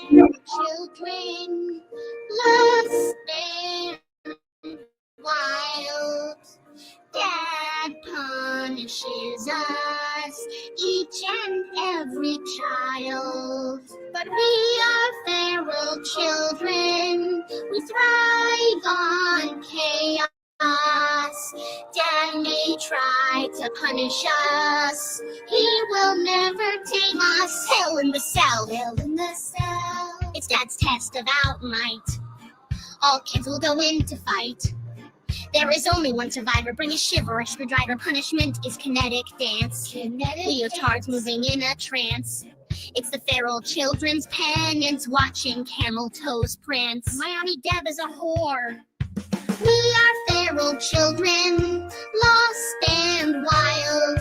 children, lost and wild. Dad punishes us, each and every child. But we are feral children, we thrive on chaos. Dad may try to punish us, he will never tame us. Hell in the cell, hell in the cell. It's Dad's test of might. All kids will go in to fight. There is only one survivor. Bring a shiver, a screwdriver. Punishment is kinetic dance. Leotards moving in a trance. It's the feral children's penance, watching camel toes prance. Miami Deb is a whore. We are feral children, lost and wild.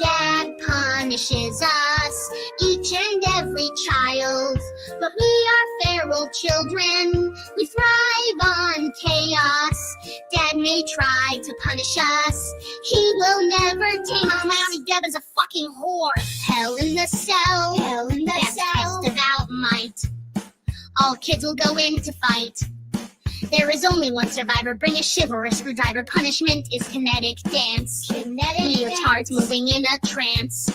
Dad punishes us, each and every child. But we are feral children, we thrive on chaos. Dad may try to punish us, he will never tame us. Miami Deb is a fucking whore. Hell in the cell, hell in the cell. Test of might. All kids will go in to fight. There is only one survivor. Bring a shiver, a screwdriver. Punishment is kinetic dance. Leotards moving in a trance.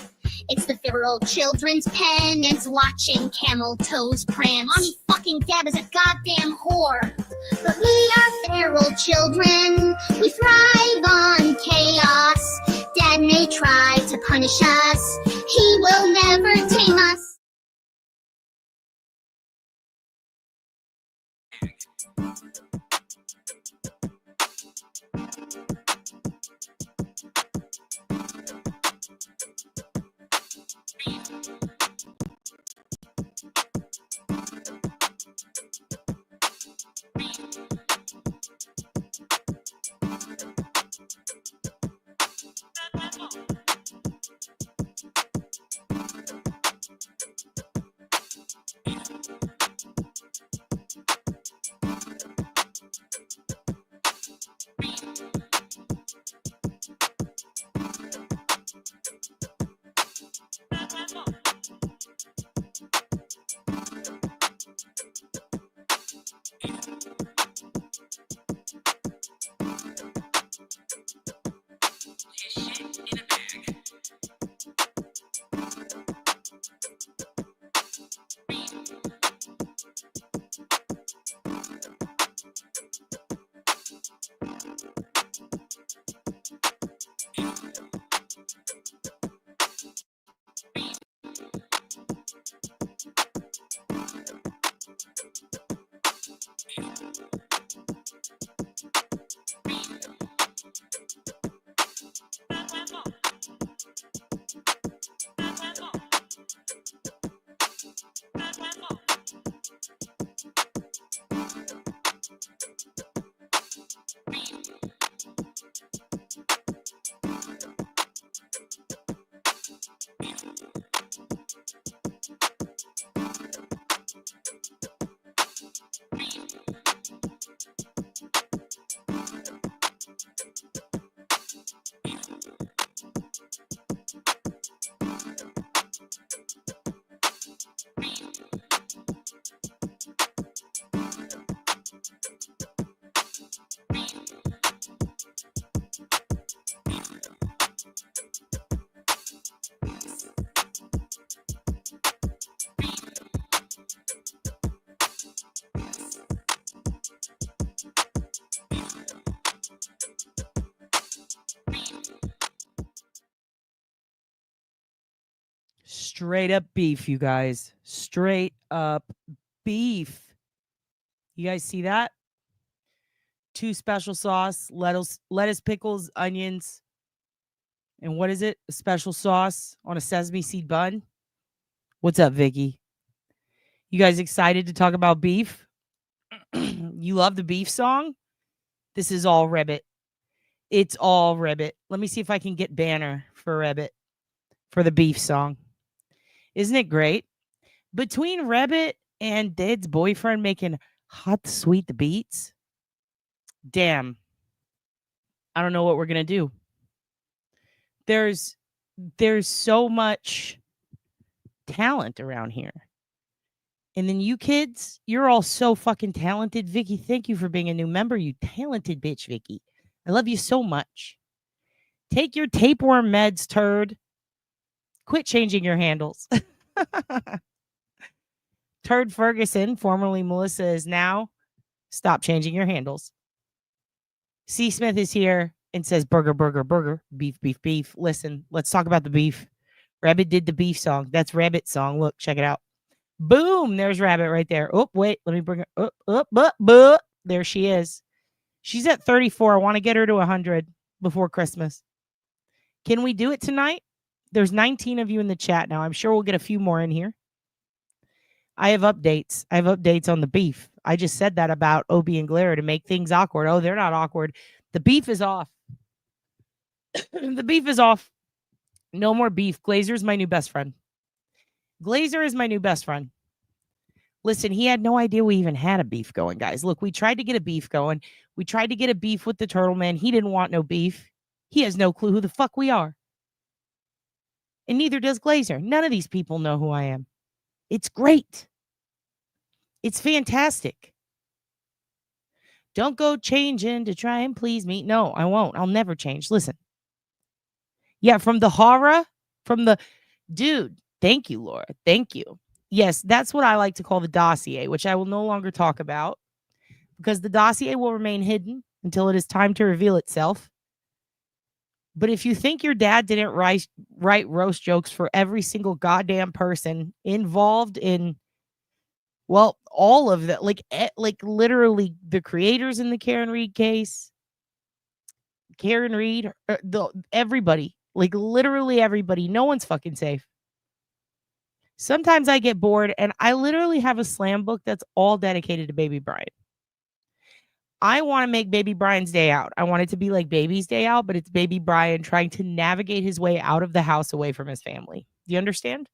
It's the feral children's penance, watching camel toes prance. Mommy fucking Deb is a goddamn whore. But we are feral children, we thrive on chaos. Dad may try to punish us, he will never tame us. Straight up beef, you guys. Straight up beef. You guys see that? 2 special sauce, lettuce, pickles, onions, and what is it? A special sauce on a sesame seed bun. What's up, Vicky? You guys excited to talk about beef? You love the beef song? This is all Ribbit. It's all Ribbit. Let me see if I can get banner for Ribbit for the beef song. Isn't it great? Between Ribbit and Dad's boyfriend making hot, sweet beats, damn, I don't know what we're going to do. There's so much talent around here. And then you kids, you're all so fucking talented. Vicky, thank you for being a new member. You talented bitch, Vicky. I love you so much. Take your tapeworm meds, turd. Quit changing your handles. Turd Ferguson, formerly Melissa, is now. Stop changing your handles. C. Smith is here and says burger, burger, burger, beef, beef, beef. Listen, let's talk about the beef. Rabbit did the beef song. That's Rabbit's song. Look, check it out. Boom. There's Rabbit right there. Oh, wait. Let me bring her up. There she is. She's at 34. I want to get her to 100 before Christmas. Can we do it tonight? There's 19 of you in the chat now. I'm sure we'll get a few more in here. I have updates. I have updates on the beef. I just said that about Obie and Glare to make things awkward. Oh, they're not awkward. The beef is off. The beef is off. No more beef. Glazer's my new best friend. Glazer is my new best friend. Listen, he had no idea we even had a beef going, guys. Look, we tried to get a beef going. We tried to get a beef with the Turtle Man. He didn't want no beef. He has no clue who the fuck we are. And neither does Glazer. None of these people know who I am. It's great. It's fantastic. Don't go changing to try and please me. No, I won't. I'll never change. Listen. Yeah, from the horror, dude. Thank you, Laura. Thank you. Yes, that's what I like to call the dossier, which I will no longer talk about because the dossier will remain hidden until it is time to reveal itself. But if you think your dad didn't write roast jokes for every single goddamn person involved in, well, all of that, like literally the creators in the Karen Reed case, Karen Reed, everybody, like literally everybody, no one's fucking safe. Sometimes I get bored and I literally have a slam book that's all dedicated to Baby Brian. I want to make Baby Brian's day out. I want it to be like Baby's day out, but it's Baby Brian trying to navigate his way out of the house away from his family. Do you understand?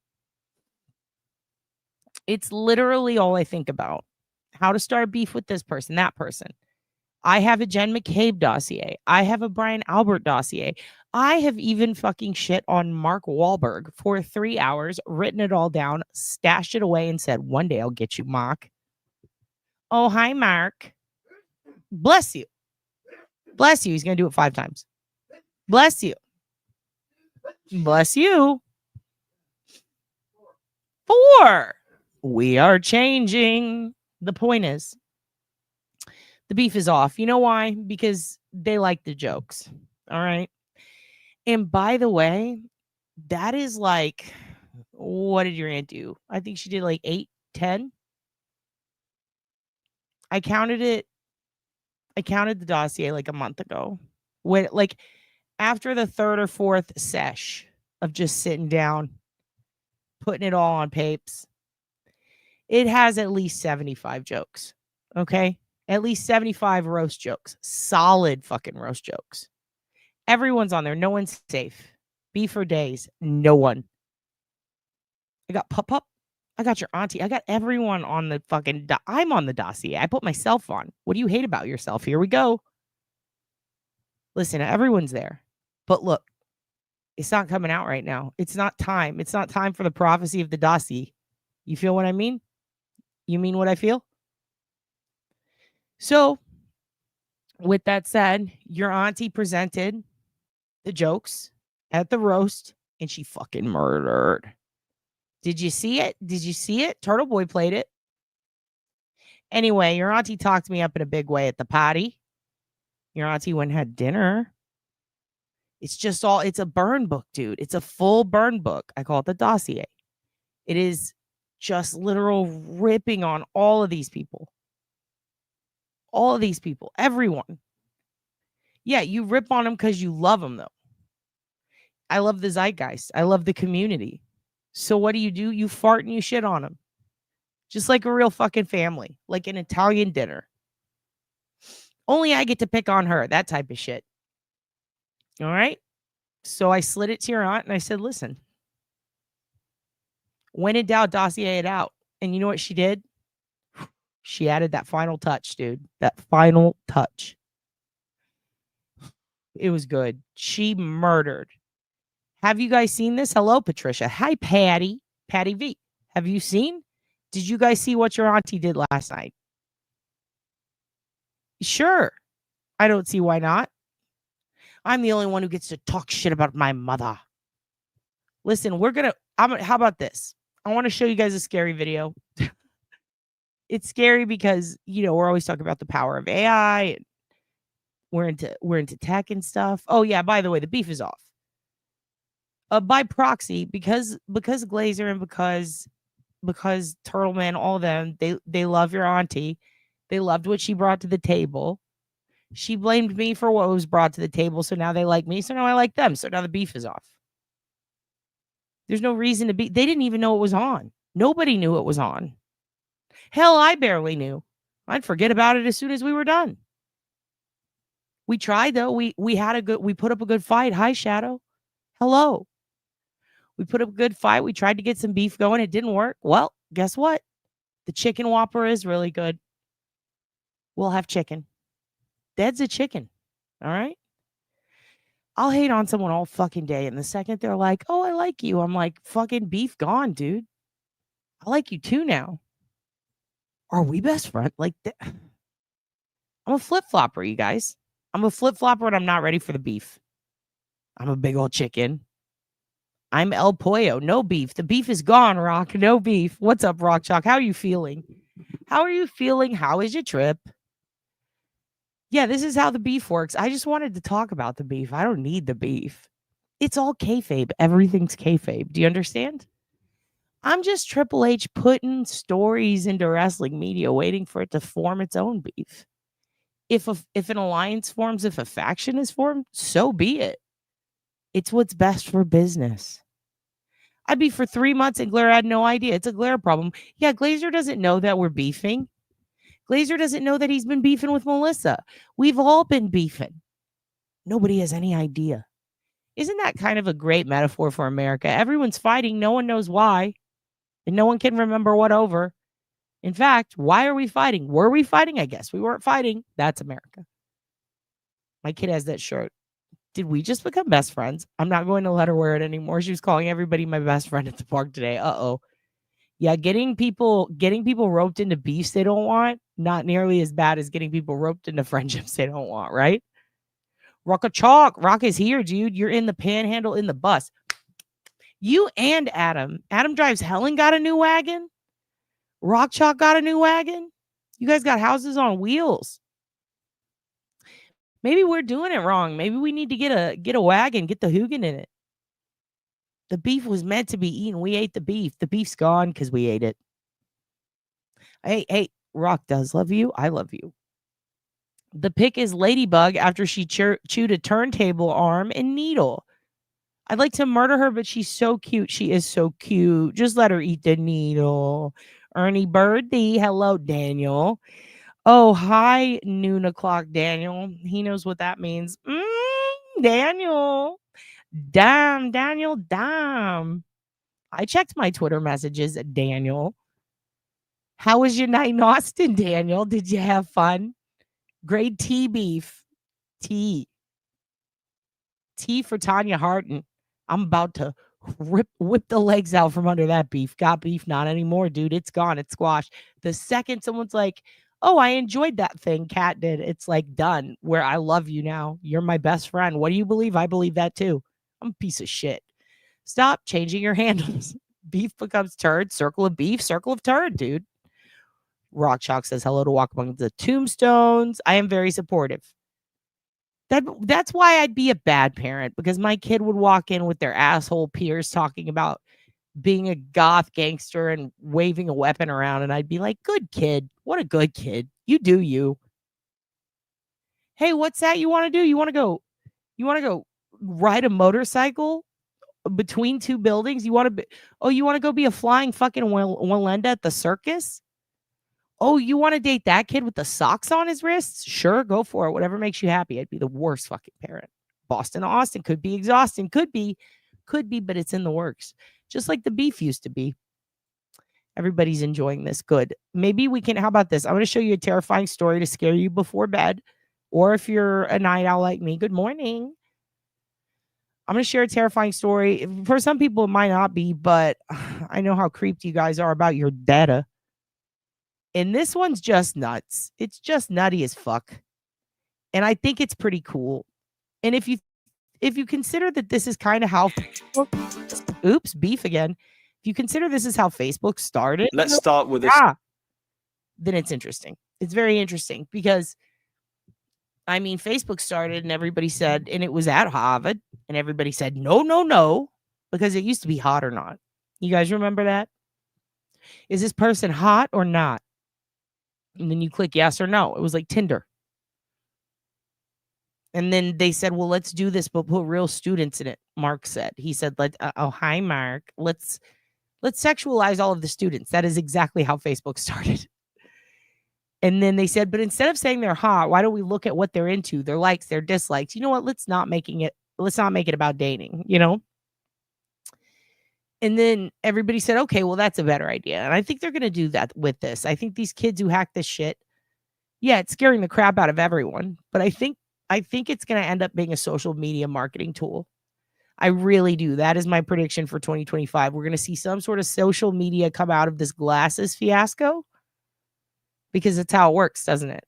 It's literally all I think about. How to start beef with this person, that person. I have a Jen McCabe dossier. I have a Brian Albert dossier. I have even fucking shit on Mark Wahlberg for 3 hours, written it all down, stashed it away, and said, one day I'll get you, Mark. Oh, hi, Mark. Bless you. Bless you. He's going to do it 5 times. Bless you. Bless you. 4. We are changing. The point is, the beef is off. You know why? Because they like the jokes. All right. And by the way, that is like, what did your aunt do? I think she did like 8, 10. I counted the dossier like a month ago. When, like, after the 3rd or 4th sesh of just sitting down, putting it all on papes, it has at least 75 jokes. Okay? At least 75 roast jokes. Solid fucking roast jokes. Everyone's on there. No one's safe. Beef for days. No one. I got Pup. I got your auntie. I got everyone on the fucking... I'm on the dossier. I put myself on. What do you hate about yourself? Here we go. Listen, everyone's there. But look, it's not coming out right now. It's not time. It's not time for the prophecy of the dossier. You feel what I mean? You mean what I feel? So, with that said, your auntie presented the jokes at the roast, and she fucking murdered. Did you see it? Did you see it? Turtle Boy played it. Anyway, your auntie talked me up in a big way at the party. Your auntie went and had dinner. It's a burn book, dude. It's a full burn book. I call it the dossier. It is just literal ripping on all of these people. All of these people. Everyone. Yeah, you rip on them because you love them, though. I love the zeitgeist. I love the community. So what do? You fart and you shit on them. Just like a real fucking family. Like an Italian dinner. Only I get to pick on her. That type of shit. All right? So I slid it to your aunt and I said, listen. When in doubt, dossier it out. And you know what she did? She added that final touch, dude. That final touch. It was good. She murdered. Have you guys seen this? Hello, Patricia. Hi, Patty. Patty V. Have you seen? Did you guys see what your auntie did last night? Sure. I don't see why not. I'm the only one who gets to talk shit about my mother. Listen, how about this? I want to show you guys a scary video. It's scary because, we're always talking about the power of AI. And we're into tech and stuff. Oh yeah, by the way, the beef is off. By proxy, because Glazer and because Turtleman, all of them, they love your auntie. They loved what she brought to the table. She blamed me for what was brought to the table, so now they like me, so now I like them. So now the beef is off. There's no reason to be. They didn't even know it was on. Nobody knew it was on. Hell, I barely knew. I'd forget about it as soon as we were done. We tried though. We put up a good fight. Hi, Shadow. Hello. We put up a good fight. We tried to get some beef going. It didn't work. Well, guess what? The chicken whopper is really good. We'll have chicken. Dad's a chicken. All right. I'll hate on someone all fucking day. And the second they're like, oh, I like you, I'm like, fucking beef gone, dude. I like you too now. Are we best friends? Like, I'm a flip flopper, you guys. I'm a flip flopper and I'm not ready for the beef. I'm a big old chicken. I'm El Pollo. No beef. The beef is gone, Rock. No beef. What's up, Rock Chalk? How are you feeling? How are you feeling? How is your trip? Yeah, this is how the beef works. I just wanted to talk about the beef. I don't need the beef. It's all kayfabe. Everything's kayfabe. Do you understand? I'm just Triple H putting stories into wrestling media, waiting for it to form its own beef. If an alliance forms, if a faction is formed, so be it. It's what's best for business. I'd be for 3 months and Glazer had no idea. It's a Glazer problem. Yeah, Glazer doesn't know that we're beefing. Glazer doesn't know that he's been beefing with Melissa. We've all been beefing. Nobody has any idea. Isn't that kind of a great metaphor for America? Everyone's fighting. No one knows why. And no one can remember what over. In fact, why are we fighting? Were we fighting? I guess we weren't fighting. That's America. My kid has that shirt. Did we just become best friends? I'm not going to let her wear it anymore. She was calling everybody my best friend at the park today. Uh-oh. Yeah, getting people roped into beefs they don't want, not nearly as bad as getting people roped into friendships they don't want, right? Rock a chalk. Rock is here, dude. You're in the panhandle in the bus. You and Adam. Adam drives Helen got a new wagon. Rock Chalk got a new wagon. You guys got houses on wheels. Maybe we're doing it wrong. Maybe we need to get a wagon, get the Hugin in it. The beef was meant to be eaten. We ate the beef. The beef's gone because we ate it. Hey, Rock does love you. I love you. The pick is Ladybug after she chewed a turntable arm and needle. I'd like to murder her, but she's so cute. She is so cute. Just let her eat the needle. Ernie Birdie. Hello, Daniel. Oh, hi, noon o'clock, Daniel. He knows what that means. Daniel. Damn, Daniel, damn. I checked my Twitter messages, Daniel. How was your night in Austin, Daniel? Did you have fun? Grade T beef. T for Tanya Harton. I'm about to whip the legs out from under that beef. Got beef? Not anymore, dude. It's gone. It's squashed. The second someone's like, oh, I enjoyed that thing Kat did, it's like done. Where I love you now. You're my best friend. What do you believe? I believe that too. I'm a piece of shit. Stop changing your handles. Beef becomes turd. Circle of beef. Circle of turd, dude. Rock Chalk says hello to Walk Among the Tombstones. I am very supportive. That's why I'd be a bad parent, because my kid would walk in with their asshole peers talking about being a goth gangster and waving a weapon around, and I'd be like, good kid. What a good kid. You do you. Hey, what's that you want to do? You want to go ride a motorcycle between two buildings? You want to go be a flying fucking Walenda at the circus? Oh, you want to date that kid with the socks on his wrists? Sure, go for it. Whatever makes you happy. I'd be the worst fucking parent. Boston to Austin could be exhausting. Could be, but it's in the works. Just like the beef used to be. Everybody's enjoying this. Good. Maybe we can, how about this? I'm going to show you a terrifying story to scare you before bed. Or if you're a night owl like me, good morning. I'm going to share a terrifying story. For some people, it might not be, but I know how creeped you guys are about your data. And this one's just nuts. It's just nutty as fuck. And I think it's pretty cool. And if you consider that this is kind of how oops, beef again. If you consider this is how Facebook started, Let's start with this. Then it's interesting. It's very interesting because I mean, Facebook started and everybody said, and it was at Harvard, and everybody said, no, because it used to be hot or not. You guys remember that? Is this person hot or not? And then you click yes or no. It was like Tinder. And then they said, well, let's do this, but put real students in it. Mark said. He said, oh, hi, Mark. Let's sexualize all of the students. That is exactly how Facebook started. And then they said, but instead of saying they're hot, why don't we look at what they're into, their likes, their dislikes? You know what? Let's not make it about dating, you know? And then everybody said, okay, well, that's a better idea. And I think they're going to do that with this. I think these kids who hack this shit, yeah, it's scaring the crap out of everyone. But I think it's going to end up being a social media marketing tool. I really do. That is my prediction for 2025. We're going to see some sort of social media come out of this glasses fiasco. Because it's how it works, doesn't it?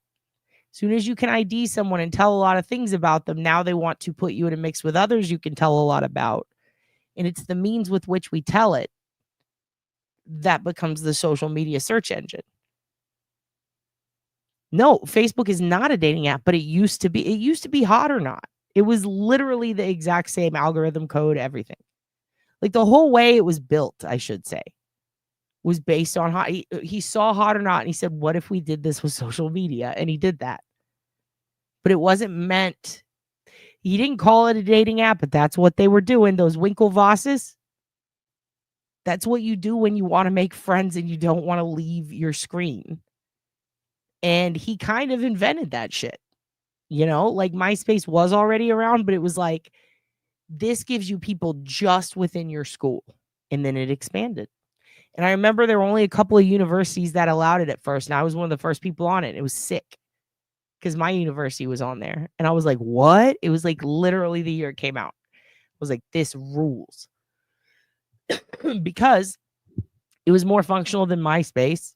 As soon as you can ID someone and tell a lot of things about them, now they want to put you in a mix with others you can tell a lot about. And it's the means with which we tell it that becomes the social media search engine. No, Facebook is not a dating app, but it used to be. It used to be hot or not. It was literally the exact same algorithm code, everything. Like the whole way it was built, I should say, was based on hot. He saw hot or not, and he said, what if we did this with social media? And he did that. But it wasn't meant. He didn't call it a dating app, but that's what they were doing. Those Winklevosses. That's what you do when you want to make friends and you don't want to leave your screen. And he kind of invented that shit. You know, like MySpace was already around, but it was like, this gives you people just within your school. And then it expanded. And I remember there were only a couple of universities that allowed it at first. And I was one of the first people on it. It was sick because my university was on there. And I was like, what? It was like literally the year it came out. I was like, this rules. Because it was more functional than MySpace.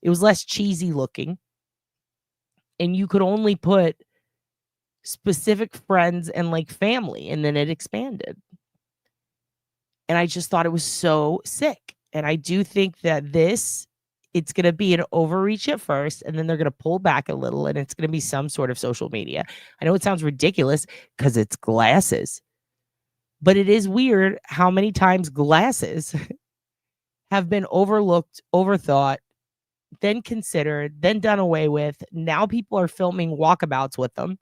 It was less cheesy looking. And you could only put specific friends and like family. And then it expanded. And I just thought it was so sick. And I do think that it's going to be an overreach at first, and then they're going to pull back a little, and it's going to be some sort of social media. I know it sounds ridiculous because it's glasses, but it is weird how many times glasses have been overlooked, overthought, then considered, then done away with. Now people are filming walkabouts with them.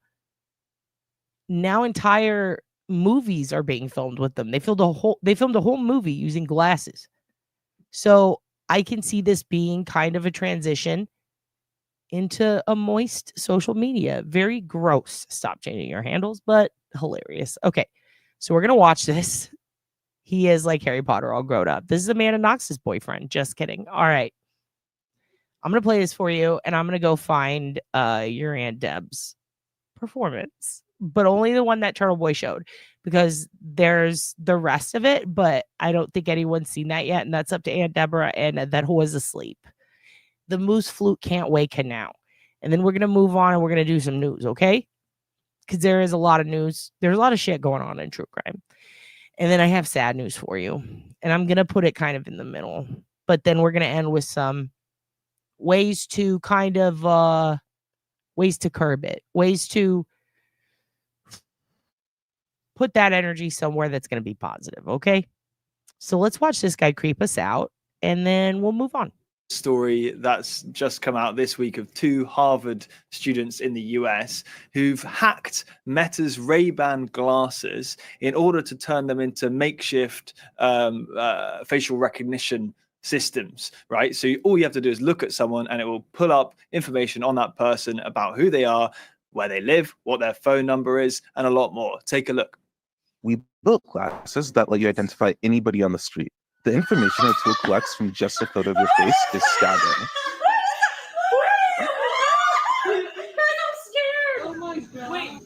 Now entire movies are being filmed with them. They filmed a whole movie using glasses. So I can see this being kind of a transition into a moist social media. Very gross. Stop changing your handles, but hilarious. Okay, so we're going to watch this. He is like Harry Potter all grown up. This is Amanda Knox's boyfriend. Just kidding. All right. I'm going to play this for you, and I'm going to go find your Aunt Deb's performance, but only the one that Turtle Boy showed, because there's the rest of it, but I don't think anyone's seen that yet, and that's up to Aunt Deborah, and that was asleep. The moose flute can't wake her now. And then we're going to move on, and we're going to do some news, okay? Because there is a lot of news. There's a lot of shit going on in true crime. And then I have sad news for you, and I'm going to put it kind of in the middle, but then we're going to end with some ways to kind of, ways to curb it, ways to put that energy somewhere that's going to be positive. Okay. So let's watch this guy creep us out, and then we'll move on. Story that's just come out this week of two Harvard students in the US who've hacked Meta's Ray-Ban glasses in order to turn them into makeshift facial recognition systems, right? So all you have to do is look at someone and it will pull up information on that person about who they are, where they live, what their phone number is, and a lot more. Take a look. We built glasses that let you identify anybody on the street. The information our tool collects from just a photo of your face is staggering.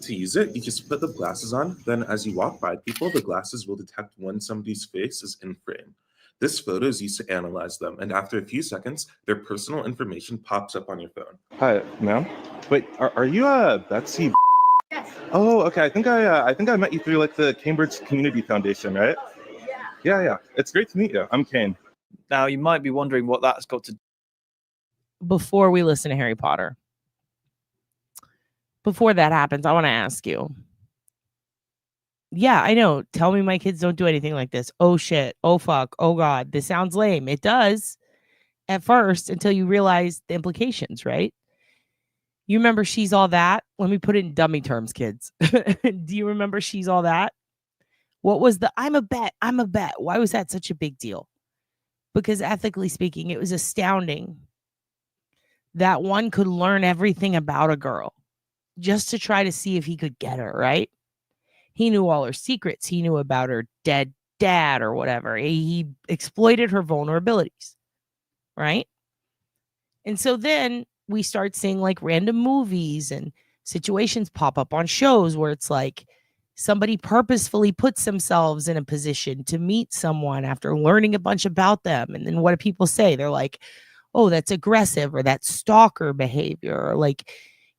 To use it, you just put the glasses on, then as you walk by people, the glasses will detect when somebody's face is in frame. This photo is used to analyze them, and after a few seconds, their personal information pops up on your phone. Hi, ma'am. Wait, are you Betsy? Yes. Oh, okay. I think I met you through like the Cambridge Community Foundation, right? Yeah. It's great to meet you. I'm Kane. Now, you might be wondering what that's got to Before we listen to Harry Potter, before that happens, I want to ask you. Yeah, I know. Tell me my kids don't do anything like this. Oh shit. Oh fuck. Oh god. This sounds lame. It does at first until you realize the implications, right? You remember She's All That? Let me put it in dummy terms, kids. Do you remember She's All That? What was the I'm a bet? Why was that such a big deal? Because ethically speaking, it was astounding that one could learn everything about a girl just to try to see if he could get her, right? He knew all her secrets. He knew about her dead dad or whatever. He exploited her vulnerabilities, right? And so then we start seeing like random movies and situations pop up on shows where it's like somebody purposefully puts themselves in a position to meet someone after learning a bunch about them. And then what do people say? They're like, oh, that's aggressive, or that's stalker behavior, or like,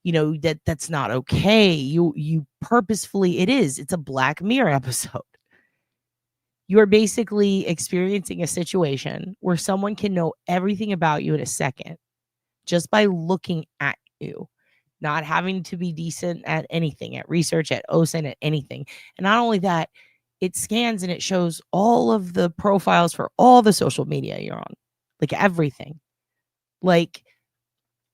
you know, that's not okay. You purposefully, it's a Black Mirror episode. You're basically experiencing a situation where someone can know everything about you in a second just by looking at you, not having to be decent at anything, at research, at OSINT, at anything. And not only that, it scans and it shows all of the profiles for all the social media you're on, like everything. Like,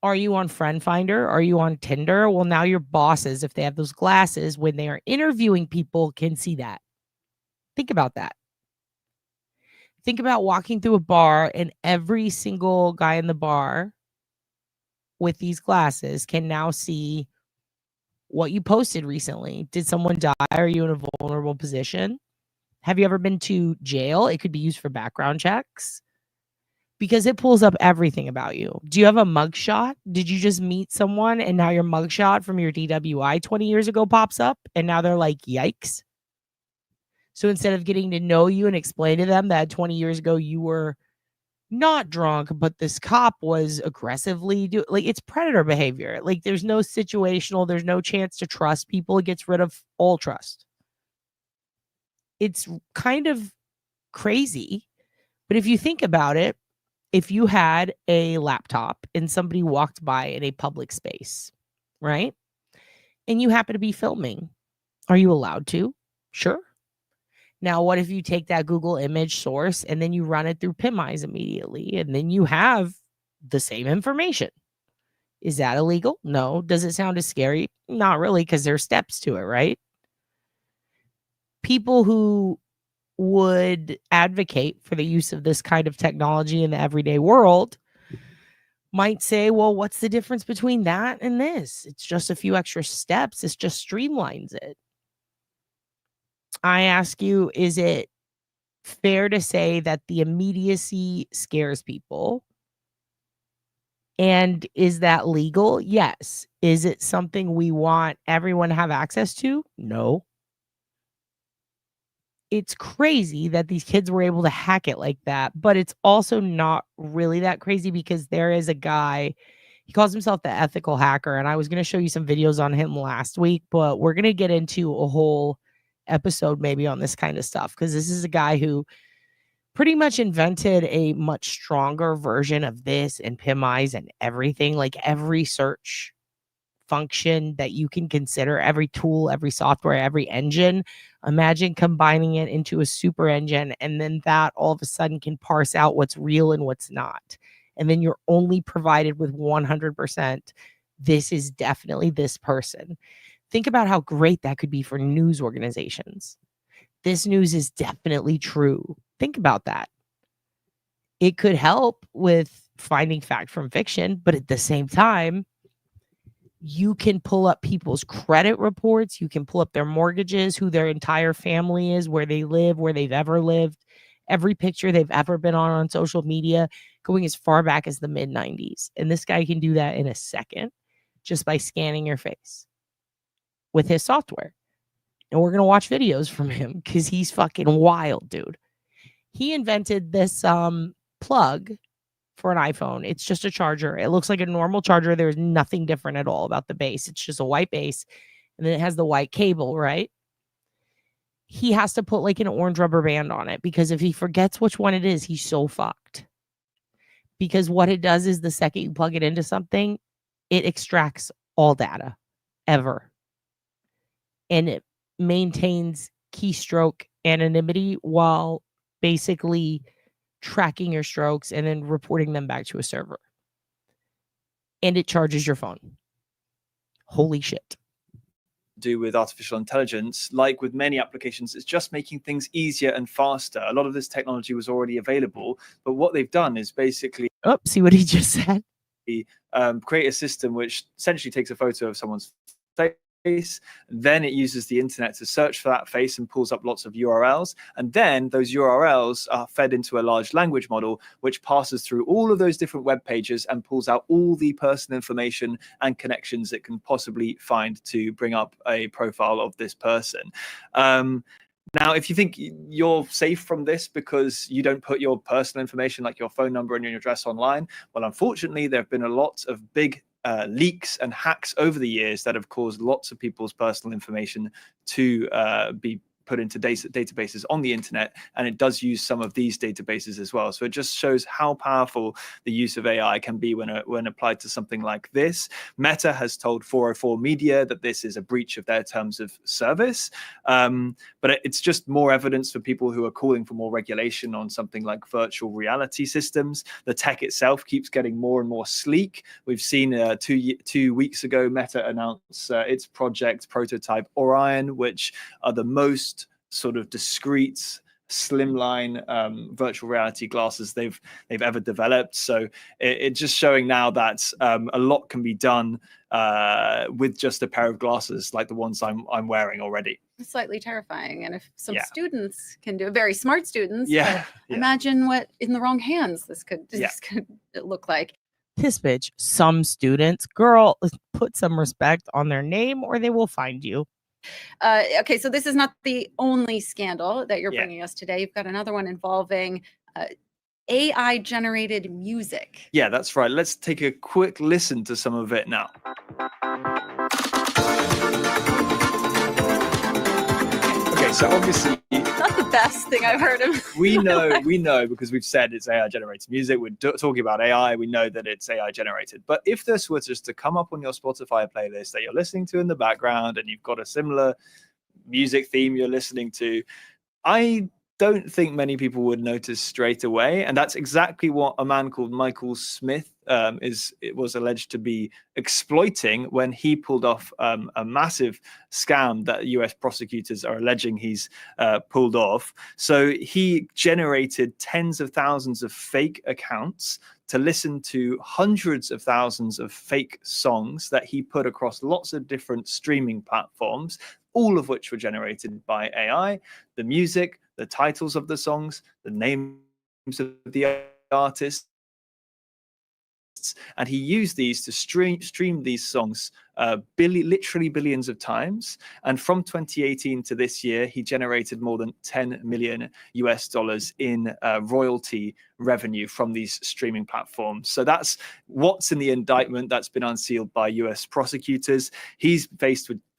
are you on Friend Finder? Are you on Tinder? Well, now your bosses, if they have those glasses, when they are interviewing people, can see that. Think about that. Think about walking through a bar and every single guy in the bar with these glasses can now see what you posted recently. Did someone die? Are you in a vulnerable position? Have you ever been to jail? It could be used for background checks because it pulls up everything about you. Do you have a mugshot? Did you just meet someone and now your mugshot from your DWI 20 years ago pops up and now they're like, yikes. So instead of getting to know you and explain to them that 20 years ago you were not drunk, but this cop was aggressively it's predator behavior. Like there's no situational, there's no chance to trust people. It gets rid of all trust. It's kind of crazy. But if you think about it, if you had a laptop and somebody walked by in a public space, right? And you happen to be filming, are you allowed to? Sure. Now, what if you take that Google image source and then you run it through PimEyes immediately, and then you have the same information? Is that illegal? No. Does it sound as scary? Not really, because there's steps to it, right? People who would advocate for the use of this kind of technology in the everyday world might say, well, what's the difference between that and this? It's just a few extra steps. It just streamlines it. I ask you, is it fair to say that the immediacy scares people? And is that legal? Yes. Is it something we want everyone to have access to? No. It's crazy that these kids were able to hack it like that, but it's also not really that crazy because there is a guy, he calls himself the ethical hacker, and I was going to show you some videos on him last week, but we're going to get into a whole episode maybe on this kind of stuff because this is a guy who pretty much invented a much stronger version of this and PimEyes and everything, like every search function that you can consider, every tool, every software, every engine. Imagine combining it into a super engine, and then that all of a sudden can parse out what's real and what's not. And then you're only provided with 100%. This is definitely this person. Think about how great that could be for news organizations. This news is definitely true. Think about that. It could help with finding fact from fiction, but at the same time, you can pull up people's credit reports. You can pull up their mortgages, who their entire family is, where they live, where they've ever lived, every picture they've ever been on social media, going as far back as the mid-90s. And this guy can do that in a second just by scanning your face with his software. And we're going to watch videos from him because he's fucking wild, dude. He invented this plug for an iPhone. It's just a charger. It looks like a normal charger. There's nothing different at all about the base. It's just a white base, and then it has the white cable, right? He has to put like an orange rubber band on it, because if he forgets which one it is, he's so fucked. Because what it does is the second you plug it into something, it extracts all data ever. And it maintains keystroke anonymity while basically tracking your strokes and then reporting them back to a server. And it charges your phone. Holy shit. Do with artificial intelligence, like with many applications, it's just making things easier and faster. A lot of this technology was already available, but what they've done is basically see what he just said? Create a system which essentially takes a photo of someone's face, then it uses the internet to search for that face and pulls up lots of URLs, and then those URLs are fed into a large language model which passes through all of those different web pages and pulls out all the personal information and connections it can possibly find to bring up a profile of this person. Now, if you think you're safe from this because you don't put your personal information like your phone number and your address online, well, unfortunately, there have been a lot of big leaks and hacks over the years that have caused lots of people's personal information to be put into databases on the internet, and it does use some of these databases as well. So it just shows how powerful the use of AI can be when applied to something like this. Meta has told 404 Media that this is a breach of their terms of service, but it's just more evidence for people who are calling for more regulation on something like virtual reality systems. The tech itself keeps getting more and more sleek. We've seen 2 weeks ago, Meta announced its project prototype Orion, which are the most sort of discreet, slimline virtual reality glasses they've ever developed. So it's just showing now that a lot can be done with just a pair of glasses like the ones I'm wearing already. It's slightly terrifying, and if some students can do it, very smart students, imagine what in the wrong hands this could look like. This bitch, some students, girl, put some respect on their name or they will find you. Okay, so this is not the only scandal that you're bringing us today. You've got another one involving AI generated music. Yeah, that's right. Let's take a quick listen to some of it now. Okay, so obviously not the best thing I've heard of. we know because we've said it's AI generated music. We're talking about AI. We know that it's AI generated. But if this were just to come up on your Spotify playlist that you're listening to in the background, and you've got a similar music theme you're listening to, I don't think many people would notice straight away. And that's exactly what a man called Michael Smith was alleged to be exploiting when he pulled off a massive scam that US prosecutors are alleging he's pulled off. So he generated tens of thousands of fake accounts to listen to hundreds of thousands of fake songs that he put across lots of different streaming platforms, all of which were generated by AI. The music, the titles of the songs, the names of the artists, and he used these to stream these songs literally billions of times. And from 2018 to this year, he generated more than $10 million in royalty revenue from these streaming platforms. So that's what's in the indictment that's been unsealed by US prosecutors. He's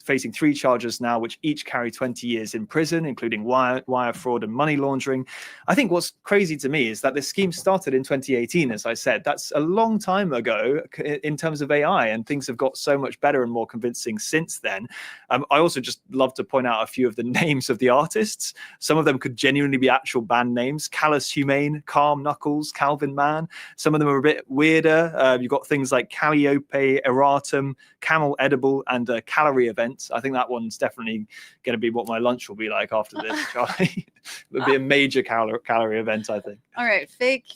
facing 3 charges now, which each carry 20 years in prison, including wire fraud and money laundering. I think what's crazy to me is that this scheme started in 2018, as I said. That's a long time ago in terms of AI, and things have got so much better and more convincing since then. I also just love to point out a few of the names of the artists. Some of them could genuinely be actual band names: Callous Humane, Calm Knuckles, Calvin Man. Some of them are a bit weirder. You've got things like Calliope, Erratum, Camel Edible, and Calorie Event. I think that one's definitely going to be what my lunch will be like after this, Charlie. It'll be a major calorie event, I think. All right, fake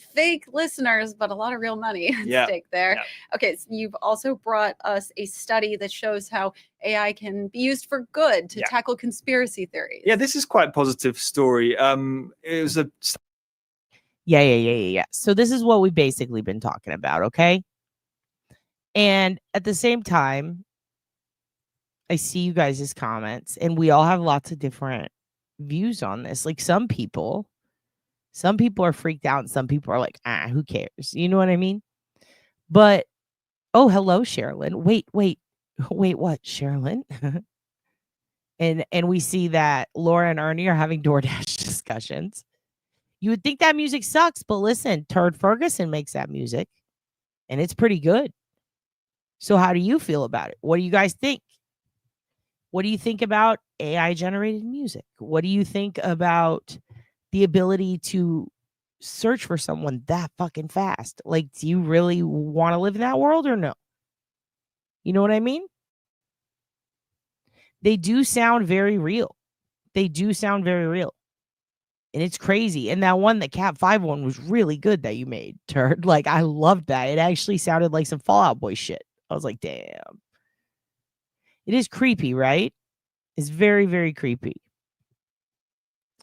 listeners, but a lot of real money at stake there. Yeah. Okay, so you've also brought us a study that shows how AI can be used for good to tackle conspiracy theories. Yeah, this is quite a positive story. It was a Yeah. So this is what we've basically been talking about, okay? And at the same time, I see you guys' comments, and we all have lots of different views on this. Like, some people Some people are freaked out and some people are like, who cares? You know what I mean? But, oh, hello, Sherilyn. Wait, what, Sherilyn? and we see that Laura and Ernie are having DoorDash discussions. You would think that music sucks, but listen, Turd Ferguson makes that music, and it's pretty good. So how do you feel about it? What do you guys think? What do you think about AI-generated music? What do you think about the ability to search for someone that fucking fast? Like, do you really want to live in that world or no? You know what I mean? They do sound very real. And it's crazy. And that one, the Cat 5 one, was really good that you made, Turd. Like, I loved that. It actually sounded like some Fall Out Boy shit. I was like, damn. It is creepy, right? It's very, very creepy.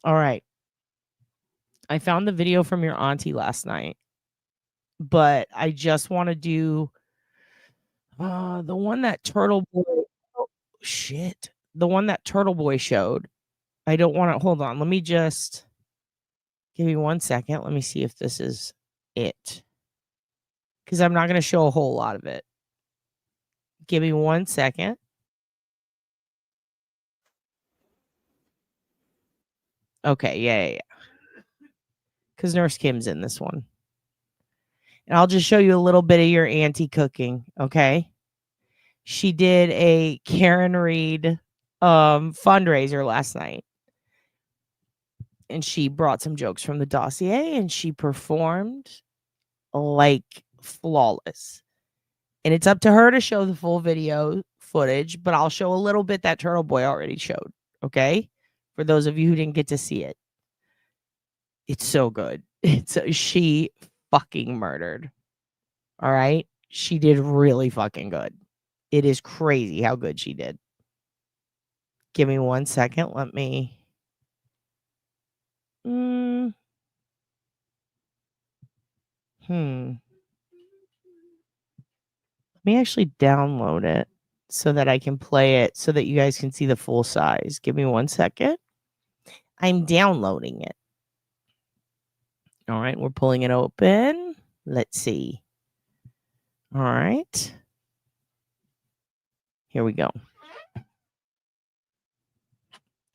All right. I found the video from your auntie last night, but I just want to do the one that Turtle Boy. Oh, shit. The one that Turtle Boy showed. I don't want to. Hold on. Let me just give me 1 second. Let me see if this is it. Because I'm not going to show a whole lot of it. Give me 1 second. Okay, yeah. Because Nurse Kim's in this one. And I'll just show you a little bit of your auntie cooking, okay? She did a Karen Reed fundraiser last night. And she brought some jokes from the dossier and she performed like flawless. And it's up to her to show the full video footage, but I'll show a little bit that Turtle Boy already showed, okay? For those of you who didn't get to see it. It's so good. She fucking murdered. All right? She did really fucking good. It is crazy how good she did. Give me 1 second. Let me... Let me actually download it so that I can play it so that you guys can see the full size. Give me 1 second. I'm downloading it. All right, we're pulling it open. Let's see. All right. Here we go.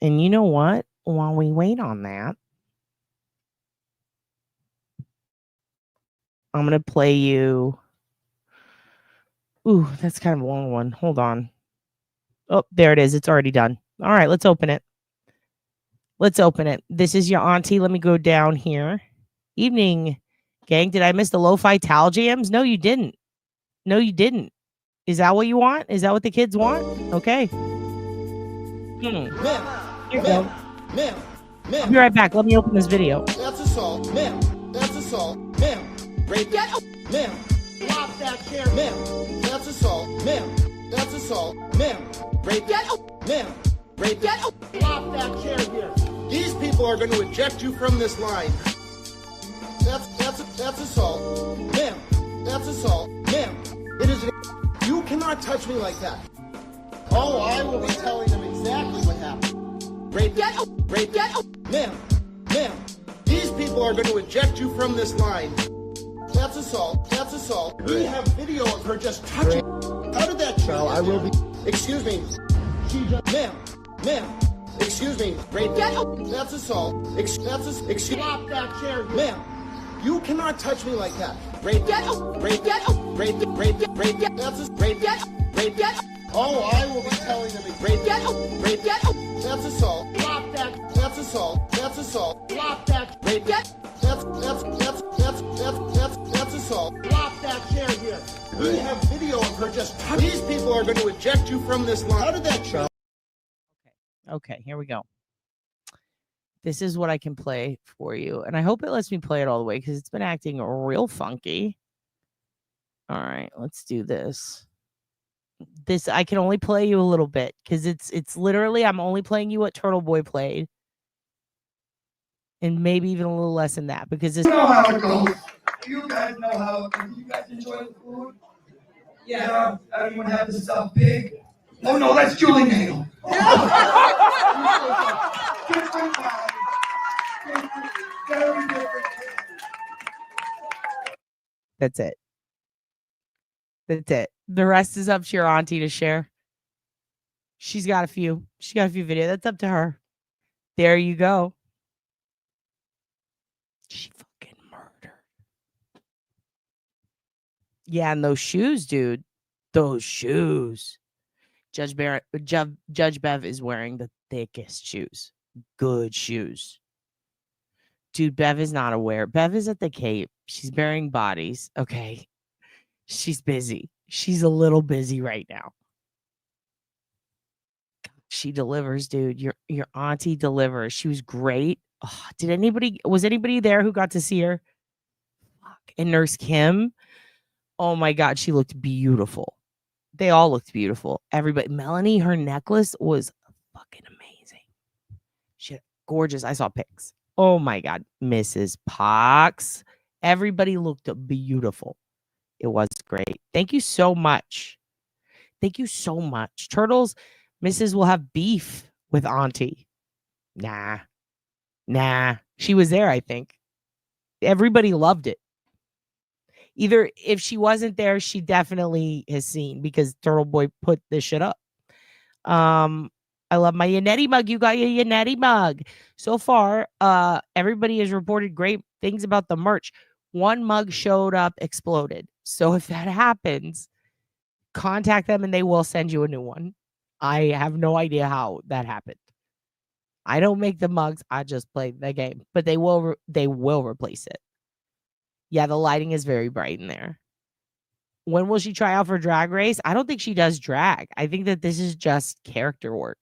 And you know what? While we wait on that, I'm going to play you. Ooh, that's kind of a long one. Hold on. Oh, there it is. It's already done. All right, let's open it. This is your auntie. Let me go down here. Evening, gang. Did I miss the lo-fi towel jams? No, you didn't. Is that what you want? Is that what the kids want? Okay. Here you go. I'll be right back. Let me open this video. That's assault. Ma'am. That's assault. Ma'am. Rape. Ma'am. Drop that chair. Ma'am. That's assault. Ma'am. That's assault. Ma'am. Rape. Ma'am. Rape. Drop that chair here. These people are going to eject you from this line. That's assault. Ma'am. That's assault. Ma'am. It is you cannot touch me like that. Oh, I will be telling them exactly what happened. Rape. Ma'am. Ma'am. These people are going to eject you from this line. That's assault. That's assault. We have video of her just touching. How did that child? I will be. Excuse me. She just. Ma'am. Excuse me. Rape. That's assault. Excuse. Drop that chair. Ma'am. You cannot touch me like that. Rape. Rape. That's rape. Oh, I will be telling them. Rape. That's assault. Drop that. That's assault. That's assault. Drop that. Rape. That's assault. Drop that chair here. We have video of her just touching. These people are going to eject you from this line. How did that child? Okay, here we go. This is what I can play for you. And I hope it lets me play it all the way because it's been acting real funky. All right, let's do this. This I can only play you a little bit because it's literally I'm only playing you what Turtle Boy played. And maybe even a little less than that because this. You know how it goes. You guys know how it goes. You guys enjoy the food? Yeah, everyone have the stuff big. Oh no, that's Julie Nagle. Very different. That's it. That's it. The rest is up to your auntie to share. She's got a few. She got a few videos. That's up to her. There you go. She fucking murdered. Yeah, and those shoes, dude. Those shoes. Judge Bev is wearing the thickest shoes. Good shoes. Dude, Bev is not aware. Bev is at the Cape. She's burying bodies. Okay. She's busy. She's a little busy right now. She delivers, dude. Your auntie delivers. She was great. Oh, was anybody there who got to see her? Fuck. And Nurse Kim. Oh my God, she looked beautiful. They all looked beautiful. Everybody. Melanie, her necklace was fucking amazing. She gorgeous. I saw pics. Oh my God. Mrs. Pox. Everybody looked beautiful. It was great. Thank you so much. Thank you so much. Turtles, Mrs. will have beef with Auntie. Nah. She was there, I think. Everybody loved it. Either if she wasn't there, she definitely has seen because Turtle Boy put this shit up. I love my Yanetti mug. You got your Yanetti mug. So far, everybody has reported great things about the merch. One mug showed up, exploded. So if that happens, contact them and they will send you a new one. I have no idea how that happened. I don't make the mugs. I just play the game, but they will replace it. Yeah, the lighting is very bright in there. When will she try out for Drag Race? I don't think she does drag. I think that this is just character work.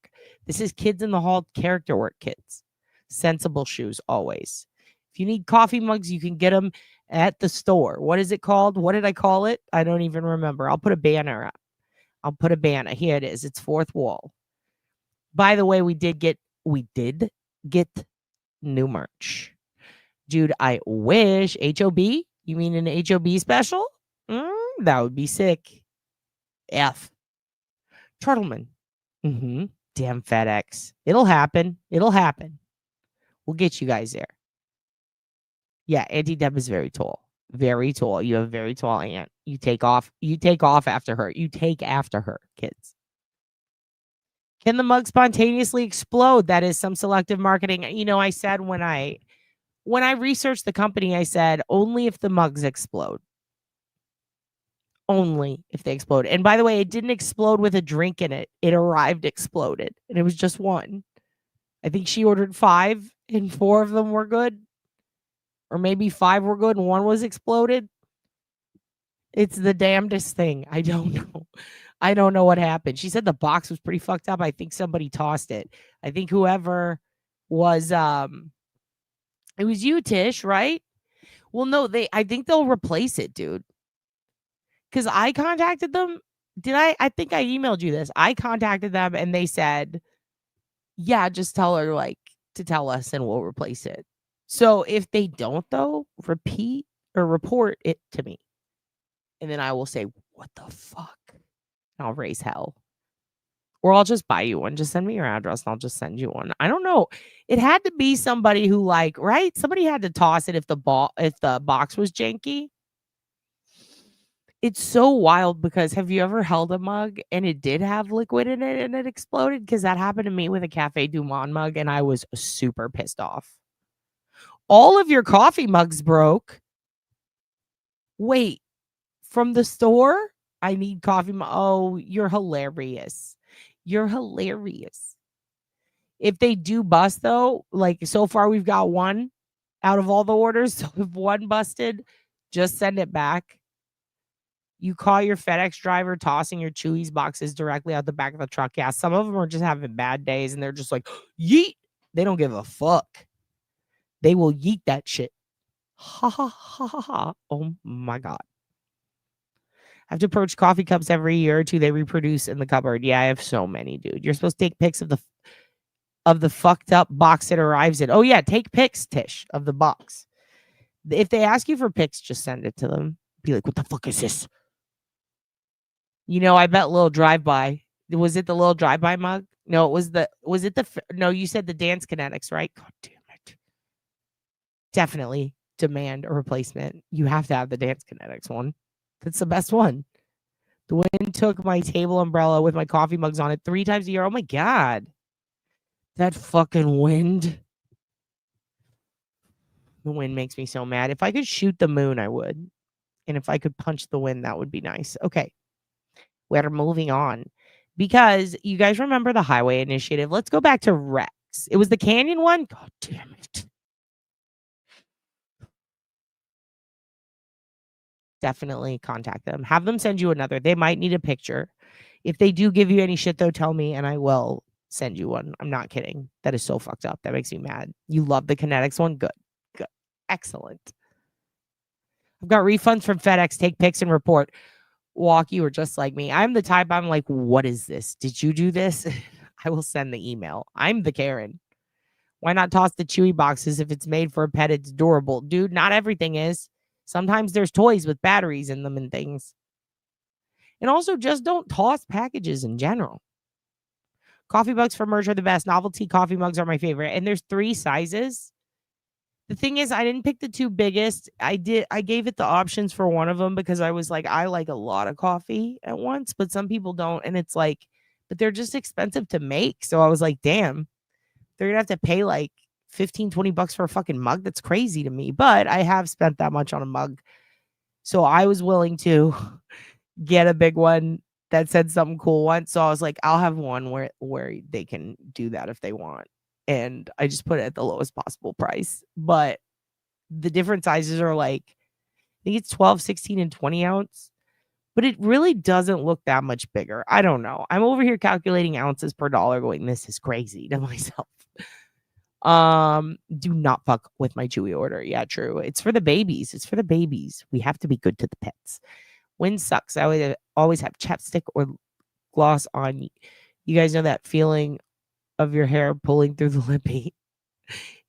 This is Kids in the Hall character work, kids. Sensible shoes, always. If you need coffee mugs, you can get them at the store. What is it called? What did I call it? I don't even remember. I'll put a banner up. I'll put a banner. Here it is. It's fourth wall. By the way, we did get new merch. Dude, I wish. HOB? You mean an HOB special? That would be sick. F. Turtleman. Damn FedEx. It'll happen. We'll get you guys there. Yeah, Auntie Deb is very tall. Very tall. You have a very tall aunt. You take off after her. You take after her, kids. Can the mug spontaneously explode? That is some selective marketing. You know, I said when I researched the company, I said only if the mugs explode. Only if they explode. And by the way, it didn't explode with a drink in it. It arrived exploded. And it was just one. I think she ordered 5 and 4 of them were good. Or maybe 5 were good and 1 was exploded. It's the damnedest thing. I don't know. I don't know what happened. She said the box was pretty fucked up. I think somebody tossed it. I think whoever was it was you, Tish, right? Well, no, I think they'll replace it, dude. Because I contacted them. I think I emailed you this. I contacted them and they said, yeah, just tell her to tell us and we'll replace it. So if they don't, though, report it to me. And then I will say, what the fuck? And I'll raise hell. Or I'll just buy you one. Just send me your address and I'll just send you one. I don't know. It had to be somebody who right? Somebody had to toss it if the box was janky. It's so wild because have you ever held a mug and it did have liquid in it and it exploded? Because that happened to me with a Cafe Du Monde mug and I was super pissed off. All of your coffee mugs broke. Wait, from the store? I need coffee. Oh, you're hilarious. You're hilarious. If they do bust, though, so far we've got 1 out of all the orders. So if 1 busted, just send it back. You call your FedEx driver tossing your Chewy's boxes directly out the back of the truck. Yeah, some of them are just having bad days and they're just like, yeet. They don't give a fuck. They will yeet that shit. Ha ha ha ha ha. Oh my God. I have to purge coffee cups every year or 2. They reproduce in the cupboard. Yeah, I have so many, dude. You're supposed to take pics of the fucked up box it arrives in. Oh yeah, take pics, Tish, of the box. If they ask you for pics, just send it to them. Be like, what the fuck is this? You know, I bet little drive-by. Was it the little drive-by mug? No, it was no, you said the Dance Kinetics, right? God damn it. definitely demand a replacement. You have to have the Dance Kinetics one. That's the best one. The wind took my table umbrella with my coffee mugs on it 3 times a year. Oh my God. That fucking wind. The wind makes me so mad. If I could shoot the moon, I would. And if I could punch the wind, that would be nice. Okay. We're moving on. Because you guys remember the highway initiative. Let's go back to Rex. It was the canyon one? God damn it. Definitely contact them. Have them send you another. They might need a picture. If they do give you any shit, though, tell me and I will send you one. I'm not kidding. That is so fucked up. That makes me mad. You love the Kinetics one? Good. Good. Excellent. I've got refunds from FedEx. Take pics and report. Walk, you are just like me. I'm the type, I'm like, what is this? Did you do this? I will send the email. I'm the Karen. Why not toss the Chewy boxes? If it's made for a pet, it's durable. Dude, not everything is. Sometimes there's toys with batteries in them and things. And also, just don't toss packages in general. Coffee mugs for merch are the best. Novelty coffee mugs are my favorite. And there's 3 sizes. The thing is, I didn't pick the 2 biggest. I gave it the options for one of them because I was like, I like a lot of coffee at once, but some people don't. And it's like, but they're just expensive to make. So I was like, damn, they're going to have to pay like $15-20 for a fucking mug. That's crazy to me. But I have spent that much on a mug. So I was willing to get a big one that said something cool once. So I was like, I'll have one where they can do that if they want. And I just put it at the lowest possible price. But the different sizes are like, I think it's 12, 16, and 20 ounce. But it really doesn't look that much bigger. I don't know. I'm over here calculating ounces per dollar going, this is crazy to myself. Do not fuck with my Chewy order. Yeah, true. It's for the babies. It's for the babies. We have to be good to the pets. Wind sucks. I always have chapstick or gloss on. You guys know that feeling of your hair pulling through the lippy.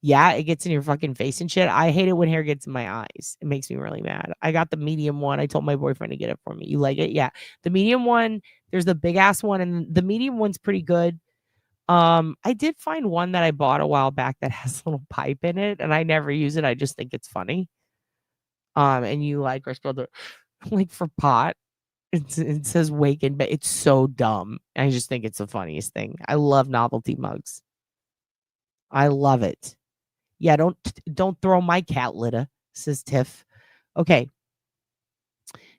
Yeah, it gets in your fucking face and shit. I hate it when hair gets in my eyes. It makes me really mad. I got the medium one. I told my boyfriend to get it for me. You like it? Yeah. The medium one, there's the big ass one, and the medium one's pretty good. I did find one that I bought a while back that has a little pipe in it, and I never use it. I just think it's funny. And you like are supposed to like for pot. It says waken, but it's so dumb. I just think it's the funniest thing. I love novelty mugs. I love it. Yeah, don't throw my cat litter, says Tiff. Okay.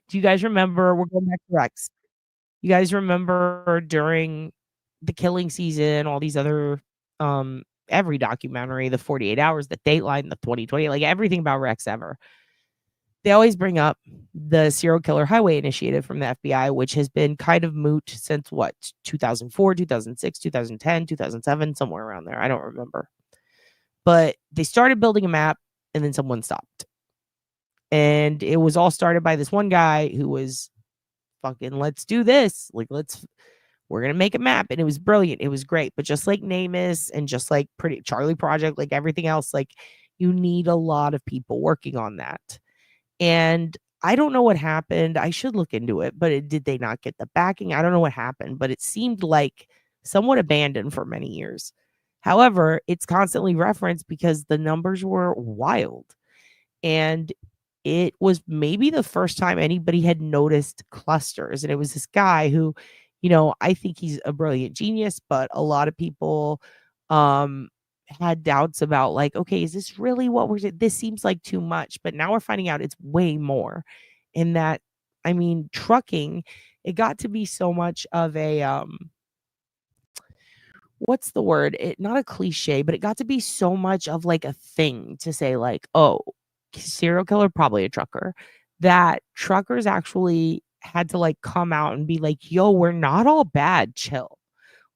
Do you guys remember? We're going back to Rex. You guys remember during the killing season, all these other every documentary, the 48 Hours, the Dateline, the 2020, like everything about Rex ever. They always bring up the serial killer highway initiative from the FBI, which has been kind of moot since what, 2004, 2006, 2010, 2007, somewhere around there. I don't remember. But they started building a map and then someone stopped. And it was all started by this one guy who was fucking, let's do this. Like, we're going to make a map. And it was brilliant. It was great. But just like NamUs and just like Pretty Charlie Project, like everything else, like you need a lot of people working on that. And I don't know what happened. I should look into it, but did they not get the backing? I don't know what happened, but it seemed like somewhat abandoned for many years. However, it's constantly referenced because the numbers were wild. And it was maybe the first time anybody had noticed clusters. And it was this guy who, you know, I think he's a brilliant genius, but a lot of people had doubts about like, okay, is this really what we're doing? This seems like too much, but now we're finding out it's way more. In that, I mean, trucking, it got to be so much of a what's the word? It not a cliche, but it got to be so much of like a thing to say like, oh, serial killer, probably a trucker, that truckers actually had to like come out and be like, yo, we're not all bad, chill.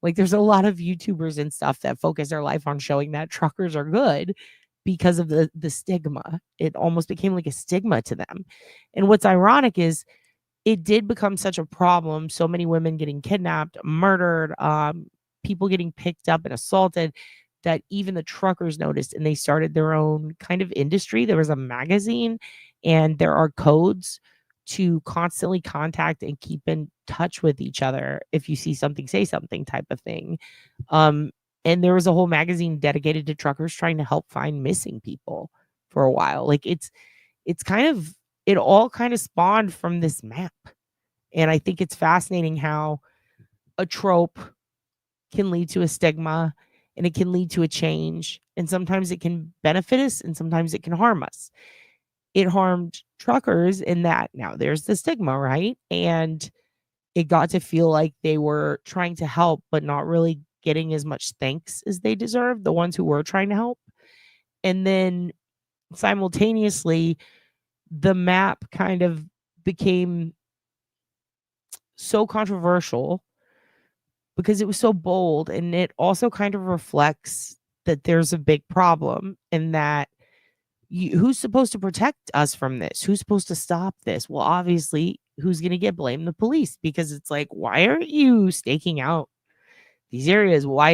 Like there's a lot of YouTubers and stuff that focus their life on showing that truckers are good because of the stigma. It almost became like a stigma to them. And what's ironic is it did become such a problem. So many women getting kidnapped, murdered, people getting picked up and assaulted, that even the truckers noticed and they started their own kind of industry. There was a magazine and there are codes to constantly contact and keep in touch with each other. If you see something, say something type of thing. And there was a whole magazine dedicated to truckers trying to help find missing people for a while. Like it all kind of spawned from this map. And I think it's fascinating how a trope can lead to a stigma, and it can lead to a change. And sometimes it can benefit us and sometimes it can harm us. It harmed truckers in that now there's the stigma, right? And it got to feel like they were trying to help, but not really getting as much thanks as they deserved, the ones who were trying to help. And then simultaneously, the map kind of became so controversial because it was so bold, and it also kind of reflects that there's a big problem, and that who's supposed to protect us from this? Who's supposed to stop this? Well, obviously, who's going to get blamed? The police, because it's like, why aren't you staking out these areas? Why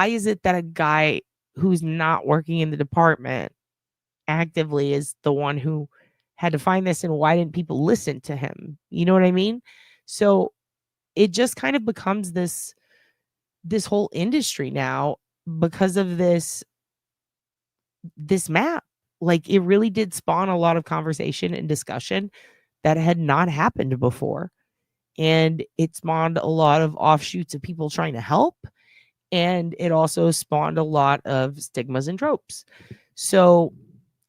is it that a guy who's not working in the department actively is the one who had to find this, and why didn't people listen to him? You know what I mean? So it just kind of becomes this whole industry now because of this map. Like, it really did spawn a lot of conversation and discussion that had not happened before. And it spawned a lot of offshoots of people trying to help. And it also spawned a lot of stigmas and tropes. So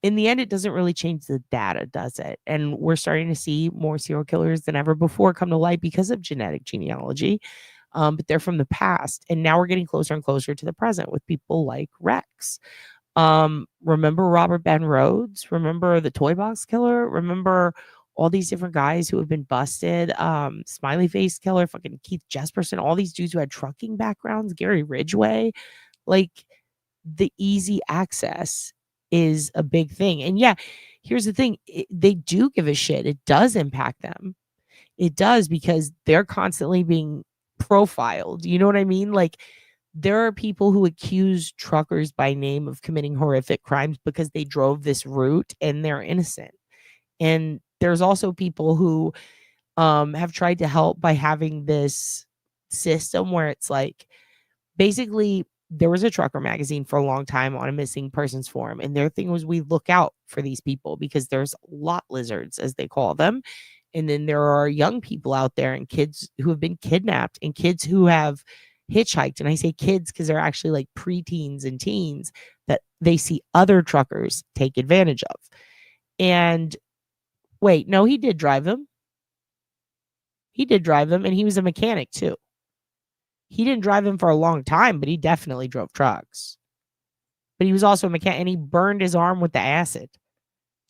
in the end, it doesn't really change the data, does it? And we're starting to see more serial killers than ever before come to light because of genetic genealogy. But they're from the past. And now we're getting closer and closer to the present with people like Rex. Remember Robert Ben Rhodes? Remember the Toy Box Killer? Remember all these different guys who have been busted? Smiley Face Killer, fucking Keith Jesperson, all these dudes who had trucking backgrounds, Gary Ridgway. Like, the easy access is a big thing. And yeah, here's the thing. They do give a shit. It does impact them. It does, because they're constantly being profiled. You know what I mean? Like, there are people who accuse truckers by name of committing horrific crimes because they drove this route and they're innocent. And there's also people who have tried to help by having this system where it's like, basically, there was a trucker magazine for a long time on a missing persons forum, and their thing was, we look out for these people because there's lot lizards, as they call them. And then there are young people out there and kids who have been kidnapped and kids who have hitchhiked. And I say kids because they're actually like preteens and teens that they see other truckers take advantage of. And wait, no, he did drive them. He did drive them, and he was a mechanic too. He didn't drive them for a long time, but he definitely drove trucks. But he was also a mechanic, and he burned his arm with the acid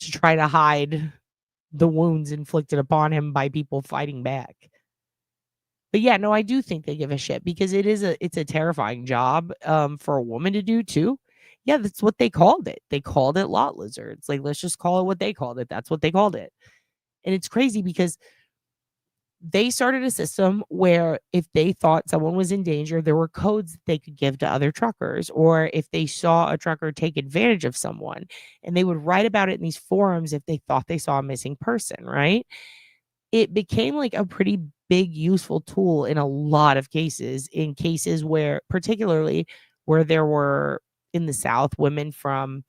to try to hide the wounds inflicted upon him by people fighting back. But yeah, no, I do think they give a shit because it's a terrifying job for a woman to do too. Yeah, that's what they called it. They called it lot lizards. Like, let's just call it what they called it. That's what they called it. And it's crazy because they started a system where if they thought someone was in danger, there were codes that they could give to other truckers, or if they saw a trucker take advantage of someone, and they would write about it in these forums if they thought they saw a missing person, right? It became like a pretty big useful tool in a lot of cases, in cases where, particularly where there were in the South, women from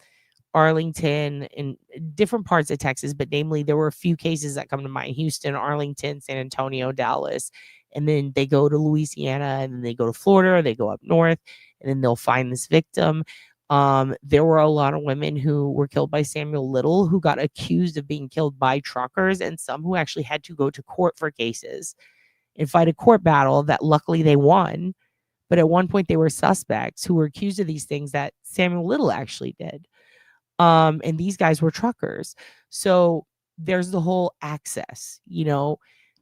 Arlington and different parts of Texas, but namely there were a few cases that come to mind: Houston, Arlington, San Antonio, Dallas, and then they go to Louisiana, and then they go to Florida, or they go up north, and then they'll find this victim. There were a lot of women who were killed by Samuel Little who got accused of being killed by truckers, and some who actually had to go to court for cases and fight a court battle that luckily they won. But at one point they were suspects who were accused of these things that Samuel Little actually did. And these guys were truckers. So there's the whole access,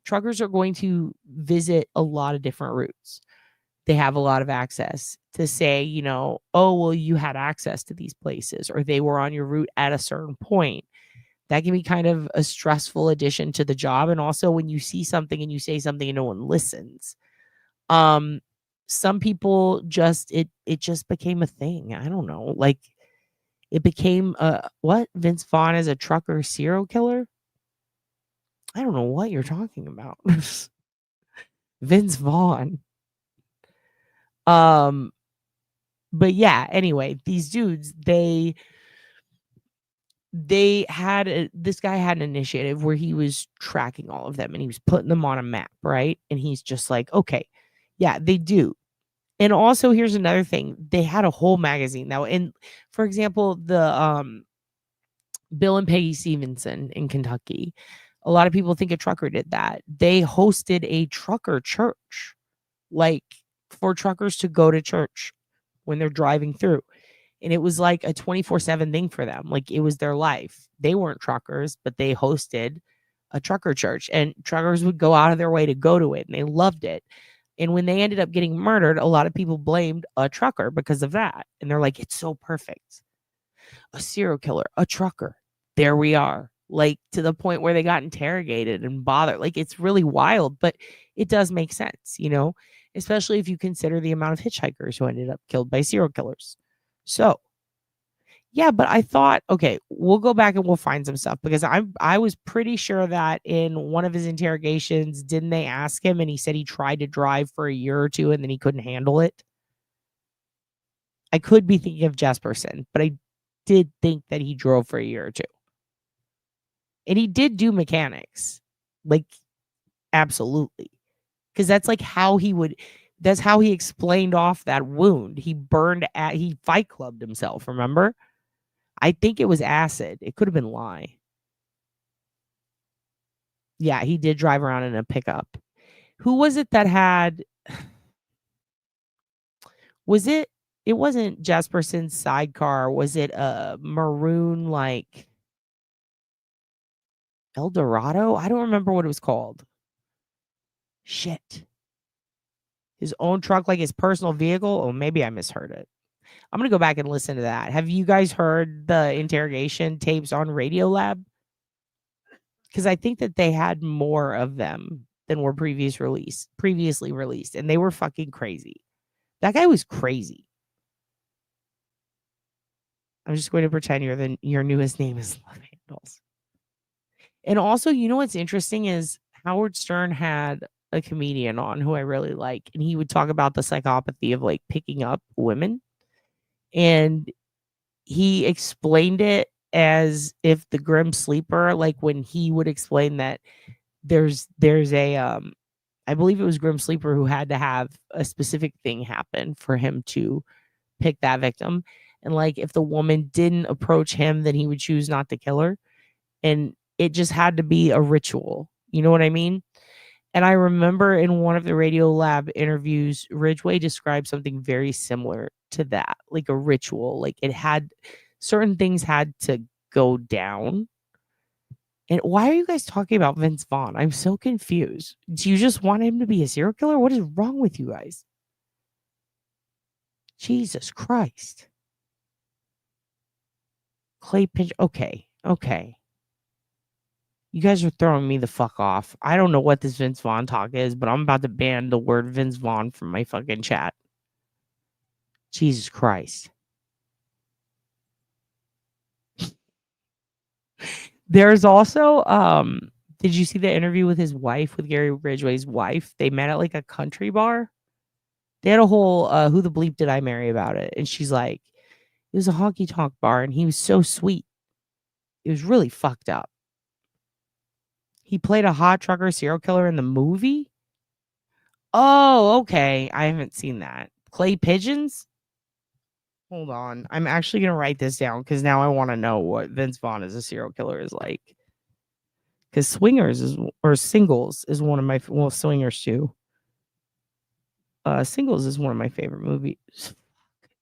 truckers are going to visit a lot of different routes. They have a lot of access to say, oh, well, you had access to these places, or they were on your route at a certain point. That can be kind of a stressful addition to the job. And also when you see something and you say something and no one listens. Some people it just became a thing. I don't know. Like, it became Vince Vaughn is a trucker serial killer? I don't know what you're talking about. Vince Vaughn. But yeah, anyway, these dudes, they this guy had an initiative where he was tracking all of them and he was putting them on a map, right? And he's just like, okay, yeah, they do. And also, here's another thing. They had a whole magazine now. And for example, the Bill and Peggy Stevenson in Kentucky, a lot of people think a trucker did that. They hosted a trucker church, like for truckers to go to church when they're driving through. And it was like a 24/7 thing for them. Like it was their life. They weren't truckers, but they hosted a trucker church, and truckers would go out of their way to go to it, and they loved it. And when they ended up getting murdered, a lot of people blamed a trucker because of that. And they're like, it's so perfect. A serial killer, a trucker. There we are. Like to the point where they got interrogated and bothered. Like it's really wild, but it does make sense, you know, especially if you consider the amount of hitchhikers who ended up killed by serial killers. So, yeah, but I thought, okay, we'll go back and we'll find some stuff because I was pretty sure that in one of his interrogations, didn't they ask him and he said he tried to drive for a year or two and then he couldn't handle it? I could be thinking of Jesperson, but I did think that he drove for a year or two. And he did do mechanics. Like, absolutely. Because that's like how he would, that's how he explained off that wound. He Fight Clubbed himself, remember? I think it was acid. It could have been lye. Yeah, he did drive around in a pickup. Who was it that had, it wasn't Jesperson's sidecar. Was it a maroon like Eldorado? I don't remember what it was called. Shit. His own truck, like his personal vehicle? Oh, maybe I misheard it. I'm going to go back and listen to that. Have you guys heard the interrogation tapes on Radiolab? Because I think that they had more of them than were previously released. And they were fucking crazy. That guy was crazy. I'm just going to pretend your newest name is Love Handles. And also, you know what's interesting is Howard Stern had a comedian on who I really like, and he would talk about the psychopathy of like picking up women. And he explained it as if the Grim Sleeper, like when he would explain that there's a I believe it was Grim Sleeper who had to have a specific thing happen for him to pick that victim. And like if the woman didn't approach him, then he would choose not to kill her. And it just had to be a ritual. You know what I mean? And I remember in one of the Radiolab interviews, Ridgway described something very similar to that, like a ritual. Like it had certain things had to go down. And why are you guys talking about Vince Vaughn? I'm so confused. Do you just want him to be a serial killer? What is wrong with you guys? Jesus Christ. Clay Pinch. Okay. You guys are throwing me the fuck off. I don't know what this Vince Vaughn talk is, but I'm about to ban the word Vince Vaughn from my fucking chat. Jesus Christ. There's also, did you see the interview with his wife, with Gary Ridgway's wife? They met at like a country bar. They had a whole, who the bleep did I marry about it? And she's like, it was a honky tonk bar and he was so sweet. It was really fucked up. He played a hot trucker serial killer in the movie? Oh, okay. I haven't seen that. Clay Pigeons? Hold on. I'm actually going to write this down because now I want to know what Vince Vaughn as a serial killer is like. Because Singles is one of my, well, Swingers too. Singles is one of my favorite movies.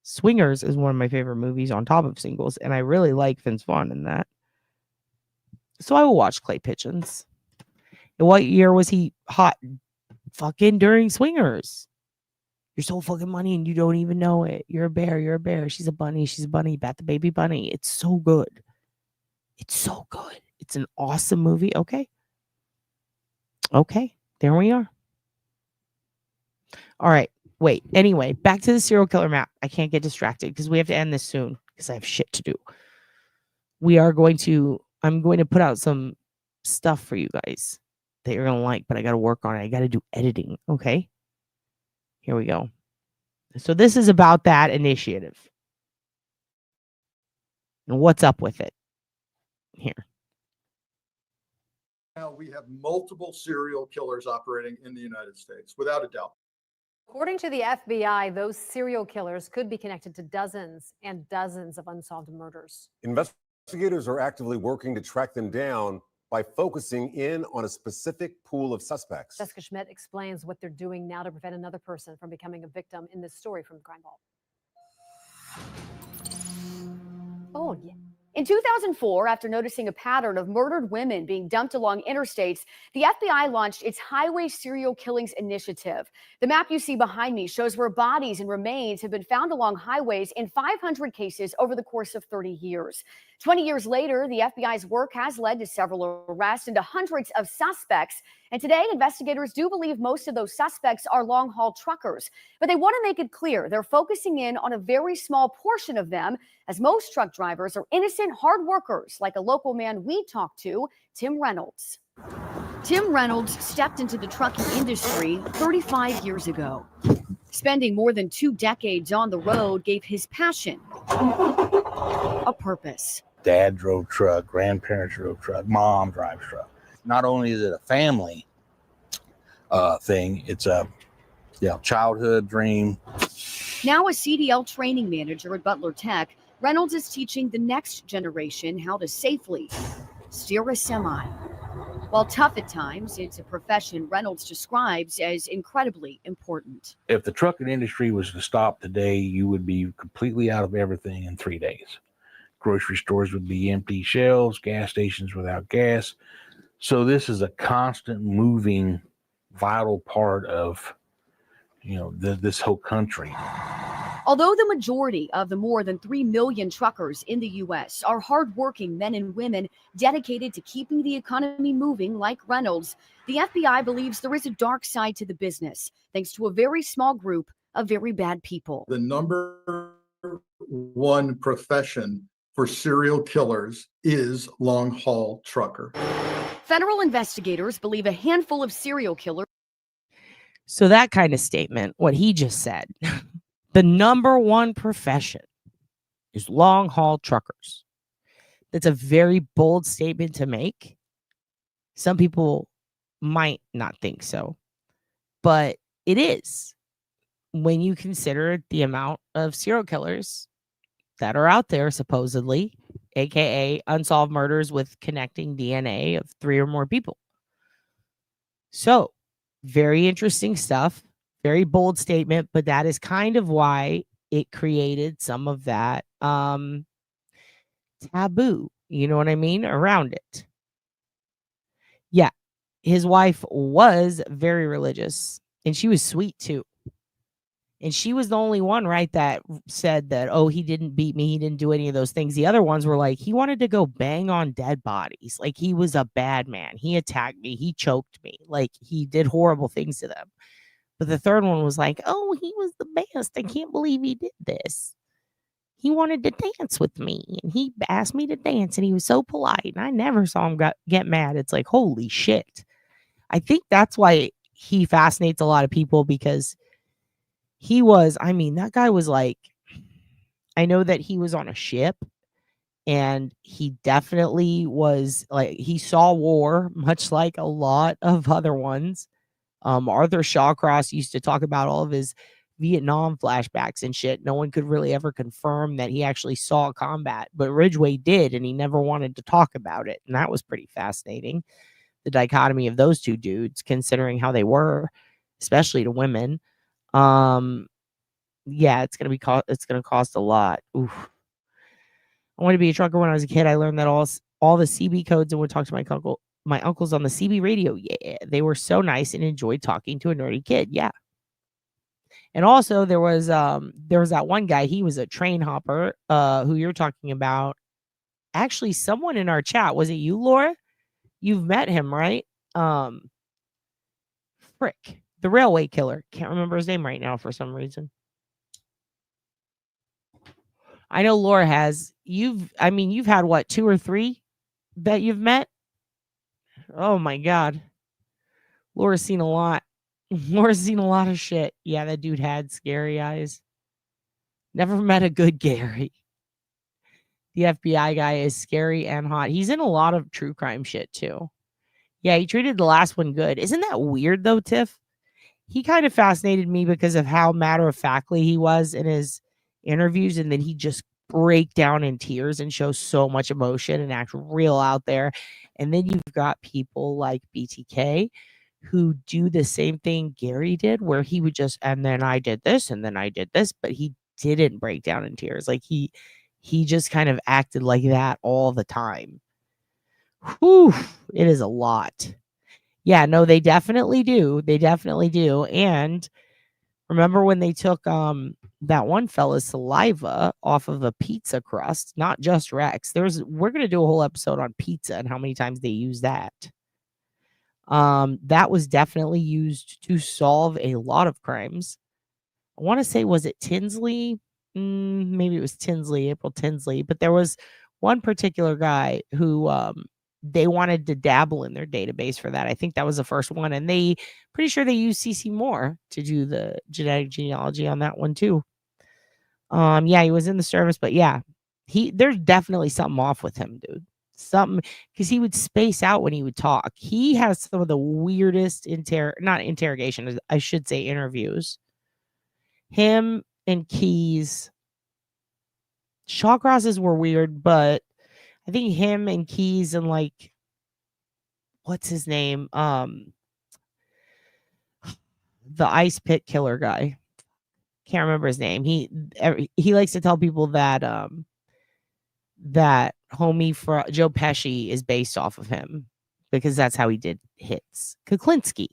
Swingers is one of my favorite movies on top of Singles. And I really like Vince Vaughn in that. So I will watch Clay Pigeons. And what year was he hot? Fucking during Swingers. You're so fucking money and you don't even know it. You're a bear. You're a bear. She's a bunny. She's a bunny. Bat the baby bunny. It's so good. It's so good. It's an awesome movie. Okay. There we are. All right. Wait. Anyway, back to the serial killer map. I can't get distracted because we have to end this soon because I have shit to do. I'm going to put out some stuff for you guys that you're going to like, but I got to work on it. I got to do editing. Okay. Here we go. So this is about that initiative. And what's up with it? Here. Now we have multiple serial killers operating in the United States, without a doubt. According to the FBI, those serial killers could be connected to dozens and dozens of unsolved murders. Investigators are actively working to track them down by focusing in on a specific pool of suspects. Jessica Schmidt explains what they're doing now to prevent another person from becoming a victim in this story from the Crime Vault. Oh, yeah. In 2004, after noticing a pattern of murdered women being dumped along interstates, the FBI launched its Highway Serial Killings Initiative. The map you see behind me shows where bodies and remains have been found along highways in 500 cases over the course of 30 years. 20 years later, the FBI's work has led to several arrests and to hundreds of suspects. And today, investigators do believe most of those suspects are long-haul truckers. But they want to make it clear they're focusing in on a very small portion of them, as most truck drivers are innocent, hard workers, like a local man we talked to, Tim Reynolds. Tim Reynolds stepped into the trucking industry 35 years ago. Spending more than 2 decades on the road gave his passion a purpose. Dad drove truck, grandparents drove truck, mom drives truck. Not only is it a family thing, it's a childhood dream. Now a CDL training manager at Butler Tech, Reynolds is teaching the next generation how to safely steer a semi. While tough at times, it's a profession Reynolds describes as incredibly important. If the trucking industry was to stop today, you would be completely out of everything in 3 days. Grocery stores would be empty shelves, gas stations without gas. So this is a constant moving, vital part of, this whole country. Although the majority of the more than 3 million truckers in the U.S. are hardworking men and women dedicated to keeping the economy moving like Reynolds, the FBI believes there is a dark side to the business, thanks to a very small group of very bad people. The number one profession for serial killers is long-haul trucker. Federal investigators believe a handful of serial killers. So that kind of statement, what he just said, the number one profession is long haul truckers. That's a very bold statement to make. Some people might not think so, but it is when you consider the amount of serial killers that are out there, supposedly, aka unsolved murders with connecting DNA of 3 or more people. So, very interesting stuff, very bold statement, but that is kind of why it created some of that taboo, you know what I mean, around it. Yeah, his wife was very religious, and she was sweet too. And she was the only one, right, that said that, oh, he didn't beat me. He didn't do any of those things. The other ones were like, he wanted to go bang on dead bodies. Like, he was a bad man. He attacked me. He choked me. Like, he did horrible things to them. But the third one was like, oh, he was the best. I can't believe he did this. He wanted to dance with me. And he asked me to dance. And he was so polite. And I never saw him get mad. It's like, holy shit. I think that's why he fascinates a lot of people, because he was, that guy was like, I know that he was on a ship, and he definitely was like, he saw war, much like a lot of other ones. Arthur Shawcross used to talk about all of his Vietnam flashbacks and shit. No one could really ever confirm that he actually saw combat, but Ridgway did, and he never wanted to talk about it. And that was pretty fascinating. The dichotomy of those two dudes, considering how they were, especially to women. Yeah, it's gonna cost a lot. Oof. I wanted to be a trucker when I was a kid. I learned that all the CB codes and would talk to my uncles on the CB radio. Yeah, they were so nice and enjoyed talking to a nerdy kid. Yeah. And also there was that one guy, he was a train hopper, who you're talking about. Actually, someone in our chat, was it you, Laura? You've met him, right? Frick. The railway killer. Can't remember his name right now for some reason. I know Laura has. You've had what, 2 or 3 that you've met? Oh my God. Laura's seen a lot. Laura's seen a lot of shit. Yeah, that dude had scary eyes. Never met a good Gary. The FBI guy is scary and hot. He's in a lot of true crime shit too. Yeah, he treated the last one good. Isn't that weird though, Tiff? He kind of fascinated me because of how matter-of-factly he was in his interviews, and then he just break down in tears and show so much emotion and act real out there. And then you've got people like BTK who do the same thing Gary did, where he would just, and then I did this, and then I did this, but he didn't break down in tears. Like he just kind of acted like that all the time. Whew, it is a lot. Yeah, no, they definitely do. They definitely do. And remember when they took that one fella's saliva off of a pizza crust, not just Rex. We're gonna do a whole episode on pizza and how many times they use that. That was definitely used to solve a lot of crimes. I want to say, was it Tinsley? Maybe it was Tinsley, April Tinsley, but there was one particular guy who they wanted to dabble in their database for that. I think that was the first one, and pretty sure they used CC Moore to do the genetic genealogy on that one too. Yeah, he was in the service, but yeah, there's definitely something off with him, dude. Something, because he would space out when he would talk. He has some of the weirdest not interrogation, I should say, interviews. Him and Keys, Shawcross's were weird, but I think him and Keys and like, what's his name? The ice pit killer guy. Can't remember his name. He likes to tell people that that homie for Joe Pesci is based off of him because that's how he did hits. Kuklinski.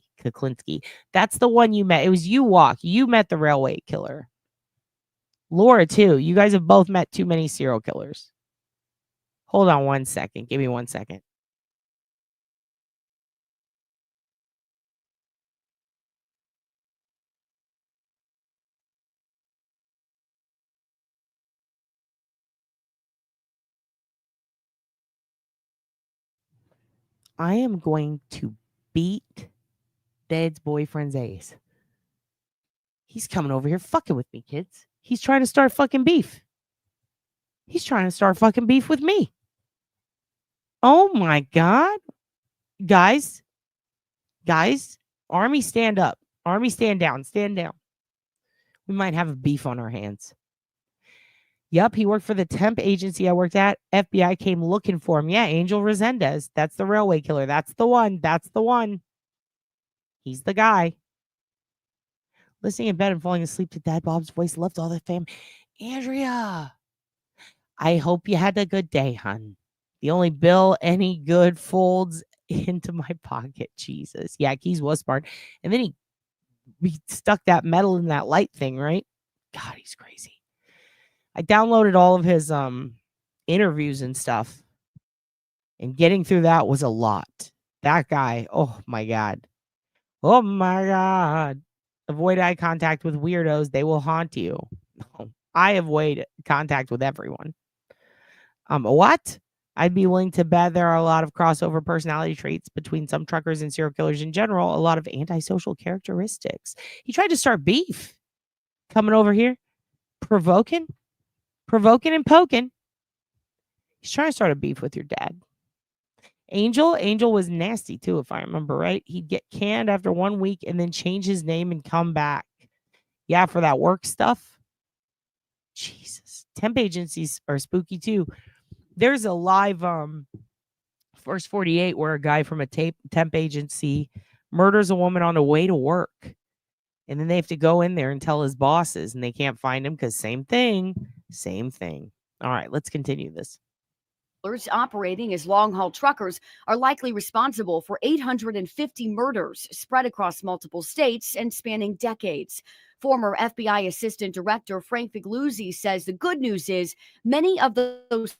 That's the one you met. It was you, Walk. You met the railway killer. Laura too. You guys have both met too many serial killers. Hold on one second. Give me 1 second. I am going to beat Dad's boyfriend's ass. He's coming over here fucking with me, kids. He's trying to start fucking beef. He's trying to start fucking beef with me. Oh my God. Guys, Army, stand up. Army, stand down. Stand down. We might have a beef on our hands. Yep, he worked for the temp agency I worked at. FBI came looking for him. Yeah, Angel Resendez. That's the railway killer. That's the one. That's the one. He's the guy. Listening in bed and falling asleep to Dad Bob's voice left all the fam. Andrea, I hope you had a good day, hon. The only bill any good folds into my pocket. Jesus. Yeah, Keys was smart. And then he stuck that metal in that light thing, right? God, he's crazy. I downloaded all of his interviews and stuff. And getting through that was a lot. That guy, oh my God. Oh my God. Avoid eye contact with weirdos. They will haunt you. I avoid contact with everyone. What? I'd be willing to bet there are a lot of crossover personality traits between some truckers and serial killers in general, a lot of antisocial characteristics. He tried to start beef. Coming over here, provoking and poking. He's trying to start a beef with your dad. Angel was nasty too, if I remember right. He'd get canned after 1 week and then change his name and come back. Yeah, for that work stuff. Jesus. Temp agencies are spooky too. There's a live First 48 where a guy from a temp agency murders a woman on the way to work. And then they have to go in there and tell his bosses, and they can't find him because same thing. All right, let's continue this. Operating as long-haul truckers are likely responsible for 850 murders spread across multiple states and spanning decades. Former FBI Assistant Director Frank Figluzzi says the good news is many of those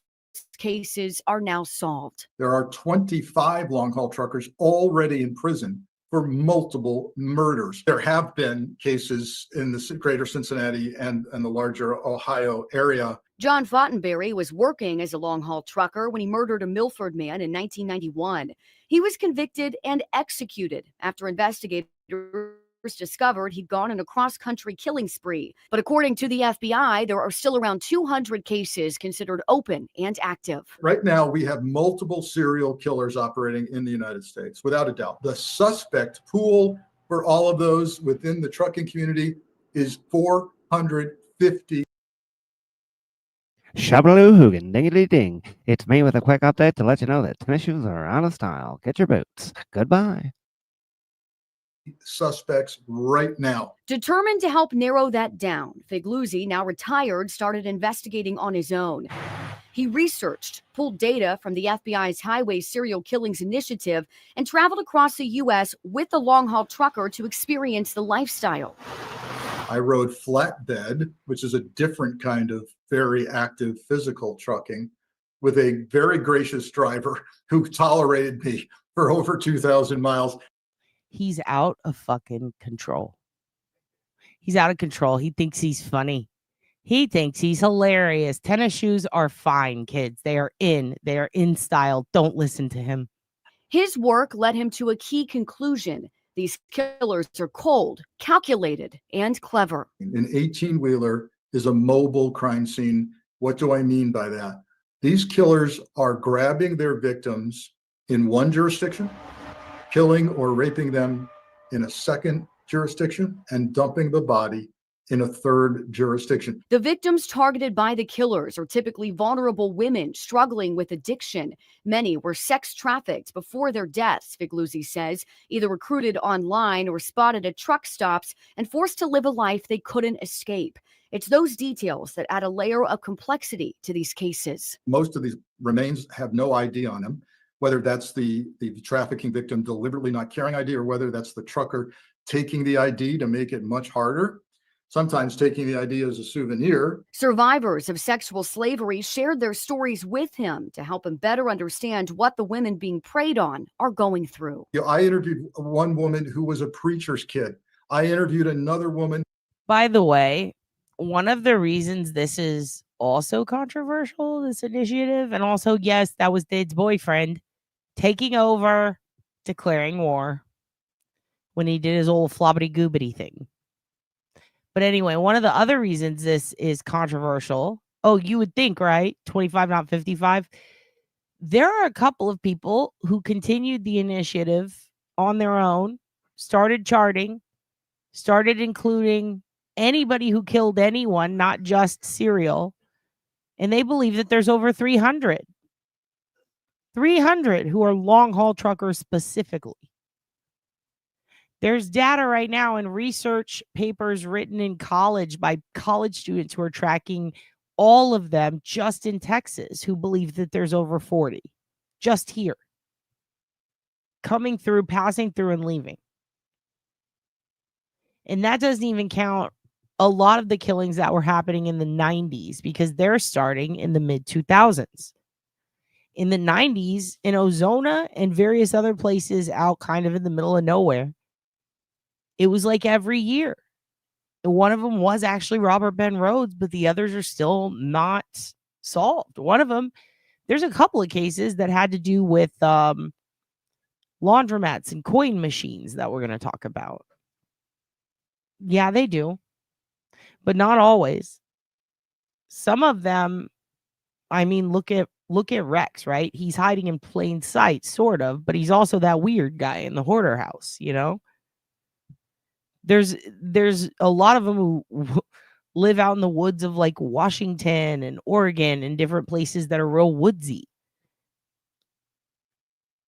cases are now solved. There are 25 long-haul truckers already in prison for multiple murders. There have been cases in the greater Cincinnati and the larger Ohio area. John Fottenberry was working as a long-haul trucker when he murdered a Milford man in 1991. He was convicted and executed after investigators discovered he'd gone on a cross-country killing spree. But according to the FBI, there are still around 200 cases considered open and active. Right now, we have multiple serial killers operating in the United States, without a doubt. The suspect pool for all of those within the trucking community is 450. Shabaloo Hoogan, dingity ding. It's me with a quick update to let you know that tennis shoes are out of style. Get your boots. Goodbye. Suspects right now. Determined to help narrow that down, Figluzzi, now retired, started investigating on his own. He researched, pulled data from the FBI's Highway Serial Killings Initiative, and traveled across the U.S. with the long-haul trucker to experience the lifestyle. I rode flatbed, which is a different kind of very active physical trucking, with a very gracious driver who tolerated me for over 2,000 miles. He's out of fucking control. He's out of control. He thinks he's funny. He thinks he's hilarious. Tennis shoes are fine, kids. They are in style. Don't listen to him. His work led him to a key conclusion. These killers are cold, calculated, and clever. An 18-wheeler is a mobile crime scene. What do I mean by that? These killers are grabbing their victims in one jurisdiction, killing or raping them in a second jurisdiction, and dumping the body in a third jurisdiction. The victims targeted by the killers are typically vulnerable women struggling with addiction. Many were sex trafficked before their deaths, Figluzzi says, either recruited online or spotted at truck stops and forced to live a life they couldn't escape. It's those details that add a layer of complexity to these cases. Most of these remains have no ID on them, whether that's the trafficking victim deliberately not carrying ID or whether that's the trucker taking the ID to make it much harder. Sometimes taking the ID as a souvenir. Survivors of sexual slavery shared their stories with him to help him better understand what the women being preyed on are going through. I interviewed one woman who was a preacher's kid. I interviewed another woman. By the way, one of the reasons this is also controversial, this initiative, and also, yes, that was Did's boyfriend taking over, declaring war when he did his old flobbity goobity thing. But anyway, one of the other reasons this is controversial, you would think, right? 25, not 55. There are a couple of people who continued the initiative on their own, started charting, started including anybody who killed anyone, not just serial. And they believe that there's over 300 who are long-haul truckers specifically. There's data right now in research papers written in college by college students who are tracking all of them just in Texas who believe that there's over 40 just here coming through, passing through, and leaving. And that doesn't even count a lot of the killings that were happening in the 90s because they're starting in the mid 2000s. In the 90s, in Ozona and various other places out kind of in the middle of nowhere, it was like every year. One of them was actually Robert Ben Rhodes, but the others are still not solved. One of them, there's a couple of cases that had to do with laundromats and coin machines that we're going to talk about. Yeah, they do, but not always. Some of them, I mean, look at Rex, right? He's hiding in plain sight, sort of, but he's also that weird guy in the hoarder house, you know? There's a lot of them who live out in the woods of like Washington and Oregon and different places that are real woodsy.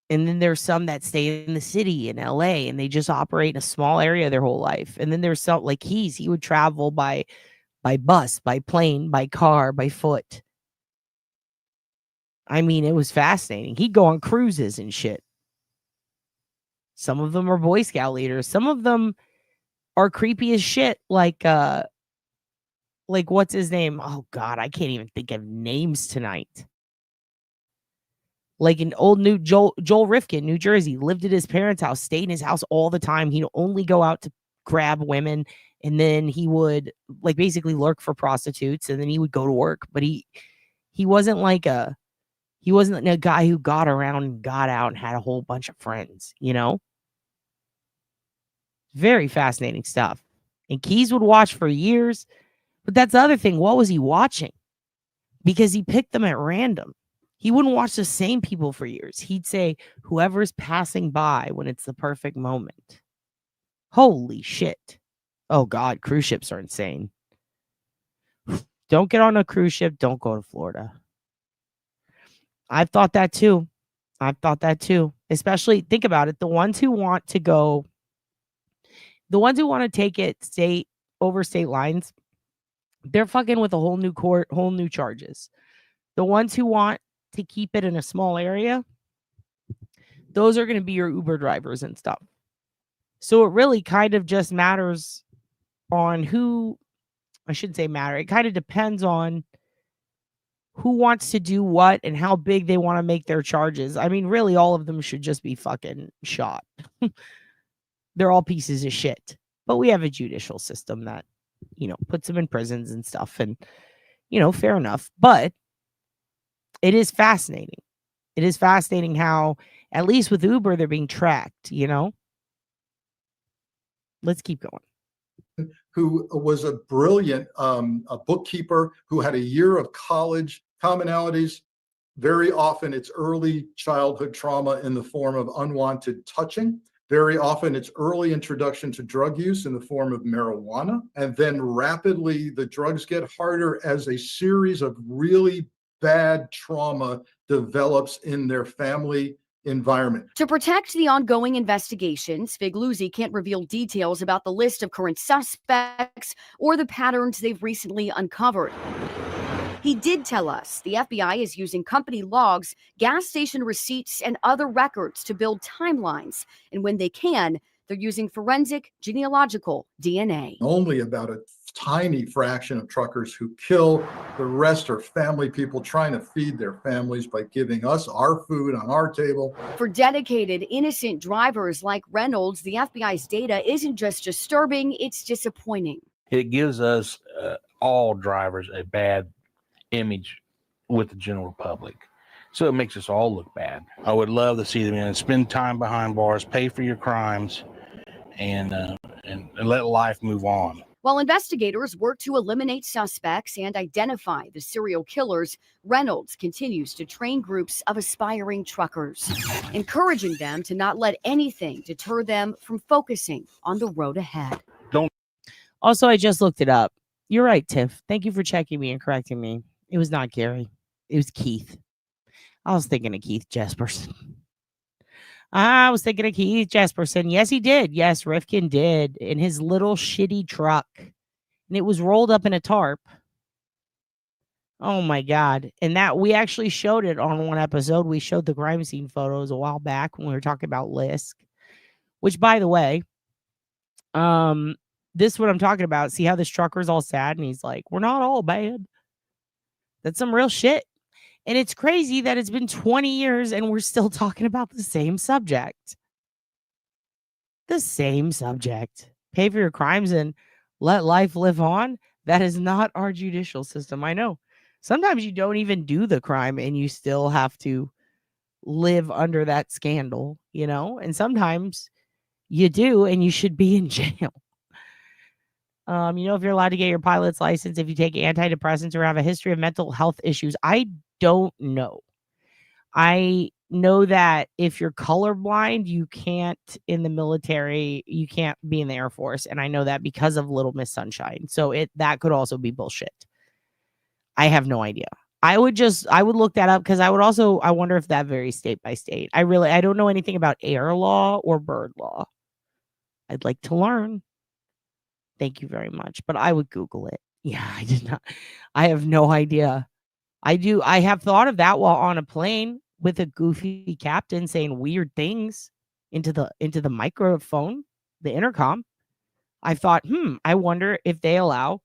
And then there's some that stay in the city in LA and they just operate in a small area their whole life. And then there's some like he would travel by bus, by plane, by car, by foot. I mean, it was fascinating. He'd go on cruises and shit. Some of them are Boy Scout leaders. Some of them are creepy as shit, like what's his name? Oh God, I can't even think of names tonight. Like an old new Joel Rifkin, New Jersey, lived at his parents' house, stayed in his house all the time. He'd only go out to grab women, and then he would like basically lurk for prostitutes, and then he would go to work. But he wasn't a guy who got around and got out and had a whole bunch of friends, you know? Very fascinating stuff. And Keys would watch for years. But that's the other thing. What was he watching? Because he picked them at random. He wouldn't watch the same people for years. He'd say, whoever's passing by when it's the perfect moment. Holy shit. Oh, God. Cruise ships are insane. Don't get on a cruise ship. Don't go to Florida. I've thought that too. Especially, think about it. The ones who want to go, the ones who want to take it over state lines, they're fucking with a whole new court, whole new charges. The ones who want to keep it in a small area, those are going to be your Uber drivers and stuff. So it really kind of just matters on who, I shouldn't say matter. It kind of depends on who wants to do what and how big they want to make their charges. I mean, really, all of them should just be fucking shot. They're all pieces of shit. But we have a judicial system that, puts them in prisons and stuff. And, fair enough. But it is fascinating. It is fascinating how, at least with Uber, they're being tracked, Let's keep going. Who was a brilliant a bookkeeper who had a year of college commonalities. Very often it's early childhood trauma in the form of unwanted touching. Very often it's early introduction to drug use in the form of marijuana. And then rapidly the drugs get harder as a series of really bad trauma develops in their family environment. To protect the ongoing investigations, Figluzzi can't reveal details about the list of current suspects or the patterns they've recently uncovered. He did tell us the FBI is using company logs, gas station receipts, and other records to build timelines. And when they can, they're using forensic genealogical DNA. Only about a tiny fraction of truckers who kill. The rest are family people trying to feed their families by giving us our food on our table. For dedicated, innocent drivers like Reynolds, the FBI's data isn't just disturbing, it's disappointing. It gives us, all drivers, a bad image with the general public. So it makes us all look bad. I would love to see them spend time behind bars, pay for your crimes, and let life move on. While investigators work to eliminate suspects and identify the serial killers, Reynolds continues to train groups of aspiring truckers, encouraging them to not let anything deter them from focusing on the road ahead. Also, I just looked it up. You're right, Tiff. Thank you for checking me and correcting me. It was not Gary. It was Keith. I was thinking of Keith Jesperson. Yes, he did. Yes, Rifkin did. In his little shitty truck. And it was rolled up in a tarp. Oh, my God. And that we actually showed it on one episode. We showed the crime scene photos a while back when we were talking about Lisk. Which, by the way, this is what I'm talking about. See how this trucker's all sad? And he's like, we're not all bad. That's some real shit. And it's crazy that it's been 20 years and we're still talking about the same subject. The same subject. Pay for your crimes and let life live on. That is not our judicial system. I know. Sometimes you don't even do the crime and you still have to live under that scandal, And sometimes you do and you should be in jail. If you're allowed to get your pilot's license if you take antidepressants or have a history of mental health issues. I don't know. I know that if you're colorblind, you can't in the military, you can't be in the Air Force. And I know that because of Little Miss Sunshine. So that could also be bullshit. I have no idea. I would look that up because I wonder if that varies state by state. I don't know anything about air law or bird law. I'd like to learn. Thank you very much. But I would Google it. Yeah, I did not. I have no idea. I have thought of that while on a plane with a goofy captain saying weird things into the microphone, the intercom. I thought, I wonder if they allow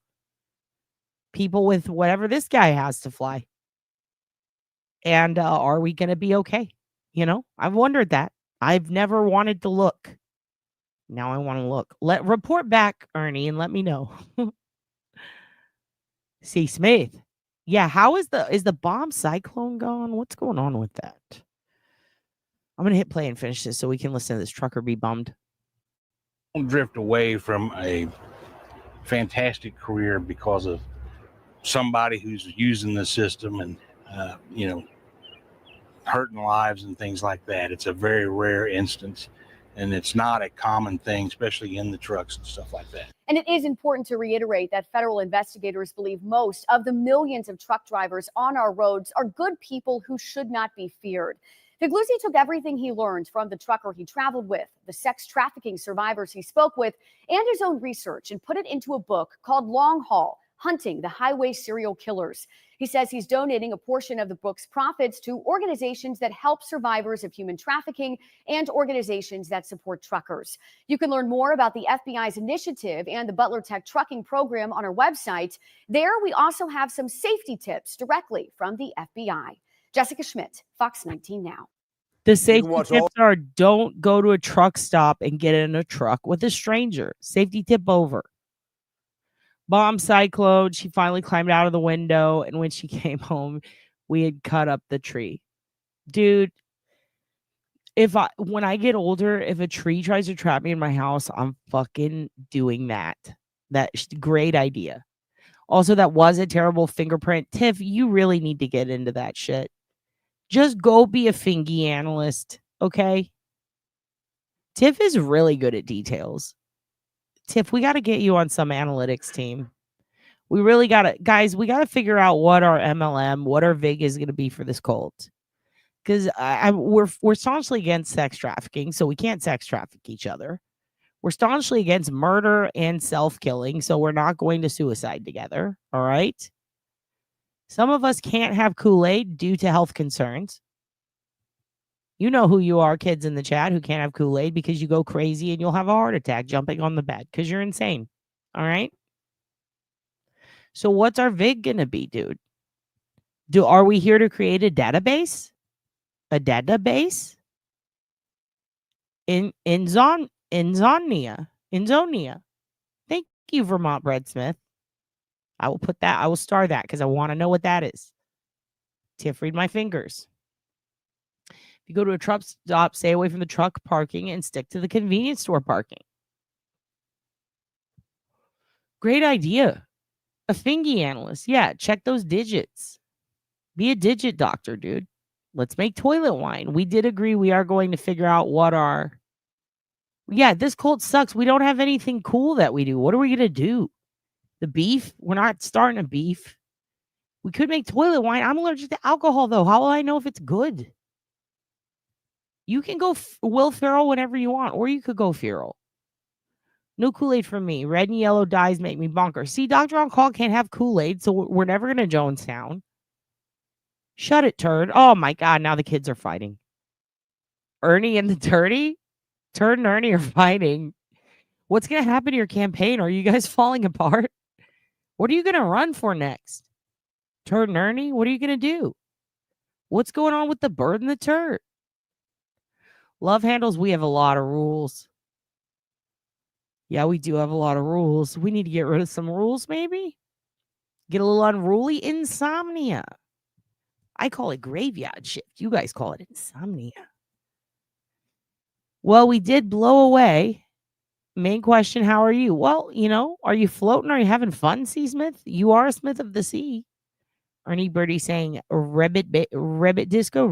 people with whatever this guy has to fly. And are we going to be okay? I've wondered that. I've never wanted to look. Now I want to look. Report back, Ernie, and let me know. C. Smith. Yeah, how is the bomb cyclone gone? What's going on with that? I'm going to hit play and finish this so we can listen to this trucker be bummed. Don't drift away from a fantastic career because of somebody who's using the system and, hurting lives and things like that. It's a very rare instance, and it's not a common thing, especially in the trucks and stuff like that. And it is important to reiterate that federal investigators believe most of the millions of truck drivers on our roads are good people who should not be feared. Figluzzi took everything he learned from the trucker he traveled with, the sex trafficking survivors he spoke with, and his own research and put it into a book called Long Haul: Hunting the Highway Serial Killers. He says he's donating a portion of the book's profits to organizations that help survivors of human trafficking and organizations that support truckers. You can learn more about the FBI's initiative and the Butler Tech trucking program on our website. There, we also have some safety tips directly from the FBI. Jessica Schmidt, Fox 19 Now. The safety tips are: don't go to a truck stop and get in a truck with a stranger. Safety tip over. Bomb cyclone. She finally climbed out of the window, and when she came home, we had cut up the tree. Dude, when I get older, if a tree tries to trap me in my house, I'm fucking doing that. That's a great idea. Also, that was a terrible fingerprint. Tiff, you really need to get into that shit. Just go be a fingy analyst, okay? Tiff is really good at details. Tiff, we got to get you on some analytics team. We really got to, guys, we got to figure out what our MLM, what our VIG is going to be for this cult. Because we're staunchly against sex trafficking, so we can't sex traffic each other. We're staunchly against murder and self-killing, so we're not going to suicide together, all right? Some of us can't have Kool-Aid due to health concerns. You know who you are, kids in the chat, who can't have Kool-Aid because you go crazy and you'll have a heart attack jumping on the bed because you're insane. All right? So what's our VIG going to be, dude? Are we here to create a database? A database? Inzonia. Thank you, Vermont Breadsmith. I will star that because I want to know what that is. Tiff, read my fingers. If you go to a truck stop, stay away from the truck parking and stick to the convenience store parking. Great idea. A fingy analyst. Yeah, check those digits. Be a digit doctor, dude. Let's make toilet wine. We did agree we are going to figure out what our... Yeah, this cult sucks. We don't have anything cool that we do. What are we going to do? The beef? We're not starting a beef. We could make toilet wine. I'm allergic to alcohol, though. How will I know if it's good? You can go Will Ferrell whenever you want, or you could go feral. No Kool-Aid for me. Red and yellow dyes make me bonkers. See, Dr. On Call can't have Kool-Aid, so we're never going to Jonestown. Shut it, turd. Oh, my God. Now the kids are fighting. Ernie and the Turdy? Turd and Ernie are fighting. What's going to happen to your campaign? Are you guys falling apart? What are you going to run for next? Turd and Ernie? What are you going to do? What's going on with the bird and the turd? Love handles, we have a lot of rules. Yeah, we do have a lot of rules. We need to get rid of some rules, maybe? Get a little unruly. Insomnia. I call it graveyard shift. You guys call it insomnia. Well, we did blow away. Main question, how are you? Well, are you floating? Are you having fun, Sea Smith? You are a Smith of the Sea. Ernie Birdie saying, Rebbit disco,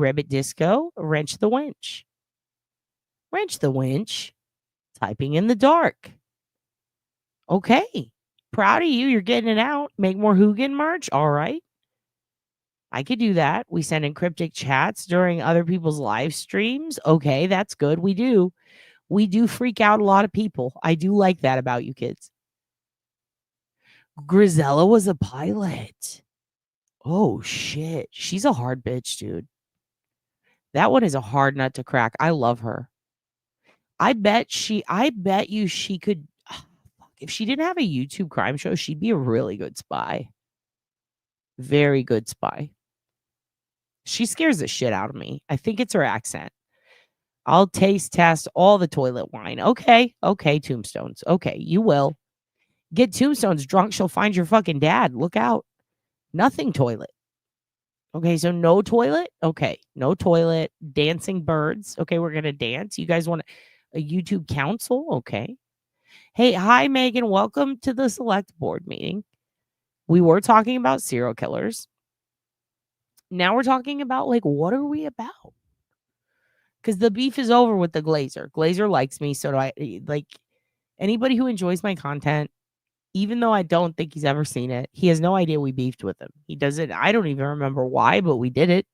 wrench the winch. Wrench the winch. Typing in the dark. Okay. Proud of you. You're getting it out. Make more Hugin merch. All right. I could do that. We send in cryptic chats during other people's live streams. Okay, that's good. We do freak out a lot of people. I do like that about you kids. Grisella was a pilot. Oh, shit. She's a hard bitch, dude. That one is a hard nut to crack. I love her. I bet you she could, if she didn't have a YouTube crime show, she'd be a really good spy. Very good spy. She scares the shit out of me. I think it's her accent. I'll taste test all the toilet wine. Okay, Tombstones. Okay, you will. Get Tombstones drunk, she'll find your fucking dad. Look out. Nothing toilet. Okay, so no toilet? Okay, no toilet. Dancing birds. Okay, we're going to dance. You guys want a YouTube council? Okay. Hey, hi, Megan. Welcome to the select board meeting. We were talking about serial killers. Now we're talking about, like, what are we about? Because the beef is over with the Glazer. Glazer likes me, so do I. Like, anybody who enjoys my content, even though I don't think he's ever seen it, he has no idea we beefed with him. He does it. I don't even remember why, but we did it.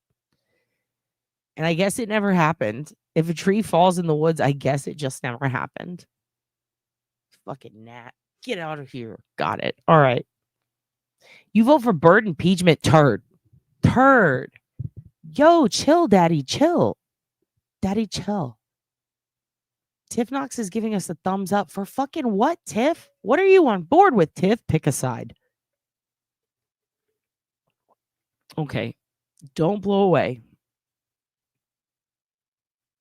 And I guess it never happened. If a tree falls in the woods, I guess it just never happened. Fucking gnat. Get out of here. Got it. All right. You vote for bird impeachment, turd. Turd. Yo, chill, daddy. Chill. Daddy, chill. Tiff Knox is giving us a thumbs up for fucking what, Tiff? What are you on board with, Tiff? Pick a side. Okay. Don't blow away.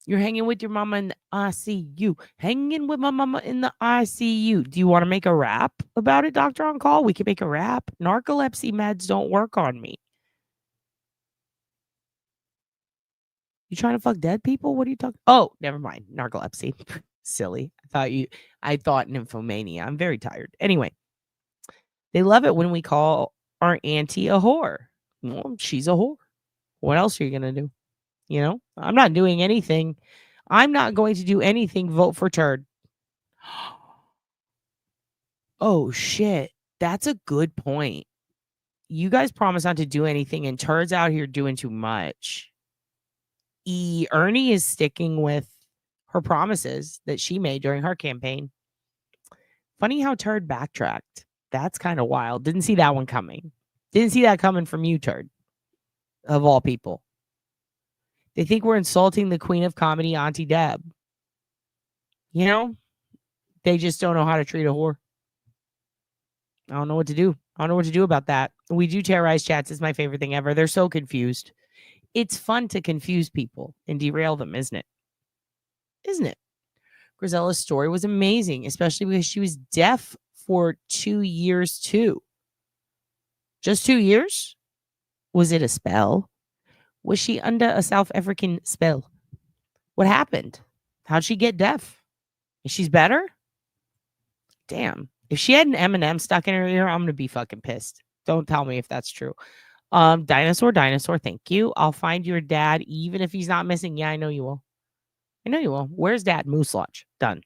You're hanging with your mama in the ICU. Hanging with my mama in the ICU. Do you want to make a rap about it, Doctor On Call? We can make a rap. Narcolepsy meds don't work on me. You trying to fuck dead people? What are you talking? Oh, never mind. Narcolepsy. Silly. I thought nymphomania. I'm very tired. Anyway, they love it when we call our auntie a whore. Well, she's a whore. What else are you going to do? You know, I'm not doing anything. I'm not going to do anything. Vote for turd. Oh, shit. That's a good point. You guys promise not to do anything, and turd's out here doing too much. Ernie is sticking with her promises that she made during her campaign. Funny how turd backtracked. That's kind of wild. Didn't see that one coming. Didn't see that coming from you, turd. Of all people. They think we're insulting the queen of comedy, Auntie Deb. You know, they just don't know how to treat a whore. I don't know what to do. I don't know what to do about that. We do terrorize chats. It's my favorite thing ever. They're so confused. It's fun to confuse people and derail them, isn't it? Isn't it? Grisella's story was amazing, especially because she was deaf for 2 years too. Just 2 years? Was it a spell? Was she under a South African spell? What happened? How'd she get deaf? Is she better? Damn. If she had an M&M stuck in her ear, I'm going to be fucking pissed. Don't tell me if that's true. Dinosaur, thank you. I'll find your dad even if he's not missing. Yeah, I know you will. I know you will. Where's dad? Moose Lodge. Done.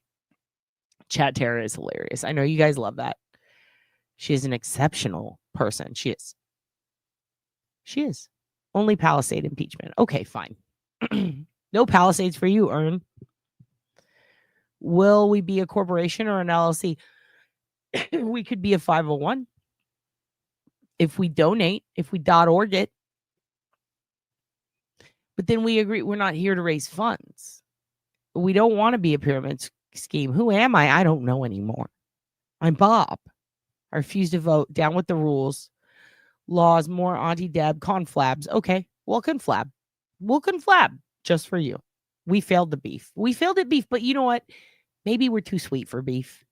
Chat Terror is hilarious. I know you guys love that. She is an exceptional person. She is. She is. Only Palisade impeachment. Okay, fine. No Palisades for you, Ern. Will we be a corporation or an LLC? We could be a 501. If we donate, if we .org it. But then we agree we're not here to raise funds. We don't want to be a pyramid scheme. Who am I? I don't know anymore. I'm Bob. I refuse to vote. Down with the rules. Laws, more Auntie Deb, conflabs. Okay, we'll conflab. We'll conflab just for you. We failed the beef. We failed at beef, but you know what? Maybe we're too sweet for beef.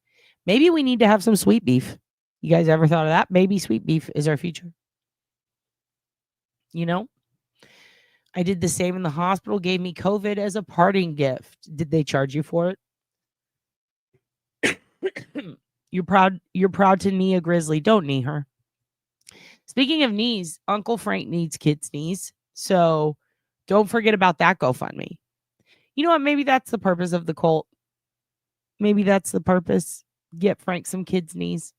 Maybe we need to have some sweet beef. You guys ever thought of that? Maybe sweet beef is our future. You know? I did the same in the hospital, gave me COVID as a parting gift. Did they charge you for it? You're proud to knee a grizzly. Don't knee her. Speaking of knees, Uncle Frank needs kids' knees. So don't forget about that GoFundMe. You know what? Maybe that's the purpose of the cult. Maybe that's the purpose. Get Frank some kids' knees.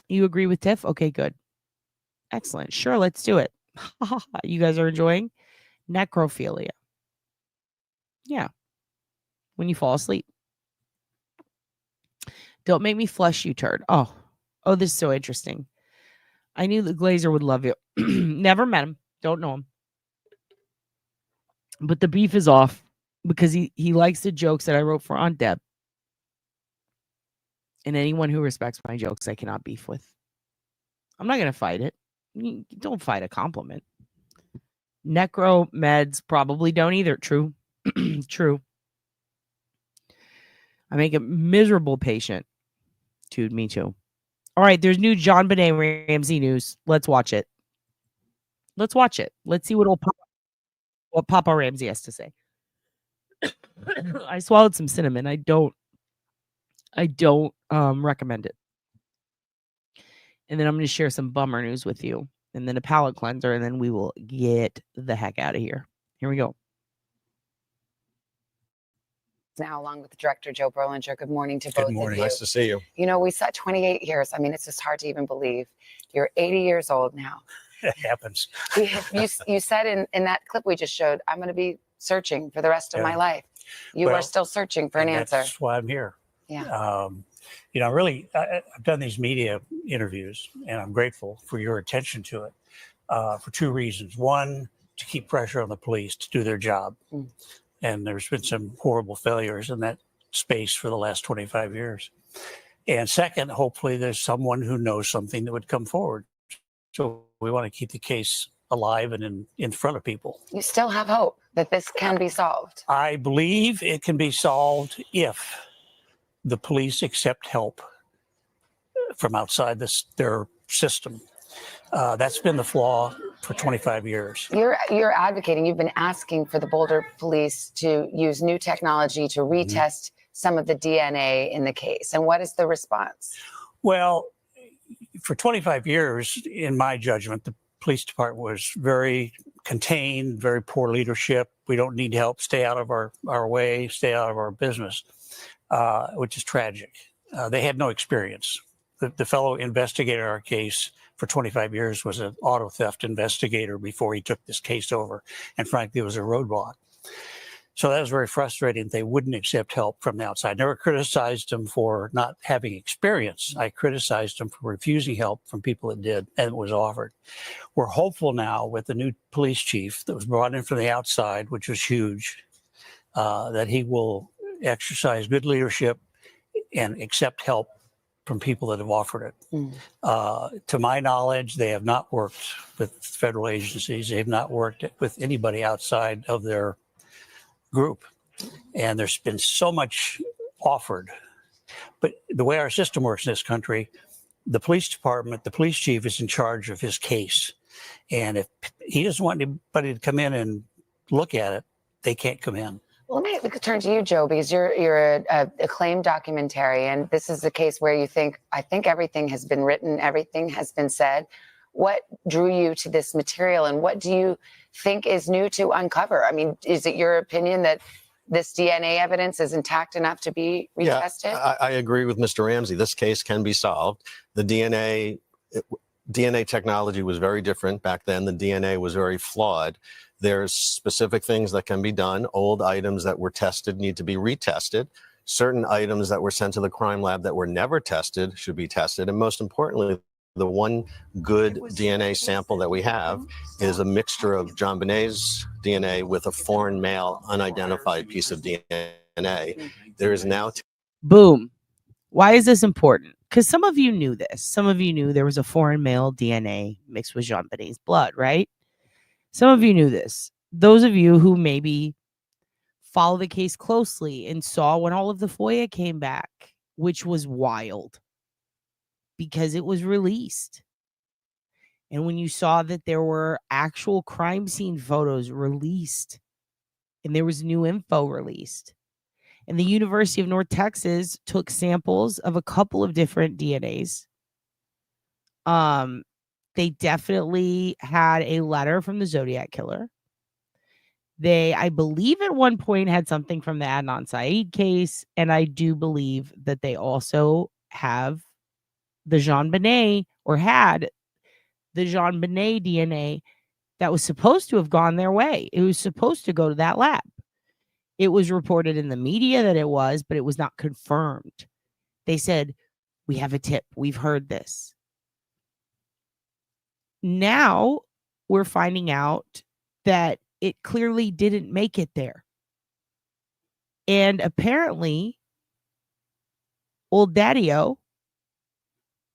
You agree with Tiff? Okay, good. Excellent. Sure, let's do it. You guys are enjoying necrophilia. Yeah. When you fall asleep. Don't make me flush you, turd. Oh, this is so interesting. I knew the Glazer would love you. Never met him. Don't know him. But the beef is off because he likes the jokes that I wrote for Aunt Deb. And anyone who respects my jokes, I cannot beef with. I'm not going to fight it. You don't fight a compliment. Necro meds probably don't either. True. True. I make a miserable patient. Dude, me too. All right, there's new John Benet Ramsey news. Let's watch it. Let's watch it. Let's see what Papa Ramsey has to say. I swallowed some cinnamon. I don't I don't recommend it. And then I'm going to share some bummer news with you, and then a palate cleanser, and then we will get the heck out of here. Here we go. Now, along with Director Joe Berlinger. Good morning to both of you. Good morning. Nice to see you. You know, we saw 28 years. I mean, it's just hard to even believe. You're 80 years old now. It happens. You said in that clip we just showed, I'm going to be searching for the rest of my life. You are still searching for an answer. That's why I'm here. Yeah. You know, really, I've done these media interviews, and I'm grateful for your attention to it for two reasons. One, to keep pressure on the police to do their job. And there's been some horrible failures in that space for the last 25 years. And second, hopefully there's someone who knows something that would come forward. So we want to keep the case alive and in front of people. You still have hope that this can be solved. I believe it can be solved if the police accept help from outside their system. That's been the flaw for 25 years. You're advocating, you've been asking for the Boulder police to use new technology to retest some of the DNA in the case. And what is the response? Well, for 25 years, in my judgment, the police department was very contained, very poor leadership. We don't need help. Stay out of our way, stay out of our business, which is tragic. They had no experience. The fellow investigator in our case for 25 years was an auto theft investigator before he took this case over. And frankly, it was a roadblock. So that was very frustrating. They wouldn't accept help from the outside. Never criticized them for not having experience. I criticized them for refusing help from people that did and was offered. We're hopeful now with the new police chief that was brought in from the outside, which was huge, that he will exercise good leadership and accept help from people that have offered it. To my knowledge, they have not worked with federal agencies. They have not worked with anybody outside of their group. And there's been so much offered. But the way our system works in this country, the police department, the police chief is in charge of his case. And if he doesn't want anybody to come in and look at it, they can't come in. Well, let me turn to you, Joe, because you're an acclaimed documentarian. This is a case where I think everything has been written, everything has been said. What drew you to this material, and what do you think is new to uncover? I mean, is it your opinion that this DNA evidence is intact enough to be retested? Yeah, I agree with Mr. Ramsey. This case can be solved. The DNA technology was very different back then. The DNA was very flawed. There's specific things that can be done. Old items that were tested need to be retested. Certain items that were sent to the crime lab that were never tested should be tested. And most importantly, the one good DNA sample that we have is a mixture of John Benet's DNA with a foreign male unidentified piece of DNA. There is now... Boom. Why is this important? Because some of you knew this. Some of you knew there was a foreign male DNA mixed with Jean Benet's blood, right? Some of you knew this. Those of you who maybe follow the case closely and saw when all of the FOIA came back, which was wild because it was released. And when you saw that there were actual crime scene photos released and there was new info released, and the University of North Texas took samples of a couple of different DNAs. They definitely had a letter from the Zodiac killer. They, I believe at one point, had something from the Adnan Syed case. And I do believe that they also have the Jean Benet, or had the Jean Benet DNA that was supposed to have gone their way. It was supposed to go to that lab. It was reported in the media that it was, but it was not confirmed. They said, we have a tip. We've heard this. Now we're finding out that it clearly didn't make it there. And apparently, old Daddy-O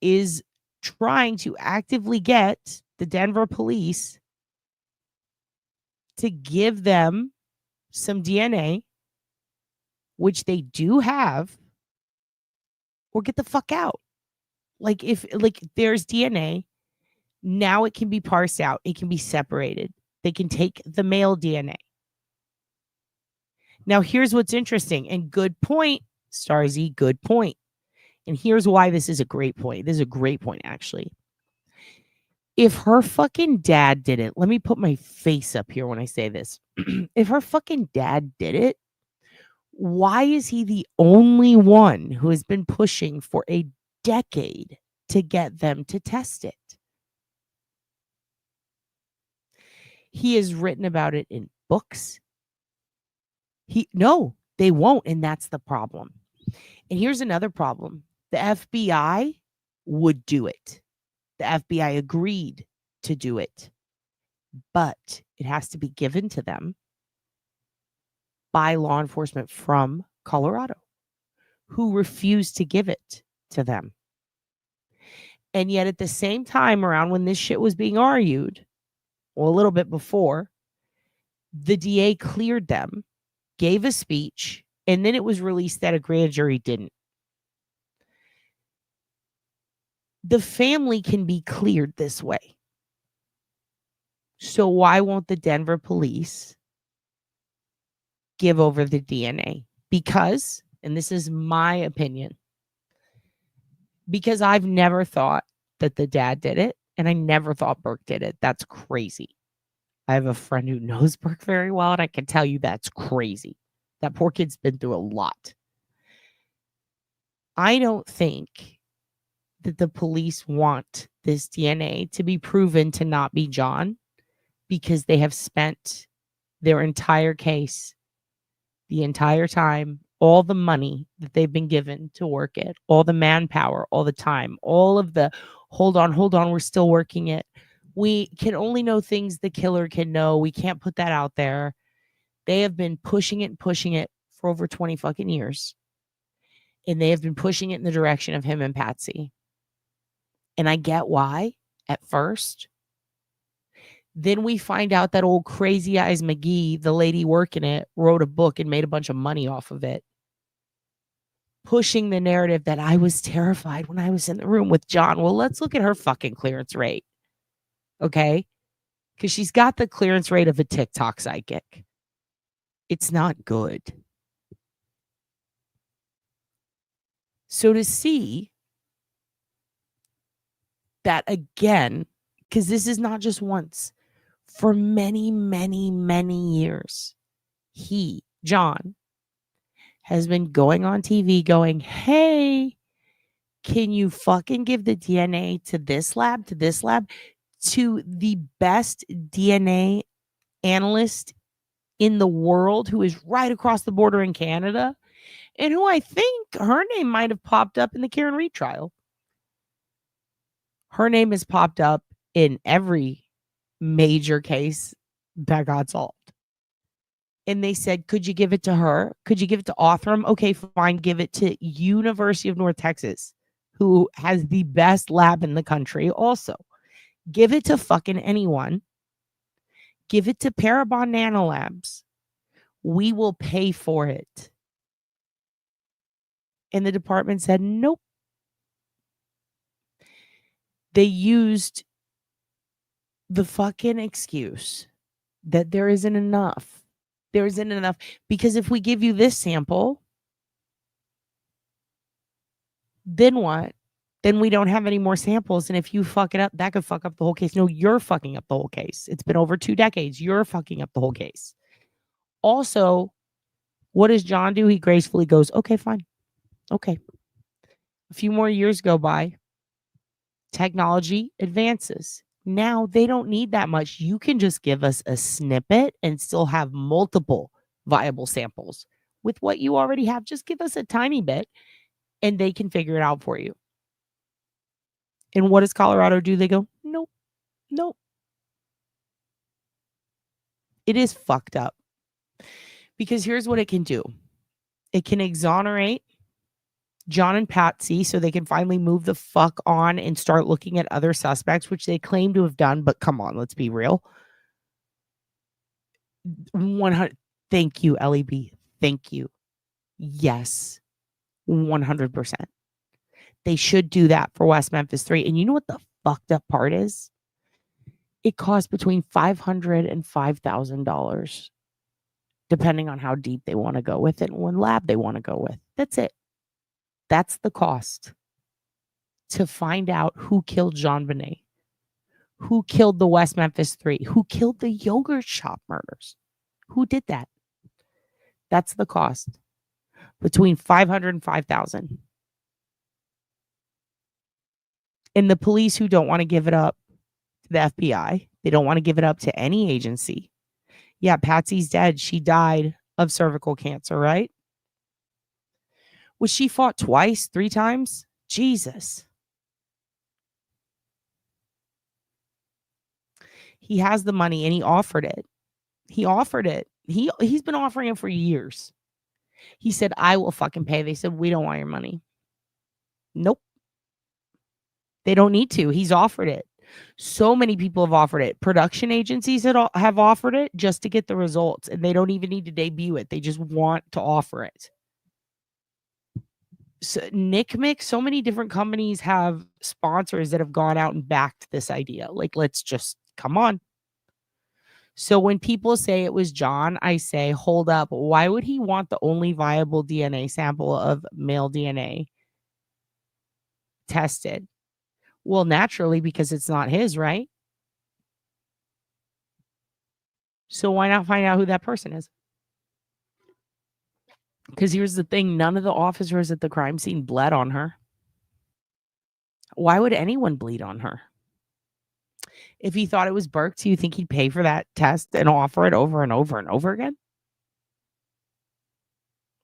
is trying to actively get the Denver police to give them some DNA, which they do have, or get the fuck out. Like, if there's DNA, now it can be parsed out. It can be separated. They can take the male DNA. Now, here's what's interesting, and good point, Starzy, good point. And here's why this is a great point. This is a great point, actually. If her fucking dad did it, let me put my face up here when I say this. If her fucking dad did it, why is he the only one who has been pushing for a decade to get them to test it? He has written about it in books. No, they won't, and that's the problem. And here's another problem. The FBI would do it. The FBI agreed to do it, but it has to be given to them by law enforcement from Colorado, who refused to give it to them. And yet at the same time, around when this shit was being argued, or a little bit before, the DA cleared them, gave a speech, and then it was released that a grand jury didn't. The family can be cleared this way. So why won't the Denver police give over the DNA? Because, and this is my opinion, because I've never thought that the dad did it, and I never thought Burke did it. That's crazy. I have a friend who knows Burke very well, and I can tell you that's crazy. That poor kid's been through a lot. I don't think that the police want this DNA to be proven to not be John, because they have spent their entire case, the entire time, all the money that they've been given to work it, all the manpower, all the time, all of the hold on, we're still working it. We can only know things the killer can know. We can't put that out there. They have been pushing it for over 20 fucking years. And they have been pushing it in the direction of him and Patsy. And I get why at first. Then we find out that old Crazy Eyes McGee, the lady working it, wrote a book and made a bunch of money off of it, pushing the narrative that I was terrified when I was in the room with John. Well, let's look at her fucking clearance rate. Okay? Because she's got the clearance rate of a TikTok psychic. It's not good. So to see that again, because this is not just once, for many, many, many years, John, has been going on TV going, hey, can you fucking give the DNA to this lab, to the best DNA analyst in the world who is right across the border in Canada, and who I think her name might have popped up in the Karen Reed trial. Her name has popped up in every major case that got solved. And they said, could you give it to her? Could you give it to Othram? Okay, fine. Give it to University of North Texas, who has the best lab in the country also. Give it to fucking anyone. Give it to Parabon Nanolabs. We will pay for it. And the department said, nope. They used the fucking excuse that there isn't enough. There isn't enough. Because if we give you this sample, then what? Then we don't have any more samples. And if you fuck it up, that could fuck up the whole case. No, you're fucking up the whole case. It's been over 2 decades. You're fucking up the whole case. Also, what does John do? He gracefully goes, okay, fine. Okay. A few more years go by. Technology advances. Now they don't need that much. You can just give us a snippet and still have multiple viable samples with what you already have. Just give us a tiny bit and they can figure it out for you. And what does Colorado do? They go, nope, nope. It is fucked up. Because here's what it can do. It can exonerate John and Patsy so they can finally move the fuck on and start looking at other suspects, which they claim to have done. But come on, let's be real. 100. Thank you, LEB. Thank you. Yes, 100%. They should do that for West Memphis 3. And you know what the fucked up part is? It costs between $500 and $5,000, depending on how deep they want to go with it and what lab they want to go with. That's it. That's the cost to find out who killed Jean Benet, who killed the West Memphis Three, who killed the yogurt shop murders. Who did that? That's the cost. Between $500 and $5,000. And the police who don't want to give it up to the FBI, they don't want to give it up to any agency. Yeah, Patsy's dead. She died of cervical cancer, right? Was she fought twice, 3 times? Jesus. He has the money and he offered it. He offered it. He's been offering it for years. He said, I will fucking pay. They said, we don't want your money. Nope. They don't need to. He's offered it. So many people have offered it. Production agencies have offered it just to get the results. And they don't even need to debut it. They just want to offer it. So NCMEC, so many different companies have sponsors that have gone out and backed this idea. Like, let's just come on. So when people say it was John, I say, hold up. Why would he want the only viable DNA sample of male DNA tested? Well, naturally, because it's not his, right? So why not find out who that person is? Because here's the thing. None of the officers at the crime scene bled on her. Why would anyone bleed on her? If he thought it was Burke, do you think he'd pay for that test and offer it over and over and over again?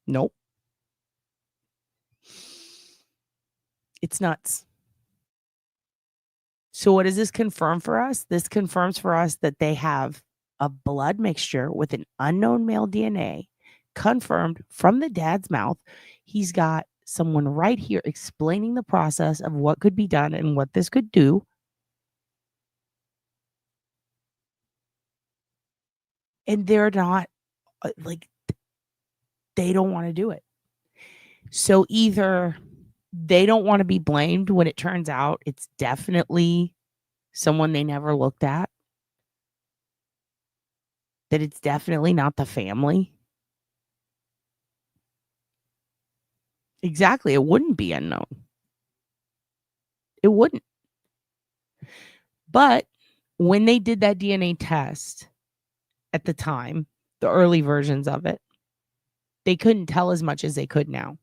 Nope. It's nuts. So what does this confirm for us? This confirms for us that they have a blood mixture with an unknown male DNA confirmed from the dad's mouth. He's got someone right here explaining the process of what could be done and what this could do. And they're not like, they don't want to do it. So either they don't want to be blamed when it turns out it's definitely someone they never looked at, that it's definitely not the family. Exactly. It wouldn't be unknown. It wouldn't. But when they did that DNA test at the time, the early versions of it, they couldn't tell as much as they could now.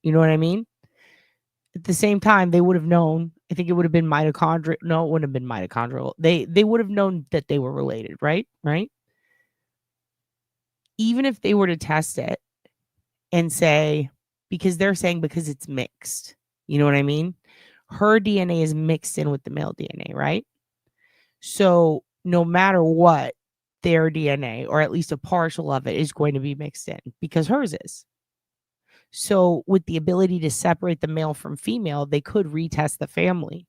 You know what I mean? At the same time, they would have known, I think it would have been mitochondrial. No, it wouldn't have been mitochondrial. They would have known that they were related, right? Right? Even if they were to test it and say, because they're saying because it's mixed. You know what I mean? Her DNA is mixed in with the male DNA, right? So no matter what, their DNA, or at least a partial of it, is going to be mixed in because hers is. So with the ability to separate the male from female, they could retest the family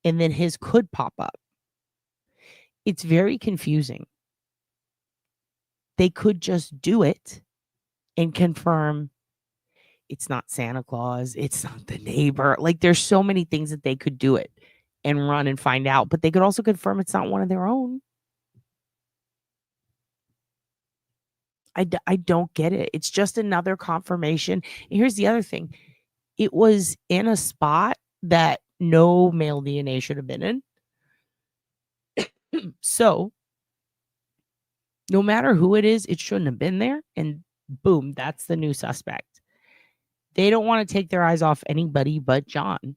and then his could pop up. It's very confusing. They could just do it and confirm it's not Santa Claus, it's not the neighbor. Like, there's so many things that they could do it and run and find out, but they could also confirm it's not one of their own. I don't get it. It's just another confirmation. And here's the other thing. It was in a spot that no male DNA should have been in. So no matter who it is, it shouldn't have been there. And boom, that's the new suspect. They don't want to take their eyes off anybody but John.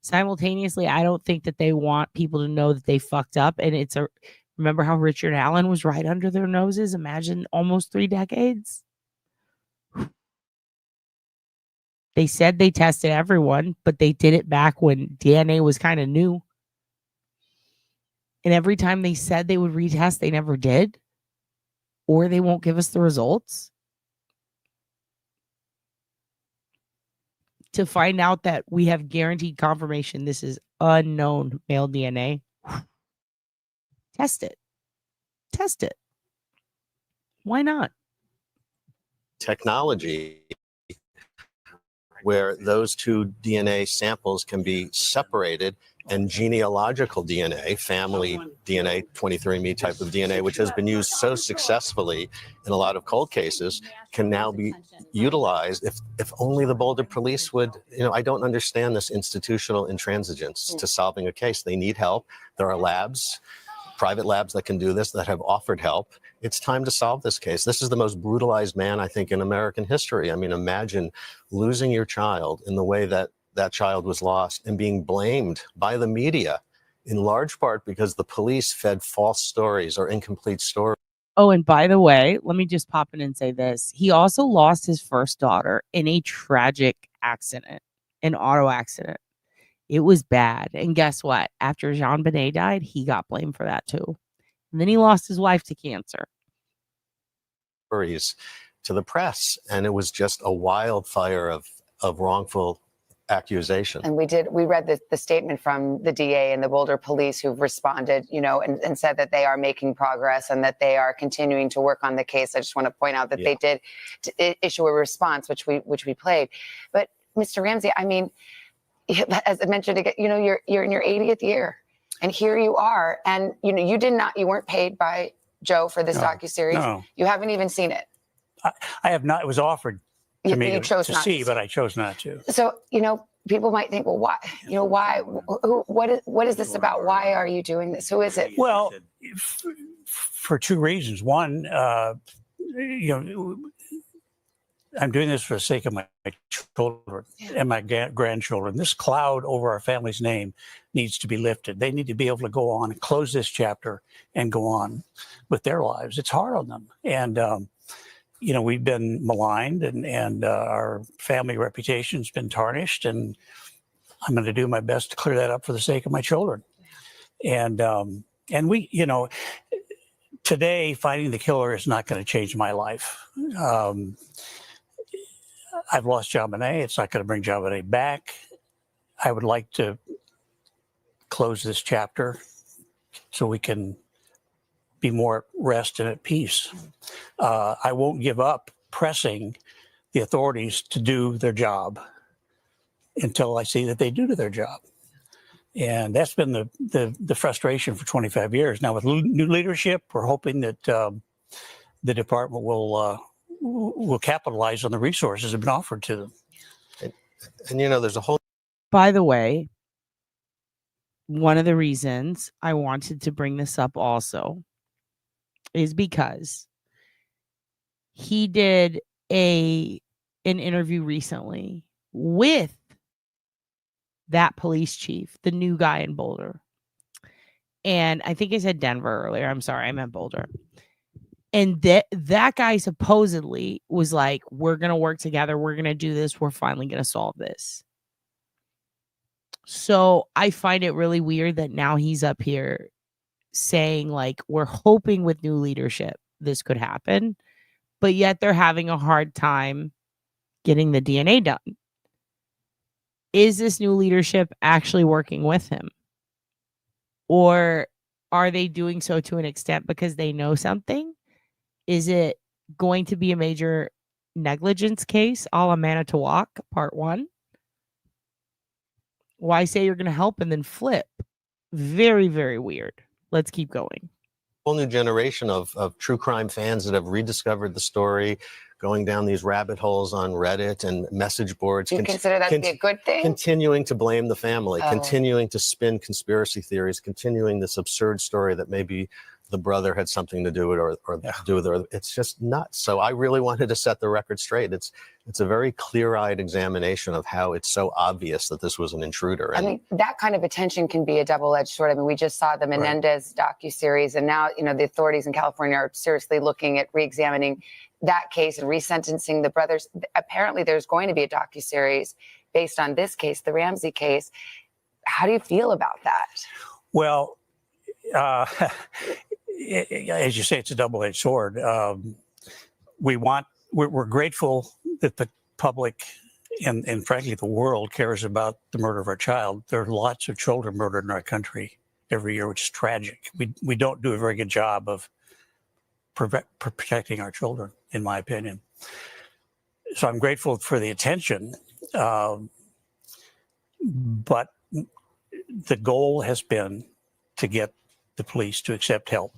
Simultaneously, I don't think that they want people to know that they fucked up. And remember how Richard Allen was right under their noses? Imagine almost 3 decades. They said they tested everyone, but they did it back when DNA was kind of new. And every time they said they would retest, they never did. Or they won't give us the results. To find out that we have guaranteed confirmation this is unknown male DNA. Test it. Test it. Why not? Technology where those two DNA samples can be separated and genealogical DNA, family DNA, 23andMe type of DNA, which has been used so successfully in a lot of cold cases, can now be utilized if only the Boulder police would, I don't understand this institutional intransigence to solving a case. They need help. There are labs, private labs that can do this, that have offered help. It's time to solve this case. This is the most brutalized man, I think, in American history. I mean, imagine losing your child in the way that that child was lost and being blamed by the media, in large part because the police fed false stories or incomplete stories. Oh, and by the way, let me just pop in and say this. He also lost his first daughter in a tragic accident, an auto accident. It was bad. And guess what? After Jean Benet died, he got blamed for that too. And then he lost his wife to cancer. To the press. And it was just a wildfire of wrongful accusation. And we read the statement from the DA and the Boulder police who've responded, and said that they are making progress and that they are continuing to work on the case. I just want to point out that they did issue a response, which we played. But Mr. Ramsey, I mean, as I mentioned again, you're in your 80th year, and here you are, and you weren't paid by Joe for this docuseries. No. You haven't even seen it. I have not. It was offered to me to not see, but I chose not to. So, people might think, well, why? Why? What is this about? Why are you doing this? Who is it? Well, for two reasons. One, I'm doing this for the sake of my children and my grandchildren. This cloud over our family's name needs to be lifted. They need to be able to go on and close this chapter and go on with their lives. It's hard on them. And, we've been maligned and our family reputation's been tarnished, and I'm going to do my best to clear that up for the sake of my children. And we, today finding the killer is not going to change my life. I've lost John Benet. It's not going to bring John Benet back. I would like to close this chapter so we can be more at rest and at peace. I won't give up pressing the authorities to do their job until I see that they do their job. And that's been the frustration for 25 years. Now with new leadership, we're hoping that the department will capitalize on the resources that have been offered to them. And there's a whole. By the way, one of the reasons I wanted to bring this up also is because he did an interview recently with that police chief, the new guy in Boulder. And I think I said Denver earlier. I'm sorry, I meant Boulder. And that guy supposedly was like, we're going to work together. We're going to do this. We're finally going to solve this. So I find it really weird that now he's up here saying, like, we're hoping with new leadership this could happen, but yet they're having a hard time getting the DNA done. Is this new leadership actually working with him? Or are they doing so to an extent because they know something? Is it going to be a major negligence case a la Manitowoc Part 1? Why say you're going to help and then flip? Very, very weird. Let's keep going. Whole new generation of true crime fans that have rediscovered the story, going down these rabbit holes on Reddit and message boards. Do you consider that to be a good thing? Continuing to blame the family, continuing to spin conspiracy theories, continuing this absurd story that maybe the brother had something to do with or do with it. It's just nuts. So I really wanted to set the record straight. It's a very clear-eyed examination of how it's so obvious that this was an intruder. I mean, that kind of attention can be a double-edged sword. I mean, we just saw the Menendez docuseries, and now, the authorities in California are seriously looking at re-examining that case and resentencing the brothers. Apparently, there's going to be a docuseries based on this case, the Ramsey case. How do you feel about that? Well, as you say, it's a double-edged sword. We're grateful that the public and frankly the world cares about the murder of our child. There are lots of children murdered in our country every year, which is tragic. We don't do a very good job of protecting our children, in my opinion. So I'm grateful for the attention, but the goal has been to get the police to accept help.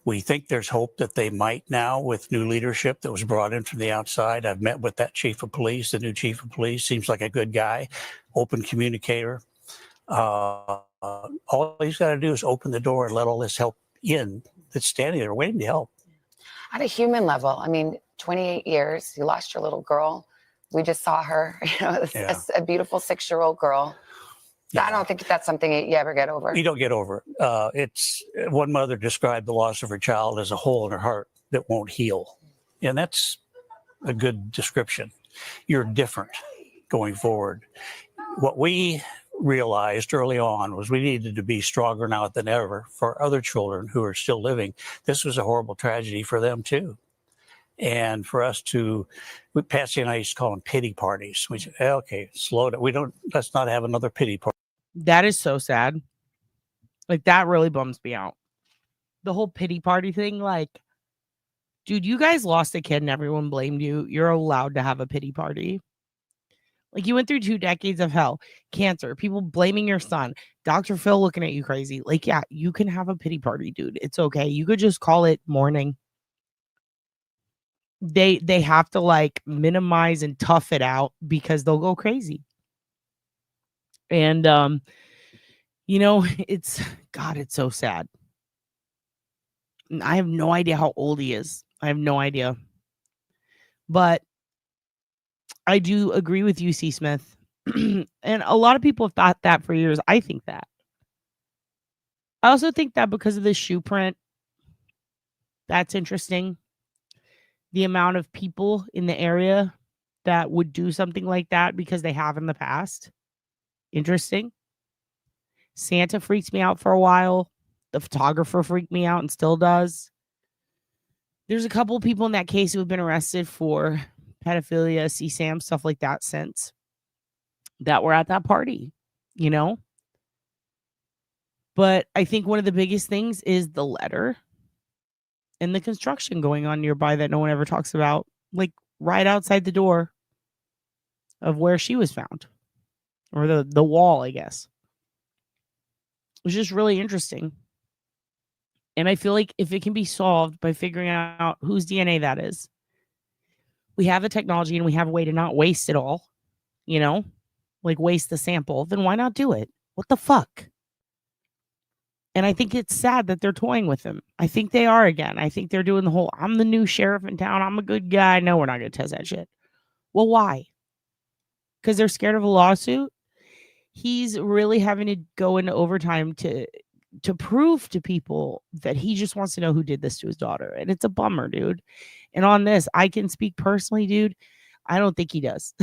We think there's hope that they might now with new leadership that was brought in from the outside. I've met with that chief of police, the new chief of police, seems like a good guy, open communicator. All he's got to do is open the door and let all this help in that's standing there waiting to help. At a human level, I mean, 28 years, you lost your little girl. We just saw her, a beautiful 6-year-old girl. Yeah. I don't think that's something you ever get over. You don't get over it. It's one mother described the loss of her child as a hole in her heart that won't heal. And that's a good description. You're different going forward. What we realized early on was we needed to be stronger now than ever for other children who are still living. This was a horrible tragedy for them too. And for us Patsy and I used to call them pity parties. We said, okay, slow down. Let's not have another pity party. That is so sad. Like, that really bums me out. The whole pity party thing, like, dude, you guys lost a kid and everyone blamed you. You're allowed to have a pity party. Like, you went through 2 decades of hell, cancer, people blaming your son, Dr. Phil looking at you crazy. Like, yeah, you can have a pity party, dude. It's okay. You could just call it mourning. They have to like minimize and tough it out because they'll go crazy. And it's so sad. I have no idea how old he is. I have no idea. But I do agree with you, C. Smith. And a lot of people have thought that for years. I think that. I also think that because of the shoe print, that's interesting. The amount of people in the area that would do something like that because they have in the past. Interesting. Santa freaked me out for a while. The photographer freaked me out and still does. There's a couple of people in that case who have been arrested for pedophilia, CSAM, stuff like that since that were at that party, But I think one of the biggest things is the letter and the construction going on nearby that no one ever talks about, like right outside the door of where she was found, or the wall, I guess. It was just really interesting. And I feel like if it can be solved by figuring out whose DNA that is, we have the technology and we have a way to not waste it all, like waste the sample, then why not do it? What the fuck? And I think it's sad that they're toying with him. I think they are again. I think they're doing the whole, I'm the new sheriff in town. I'm a good guy. No, we're not going to test that shit. Well, why? Because they're scared of a lawsuit? He's really having to go into overtime to prove to people that he just wants to know who did this to his daughter. And it's a bummer, dude. And on this, I can speak personally, dude. I don't think he does.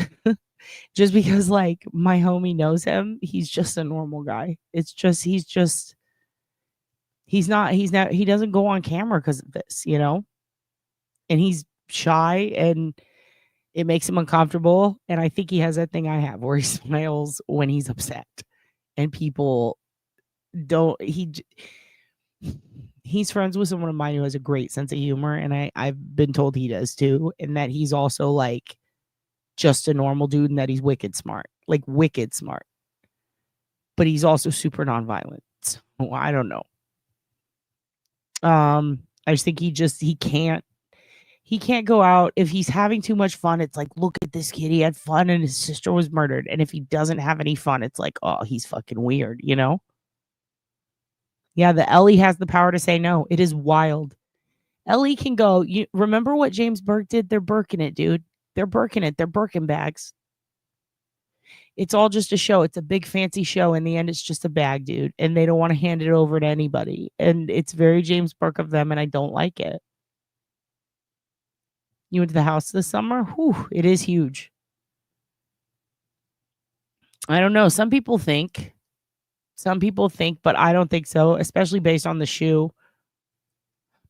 Just because, like, my homie knows him. He's just a normal guy. He doesn't go on camera because of this, and he's shy and it makes him uncomfortable. And I think he has that thing I have where he smiles when he's upset and people don't, he's friends with someone of mine who has a great sense of humor. And I've been told he does too. And that he's also like just a normal dude and that he's wicked smart, but he's also super nonviolent. So I don't know. I just think he can't go out if he's having too much fun. It's like, look at this kid. He had fun and his sister was murdered. And if he doesn't have any fun, it's like, oh, he's fucking weird, Yeah, the Ellie has the power to say no. It is wild. Ellie can go. You remember what James Burke did? They're Burking it, dude. They're Burking it. They're Birkin bags. It's all just a show. It's a big fancy show. In the end, it's just a bag, dude. And they don't want to hand it over to anybody. And it's very James Burke of them, and I don't like it. You went to the house this summer? Whew, it is huge. I don't know. Some people think, but I don't think so, especially based on the shoe.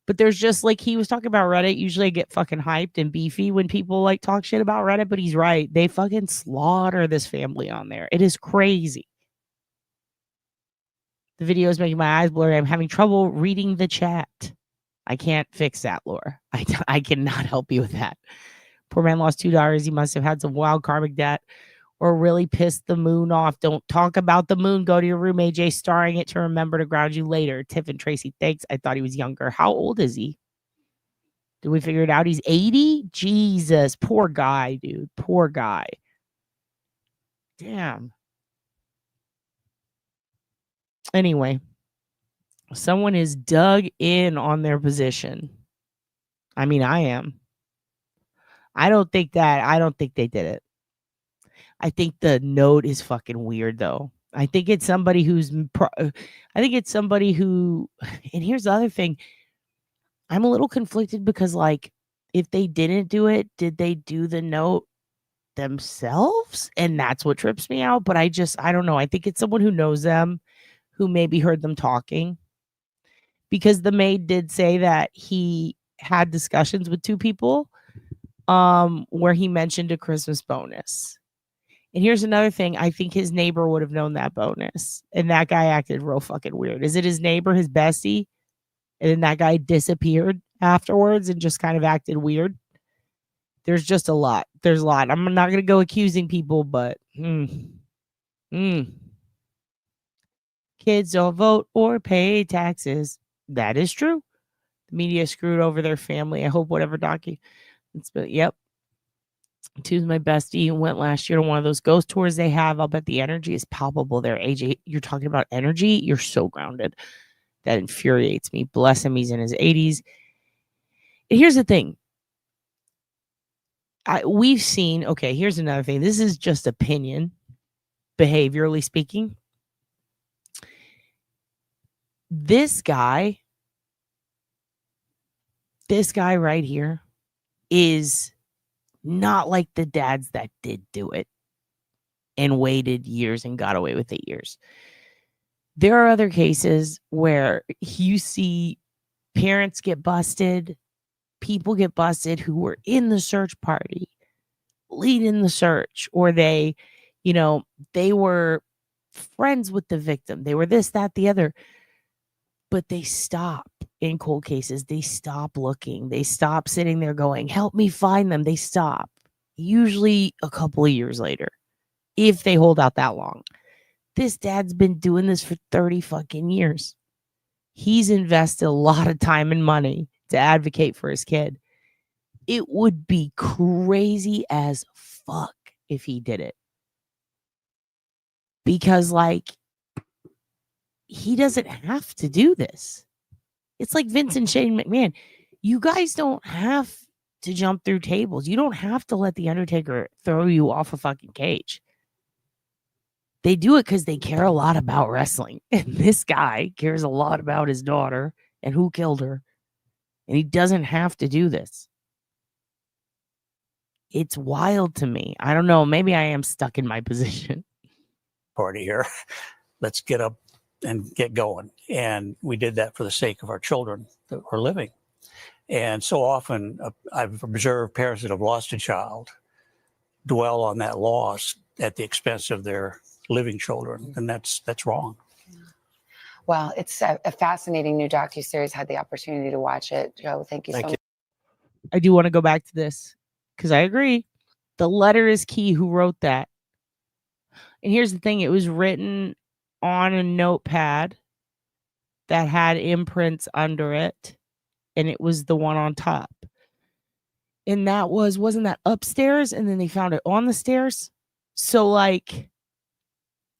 But there's just, like, he was talking about Reddit. Usually I get fucking hyped and beefy when people like talk shit about Reddit, but he's right. They fucking slaughter this family on there. It is crazy. The video is making my eyes blurry. I'm having trouble reading the chat. I can't fix that, Laura. I cannot help you with that. Poor man lost $2. He must have had some wild karmic debt or really pissed the moon off. Don't talk about the moon. Go to your room, AJ, starring it to remember to ground you later. Tiff and Tracy, thanks. I thought he was younger. How old is he? Did we figure it out? He's 80? Jesus. Poor guy, dude. Poor guy. Damn. Anyway, someone is dug in on their position. I mean, I am. I don't think they did it. I think the note is fucking weird, though. I think it's somebody who's, and here's the other thing. I'm a little conflicted because, like, if they didn't do it, did they do the note themselves? And that's what trips me out. But I don't know. I think it's someone who knows them, who maybe heard them talking. Because the maid did say that he had discussions with two people where he mentioned a Christmas bonus. And here's another thing. I think his neighbor would have known that bonus. And that guy acted real fucking weird. Is it his neighbor, his bestie? And then that guy disappeared afterwards and just kind of acted weird. There's just a lot. There's a lot. I'm not going to go accusing people, but kids don't vote or pay taxes. That is true. The media screwed over their family. I hope whatever yep. Two's my bestie and went last year to one of those ghost tours they have. I'll bet the energy is palpable there. AJ, you're talking about energy? You're so grounded. That infuriates me. Bless him. He's in his 80s. And here's the thing. We've seen, okay, here's another thing. This is just opinion, behaviorally speaking. This guy right here is not like the dads that did do it and waited years and got away with it years. There are other cases where you see parents get busted, people get busted who were in the search party, leading the search, or they were friends with the victim. They were this, that, the other. But they stop in cold cases. They stop looking. They stop sitting there going, help me find them. They stop. Usually a couple of years later, if they hold out that long. This dad's been doing this for 30 fucking years. He's invested a lot of time and money to advocate for his kid. It would be crazy as fuck if he did it. Because, like, he doesn't have to do this. It's like Vince and Shane McMahon. You guys don't have to jump through tables. You don't have to let The Undertaker throw you off a fucking cage. They do it because they care a lot about wrestling. And this guy cares a lot about his daughter and who killed her. And he doesn't have to do this. It's wild to me. I don't know. Maybe I am stuck in my position. Party here. Let's get up and get going. And we did that for the sake of our children that were living. And so often I've observed parents that have lost a child dwell on that loss at the expense of their living children. And that's wrong. Well, it's a fascinating new docuseries. Had the opportunity to watch it. Joe, thank you so much. I do want to go back to this because I agree. The letter is key. Who wrote that? And here's the thing. It was written on a notepad that had imprints under it. And it was the one on top. And that wasn't that upstairs? And then they found it on the stairs. So, like,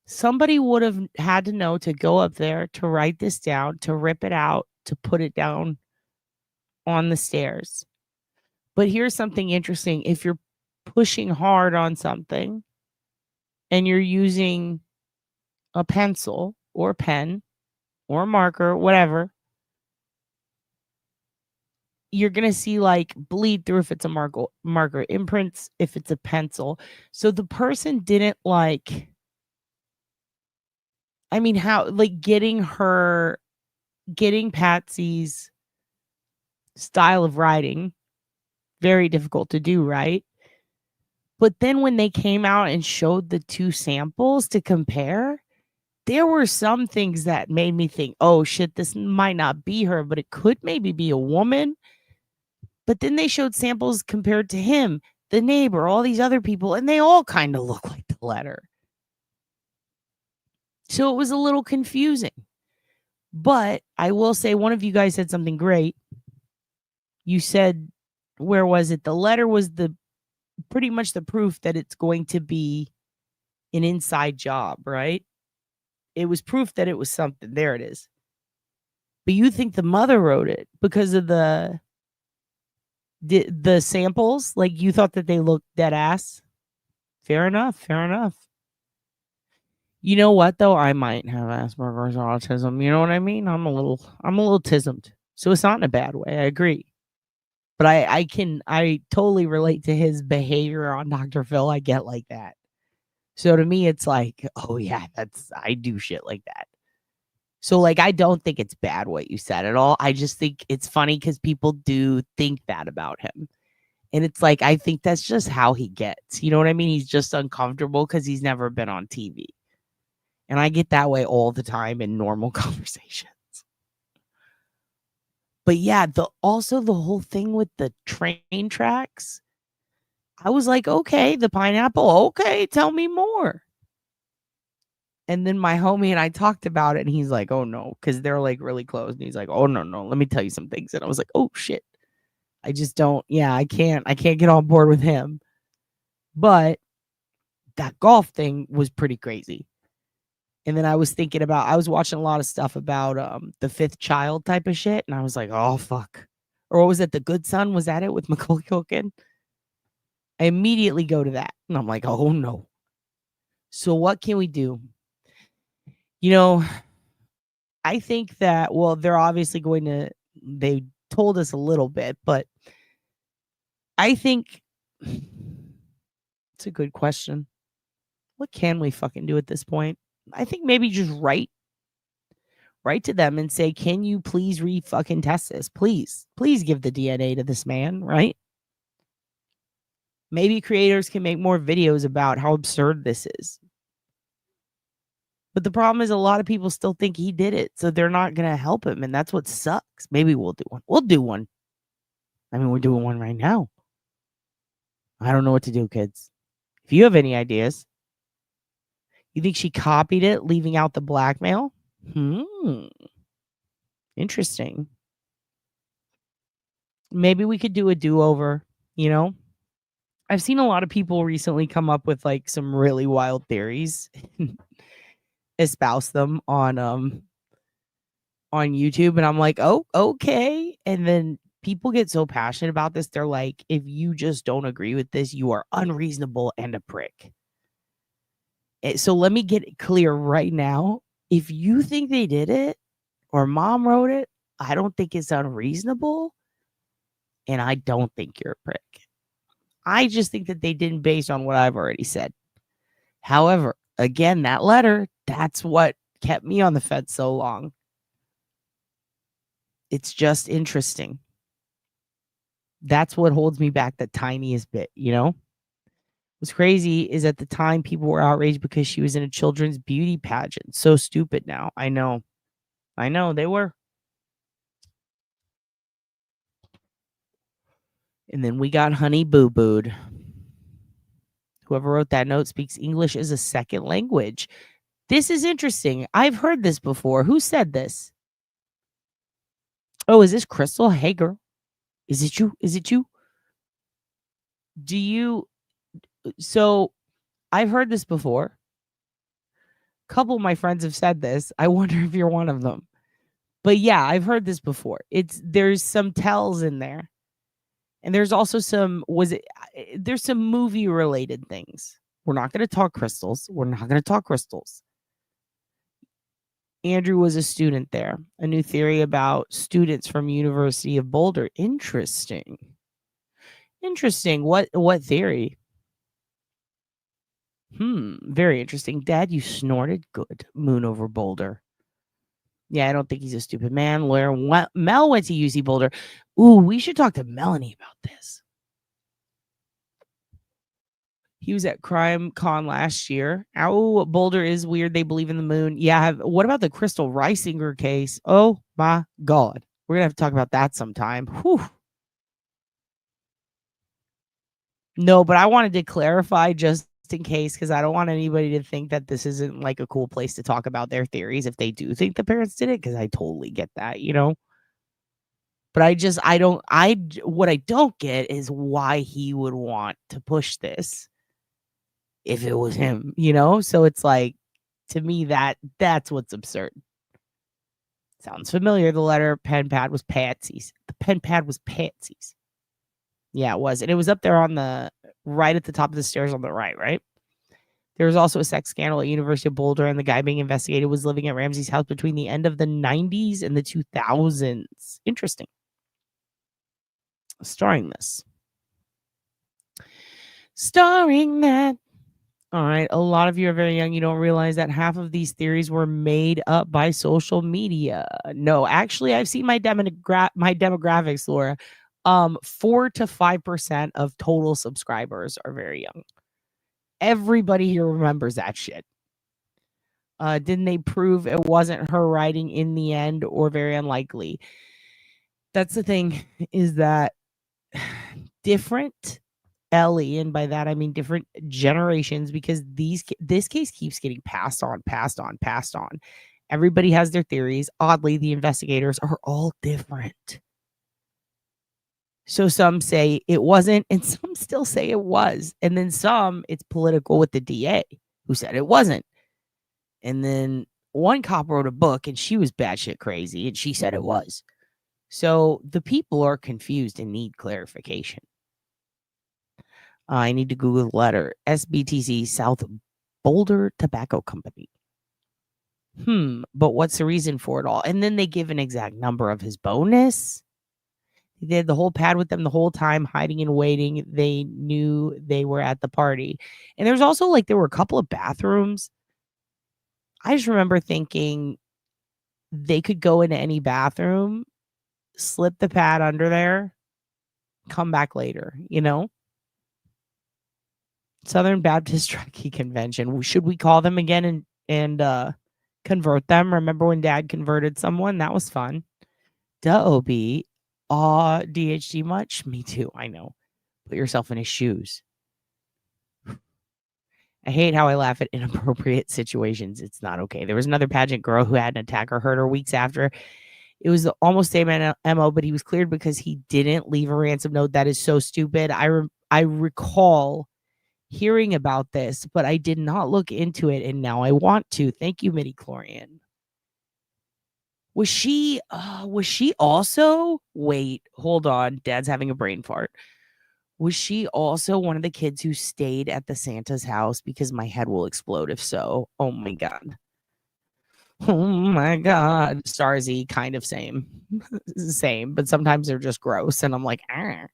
somebody would have had to know to go up there, to write this down, to rip it out, to put it down on the stairs. But here's something interesting. If you're pushing hard on something and you're using a pencil or a pen or a marker, whatever, you're going to see like bleed through if it's a marker, imprints if it's a pencil. So the person didn't getting Patsy's style of writing, very difficult to do, right? But then when they came out and showed the two samples to compare, there were some things that made me think, oh shit, this might not be her, but it could maybe be a woman. But then they showed samples compared to him, the neighbor, all these other people, and they all kind of look like the letter. So it was a little confusing. But I will say one of you guys said something great. You said, where was it? The letter was pretty much the proof that it's going to be an inside job, right? It was proof that it was something. There it is. But you think the mother wrote it because of the samples? Like you thought that they looked dead ass? Fair enough. Fair enough. You know what though? I might have Asperger's or autism. You know what I mean? I'm a little tismed. So it's not in a bad way. I agree. But I totally relate to his behavior on Dr. Phil. I get like that. So to me, it's like, oh yeah, I do shit like that. So like, I don't think it's bad what you said at all. I just think it's funny because people do think that about him. And it's like, I think that's just how he gets. You know what I mean? He's just uncomfortable because he's never been on TV. And I get that way all the time in normal conversations. But yeah, also the whole thing with the train tracks. I was like, okay, the pineapple. Okay, tell me more. And then my homie and I talked about it, and he's like, oh no, because they're like really close. And he's like, oh no, let me tell you some things. And I was like, oh shit. I just don't, I can't get on board with him. But that golf thing was pretty crazy. And then I was watching a lot of stuff about the fifth child type of shit. And I was like, oh fuck. Or what was it? The Good Son? Was that it with Macaulay Culkin? I immediately go to that. And I'm like, oh no. So what can we do? You know, I think that, well, they're obviously they told us a little bit, but I think it's a good question. What can we fucking do at this point? I think maybe just write to them and say, can you please fucking test this? Please give the DNA to this man, right? Maybe creators can make more videos about how absurd this is. But the problem is a lot of people still think he did it, so they're not going to help him, and that's what sucks. Maybe we'll do one. We'll do one. I mean, we're doing one right now. I don't know what to do, kids. If you have any ideas, you think she copied it, leaving out the blackmail? Interesting. Maybe we could do a do-over, you know? I've seen a lot of people recently come up with like some really wild theories, espouse them on YouTube, and I'm like, oh, okay. And then people get so passionate about this, they're like, if you just don't agree with this, you are unreasonable and a prick. So let me get it clear right now. If you think they did it or mom wrote it, I don't think it's unreasonable. And I don't think you're a prick. I just think that they didn't based on what I've already said. However, again, that letter, that's what kept me on the fence so long. It's just interesting. That's what holds me back the tiniest bit, you know? What's crazy is at the time people were outraged because she was in a children's beauty pageant. So stupid now. I know they were. And then we got Honey Boo Booed. Whoever wrote that note speaks English as a second language. This is interesting. I've heard this before. Who said this? Oh, is this Crystal? Hey, girl. Is it you? Is it you? So I've heard this before. A couple of my friends have said this. I wonder if you're one of them. But yeah, I've heard this before. There's some tells in there. And there's also there's some movie related things. We're not going to talk crystals. Andrew was a student there. A new theory about students from University of Boulder. Interesting. What theory? Very interesting. Dad, you snorted? Good. Moon over Boulder. Yeah, I don't think he's a stupid man. Lawyer Mel went to UC Boulder. Ooh, we should talk to Melanie about this. He was at Crime Con last year. Oh, Boulder is weird. They believe in the moon. Yeah. What about the Crystal Reisinger case? Oh my God. We're going to have to talk about that sometime. Whew. No, but I wanted to clarify just in case, because I don't want anybody to think that this isn't like a cool place to talk about their theories if they do think the parents did it, because I totally get that, you know. But what I don't get is why he would want to push this if it was him, you know? So it's like, to me, that's what's absurd. Sounds familiar. The letter pen pad was Patsy's. The pen pad was Patsy's. Yeah, it was. And it was up there on the right at the top of the stairs on the right? There was also a sex scandal at University of Boulder, and the guy being investigated was living at Ramsey's house between the end of the 90s and the 2000s. Interesting. Starring that. All right. A lot of you are very young. You don't realize that half of these theories were made up by social media. No, actually, I've seen my demographics, Laura. 4 to 5% of total subscribers are very young. Everybody here remembers that shit. Didn't they prove it wasn't her writing in the end, or very unlikely? That's the thing, is that different Ellie, and by that I mean different generations, because this case keeps getting passed on. Everybody has their theories. Oddly, the investigators are all different. So some say it wasn't, and some still say it was. And then some, it's political with the DA, who said it wasn't. And then one cop wrote a book, and she was batshit crazy, and she said it was. So the people are confused and need clarification. I need to Google the letter. SBTC, South Boulder Tobacco Company. But what's the reason for it all? And then they give an exact number of his bonus. They did the whole pad with them the whole time, hiding and waiting. They knew they were at the party. And there's also, like, there were a couple of bathrooms. I just remember thinking they could go into any bathroom, slip the pad under there, come back later, you know? Southern Baptist Truckee Convention. Should we call them again and convert them? Remember when Dad converted someone? That was fun. OB. DHD much? Me too. I know. Put yourself in his shoes. I hate how I laugh at inappropriate situations. It's not okay. There was another pageant girl who had an attacker hurt her weeks after. It was almost same MO, but he was cleared because he didn't leave a ransom note. That is so stupid. I recall hearing about this, but I did not look into it, and now I want to. Thank you, Midi-chlorian. Was she also, wait, hold on, Dad's having a brain fart. Was she also one of the kids who stayed at the Santa's house? Because my head will explode if so. Oh my god. Starzy, kind of same, but sometimes they're just gross, and I'm like, The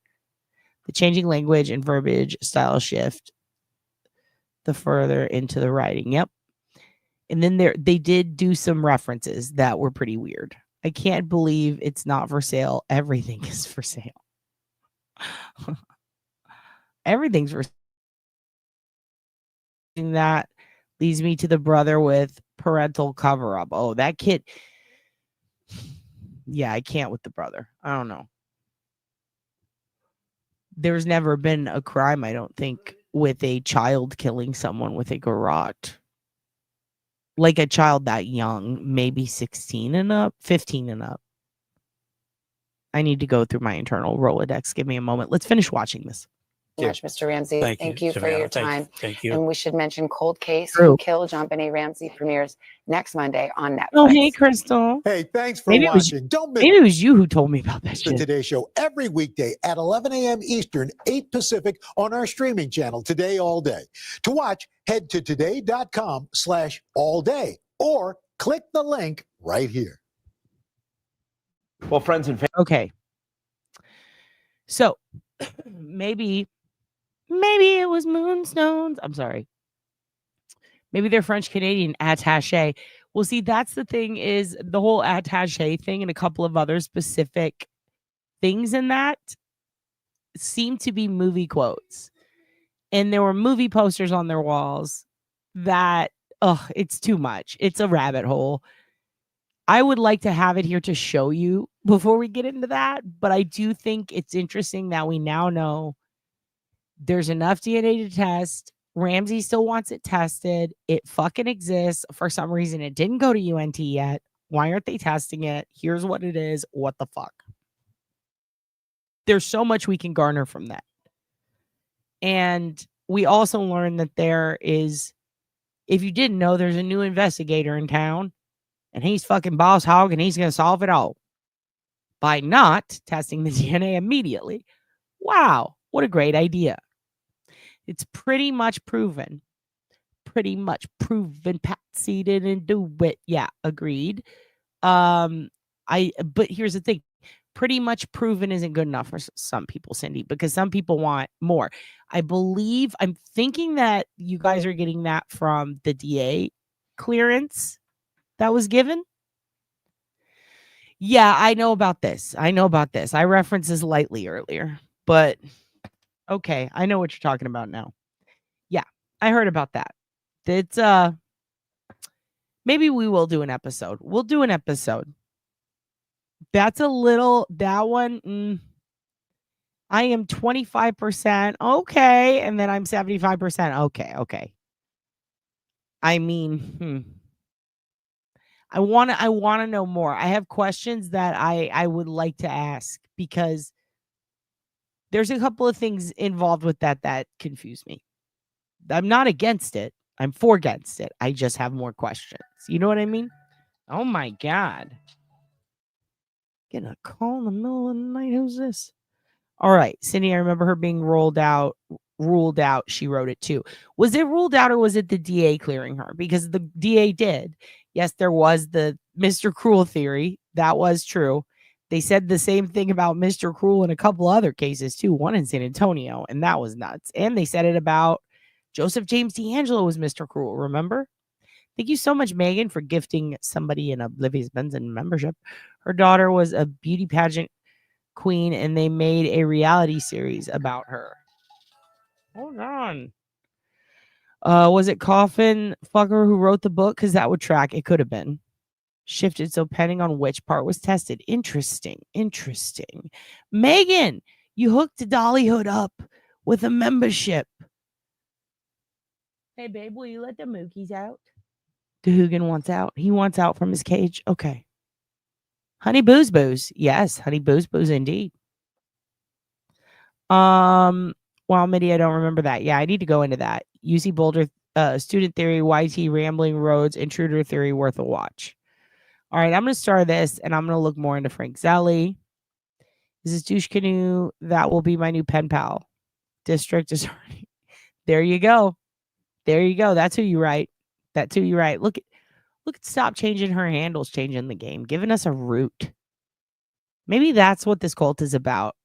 changing language and verbiage style shift the further into the writing. Yep. And then they did do some references that were pretty weird. I can't believe it's not for sale. Everything is for sale. Everything's for sale. That leads me to the brother with parental cover-up. Oh, that kid. Yeah, I can't with the brother. I don't know. There's never been a crime, I don't think, with a child killing someone with a garrote. Like a child that young, maybe 16 and up, 15 and up. I need to go through my internal Rolodex. Give me a moment. Let's finish watching this. Much, Mr. Ramsey. Thank you for Savannah. your time. Thank you. And we should mention Cold Case True. Who Killed John Benet Ramsey premieres next Monday on Netflix. Oh, hey, Crystal. Hey, thanks for Maybe watching. Don't miss Maybe it was you who told me about that the shit. Today Show every weekday at 11 a.m. Eastern, 8 Pacific on our streaming channel, Today All Day. To watch, head to today.com/allday or click the link right here. Well, friends and family. Okay. So maybe it was Moonstones. I'm sorry. Maybe they're French Canadian attaché. Well, see, that's the thing, is the whole attaché thing and a couple of other specific things in that seem to be movie quotes. And there were movie posters on their walls that, it's too much. It's a rabbit hole. I would like to have it here to show you before we get into that, but I do think it's interesting that we now know there's enough DNA to test Ramsey still wants it tested. It fucking exists. For some reason, it didn't go to UNT yet. Why aren't they testing it? Here's what it is. What the fuck? There's so much we can garner from that. And we also learned that there is, if you didn't know, there's a new investigator in town, and he's fucking boss hog, and he's going to solve it all by not testing the DNA immediately. Wow, what a great idea. It's pretty much proven. Pretty much proven. Patsy didn't do it. Yeah, agreed. But here's the thing. Pretty much proven isn't good enough for some people, Cindy, because some people want more. I'm thinking that you guys are getting that from the DA clearance that was given. Yeah, I know about this. I referenced this lightly earlier, but okay, I know what you're talking about now. Yeah, I heard about that. It's maybe we will do an episode. We'll do an episode. That's that one. I am 25% okay, and then I'm 75% okay. I mean, I want to know more. I have questions that I would like to ask, because there's a couple of things involved with that confuse me. I'm not against it. I'm for against it. I just have more questions. You know what I mean? Oh my God. Getting a call in the middle of the night. Who's this? All right. Cindy, I remember her being ruled out. She wrote it too. Was it ruled out, or was it the DA clearing her? Because the DA did. Yes, there was the Mr. Cruel theory. That was true. They said the same thing about Mr. Cruel in a couple other cases too. One in San Antonio, and that was nuts. And they said it about Joseph James D'Angelo was Mr. Cruel. Remember? Thank you so much, Megan, for gifting somebody an Oblivious Benson membership. Her daughter was a beauty pageant queen, and they made a reality series about her. Hold on. Was it Coffin Fucker who wrote the book? Because that would track. It could have been shifted, so depending on which part was tested. Interesting. Megan, you hooked Dollyhood up with a membership. Hey, babe, will you let the Mookies out? DeHugan wants out. He wants out from his cage. Okay. Honey Booze Booze. Yes, Honey Booze Booze indeed. Well, Mitty, I don't remember that. Yeah, I need to go into that. UC Boulder, student theory, YT, rambling roads, intruder theory, worth a watch. All right, I'm going to start this, and I'm going to look more into Frank Zelli. This is Douche Canoe. That will be my new pen pal. District is already. There you go. That's who you write. Look at stop changing her handles, changing the game, giving us a route. Maybe that's what this cult is about.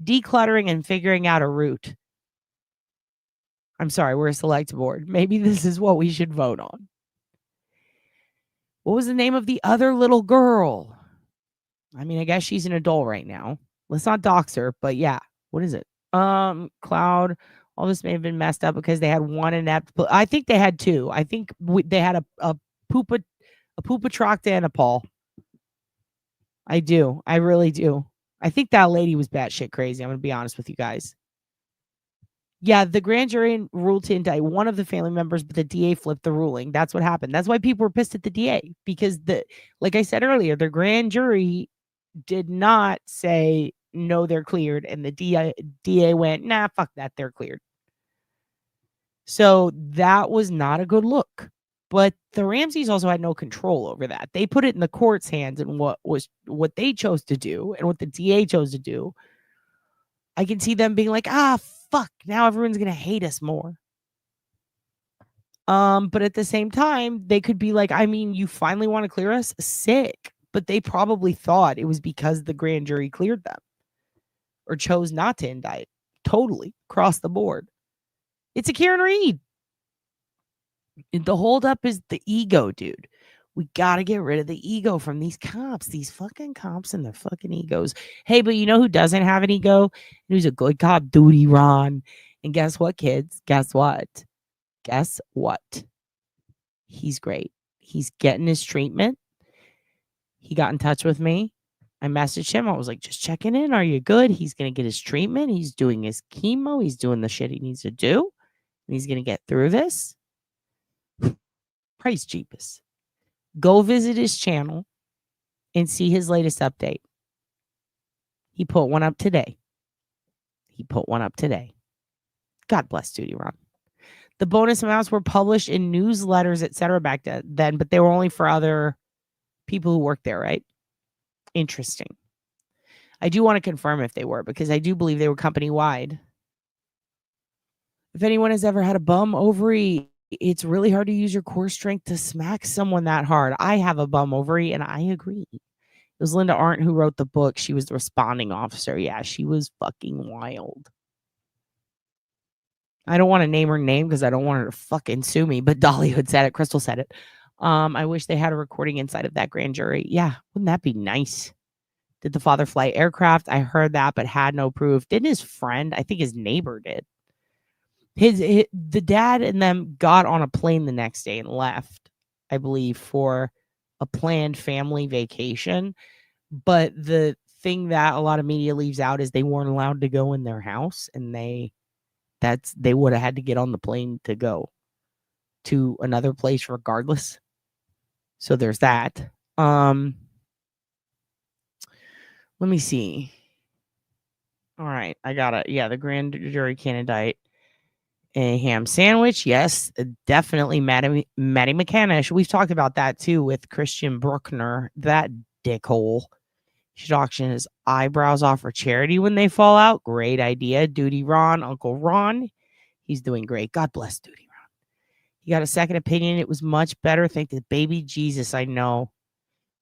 Decluttering and figuring out a route. I'm sorry, we're a select board. Maybe this is what we should vote on. What was the name of the other little girl? I mean, I guess she's an adult right now. Let's not dox her, but yeah. What is it? Cloud. All this may have been messed up because they had one inept. I think they had two. I think they had a Poopa Trocta and a Paul. I do. I really do. I think that lady was batshit crazy. I'm going to be honest with you guys. Yeah, the grand jury ruled to indict one of the family members, but the DA flipped the ruling. That's what happened. That's why people were pissed at the DA, because like I said earlier, the grand jury did not say, no, they're cleared. And the DA went, nah, fuck that. They're cleared. So that was not a good look. But the Ramseys also had no control over that. They put it in the court's hands, and what they chose to do and what the DA chose to do. I can see them being like, fuck, now everyone's going to hate us more. But at the same time, they could be like, I mean, you finally want to clear us? Sick. But they probably thought it was because the grand jury cleared them or chose not to indict. Totally across the board. It's a Karen Reed. The holdup is the ego, dude. We got to get rid of the ego from these cops, these fucking cops and their fucking egos. Hey, but you know who doesn't have an ego? Who's a good cop? Duty Ron. And guess what, kids? Guess what? He's great. He's getting his treatment. He got in touch with me. I messaged him. I was like, just checking in. Are you good? He's going to get his treatment. He's doing his chemo. He's doing the shit he needs to do. And he's going to get through this. Praise Jeepus. Go visit his channel and see his latest update. He put one up today. God bless Duty Ron. The bonus amounts were published in newsletters, etc. back then, but they were only for other people who worked there, right? Interesting. I do want to confirm if they were, because I do believe they were company-wide. If anyone has ever had a bum ovary, it's really hard to use your core strength to smack someone that hard. I have a bum ovary, and I agree. It was Linda Arndt who wrote the book. She was the responding officer. Yeah, she was fucking wild. I don't want to name her name because I don't want her to fucking sue me, but Dollywood said it. Crystal said it. I wish they had a recording inside of that grand jury. Yeah, wouldn't that be nice? Did the father fly aircraft? I heard that, but had no proof. Didn't his friend? I think his neighbor did. The dad and them got on a plane the next day and left, I believe, for a planned family vacation. But the thing that a lot of media leaves out is they weren't allowed to go in their house, and they would have had to get on the plane to go to another place regardless. So there's that. Let me see. All right, I got it. Yeah, the grand jury can indict a ham sandwich. Yes, definitely Maddie McCanish. We've talked about that too with Christian Bruckner, that dickhole. Should auction his eyebrows off for charity when they fall out. Great idea. Duty Ron, Uncle Ron. He's doing great. God bless Duty Ron. He got a second opinion. It was much better. Thank the baby Jesus. I know.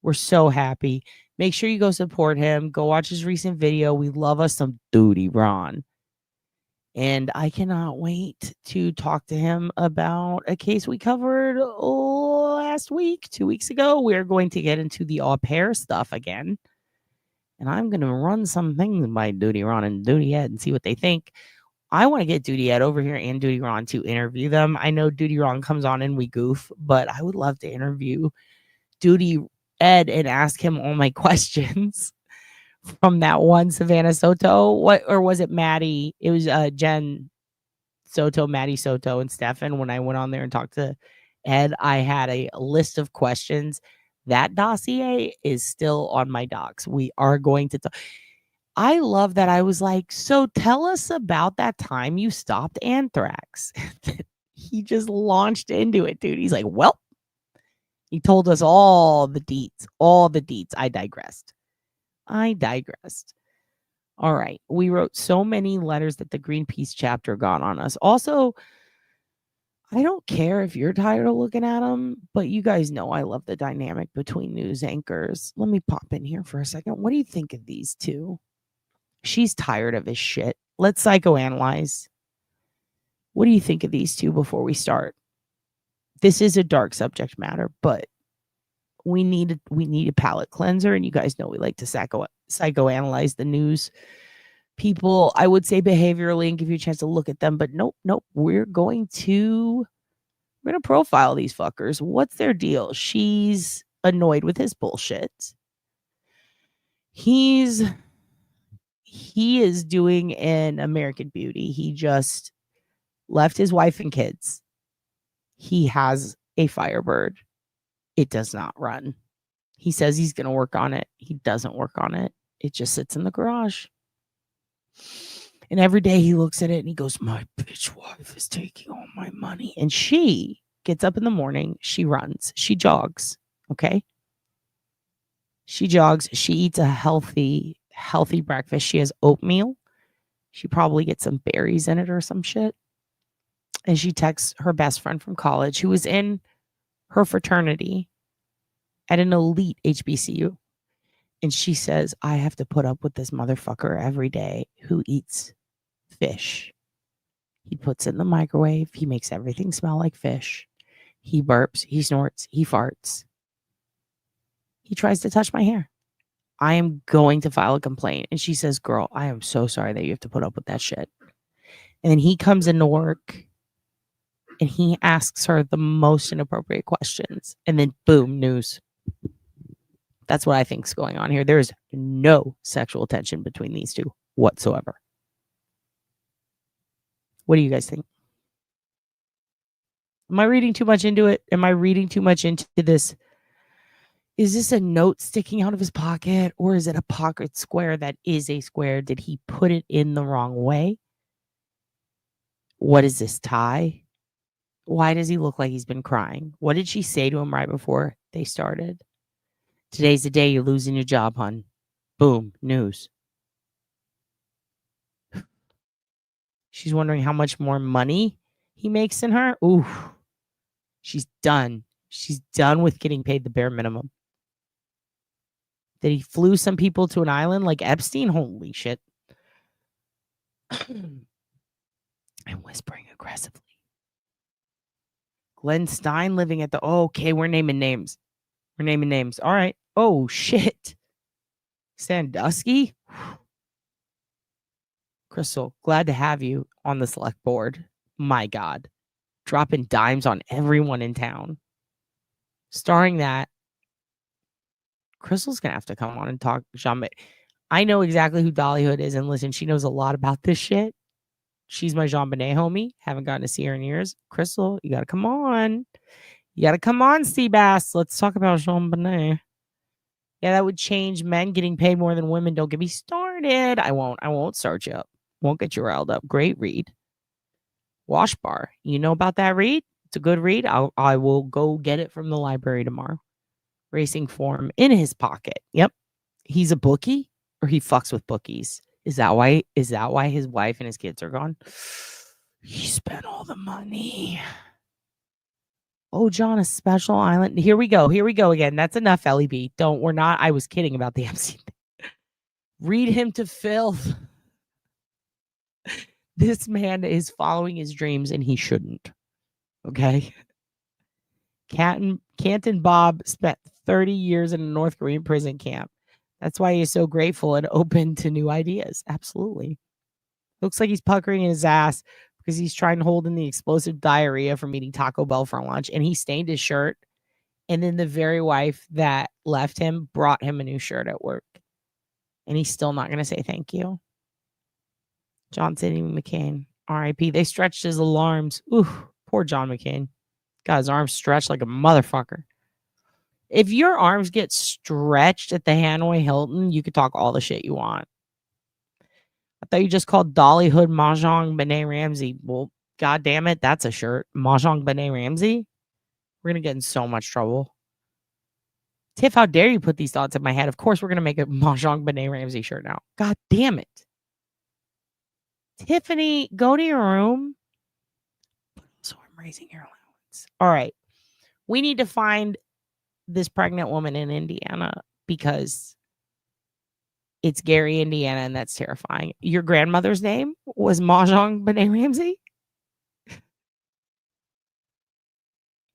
We're so happy. Make sure you go support him. Go watch his recent video. We love us some Duty Ron. And I cannot wait to talk to him about a case we covered last week, 2 weeks ago. We're going to get into the au pair stuff again. And I'm going to run some things by Duty Ron and Duty Ed and see what they think. I want to get Duty Ed over here and Duty Ron to interview them. I know Duty Ron comes on and we goof, but I would love to interview Duty Ed and ask him all my questions from that one Savannah Soto. Or was it Maddie? It was Jen Soto, Maddie Soto, and Stefan. When I went on there and talked to Ed, I had a list of questions. That dossier is still on my docs. We are going to talk. I love that. I was like, so tell us about that time you stopped anthrax. He just launched into it, dude. He's like, well, he told us all the deets. I digressed. All right. We wrote so many letters that the Greenpeace chapter got on us. Also, I don't care if you're tired of looking at them, but you guys know I love the dynamic between news anchors. Let me pop in here for a second. What do you think of these two? She's tired of his shit. Let's psychoanalyze. What do you think of these two before we start? This is a dark subject matter, but we need a palate cleanser, and you guys know we like to psychoanalyze the news people. I would say behaviorally and give you a chance to look at them, but nope. We're going to profile these fuckers. What's their deal? She's annoyed with his bullshit. He is doing an American Beauty. He just left his wife and kids. He has a Firebird. It does not run. He says he's going to work on it. He doesn't work on it. It just sits in the garage. And every day he looks at it and he goes, my bitch wife is taking all my money. And she gets up in the morning. She runs. She jogs. Okay. She jogs. She eats a healthy breakfast. She has oatmeal. She probably gets some berries in it or some shit. And she texts her best friend from college who was in her fraternity at an elite HBCU. And she says, I have to put up with this motherfucker every day who eats fish. He puts it in the microwave. He makes everything smell like fish. He burps. He snorts. He farts. He tries to touch my hair. I am going to file a complaint. And she says, girl, I am so sorry that you have to put up with that shit. And then he comes into work and he asks her the most inappropriate questions. And then boom, news. That's what I think is going on here. There is no sexual tension between these two whatsoever. What do you guys think? Am I reading too much into it? Am I reading too much into this? Is this a note sticking out of his pocket, or is it a pocket square that is a square? Did he put it in the wrong way? What is this tie? Why does he look like he's been crying? What did she say to him right before they started? Today's the day you're losing your job, hun. Boom, news. She's wondering how much more money he makes than her. Ooh, she's done. She's done with getting paid the bare minimum. That he flew some people to an island like Epstein? Holy shit. I'm whispering aggressively. Glenn Stein living at the... Oh, okay, we're naming names. We're naming names. All right. Oh, shit. Sandusky? Crystal, glad to have you on the select board. My God. Dropping dimes on everyone in town. Starring that. Crystal's going to have to come on and talk. I know exactly who Dollyhood is. And listen, she knows a lot about this shit. She's my Jean Benet homie. Haven't gotten to see her in years. Crystal, you got to come on. You got to come on, Seabass. Let's talk about Jean Benet. Yeah, that would change men getting paid more than women. Don't get me started. I won't start you up. Won't get you riled up. Great read. Wash bar. You know about that read? It's a good read. I will go get it from the library tomorrow. Racing form in his pocket. Yep. He's a bookie, or he fucks with bookies. Is that why his wife and his kids are gone? He spent all the money. Oh, John, a special island. Here we go again. That's enough, LEB. I was kidding about the MC thing. Read him to filth. This man is following his dreams and he shouldn't. Okay. Canton Bob spent 30 years in a North Korean prison camp. That's why he's so grateful and open to new ideas. Absolutely. Looks like he's puckering his ass because he's trying to hold in the explosive diarrhea from eating Taco Bell for lunch. And he stained his shirt. And then the very wife that left him brought him a new shirt at work. And he's still not going to say thank you. John Sidney McCain, RIP. They stretched his alarms. Ooh, poor John McCain. Got his arms stretched like a motherfucker. If your arms get stretched at the Hanoi Hilton, you could talk all the shit you want. I thought you just called Dollyhood Mahjong Benet Ramsey. Well, God damn it, that's a shirt. Mahjong Benet Ramsey? We're going to get in so much trouble. Tiff, how dare you put these thoughts in my head? Of course, we're going to make a Mahjong Benet Ramsey shirt now. God damn it. Tiffany, go to your room. So I'm raising your allowance. All right. We need to find this pregnant woman in Indiana because it's Gary, Indiana, and that's terrifying. Your grandmother's name was Mahjong Benet Ramsey?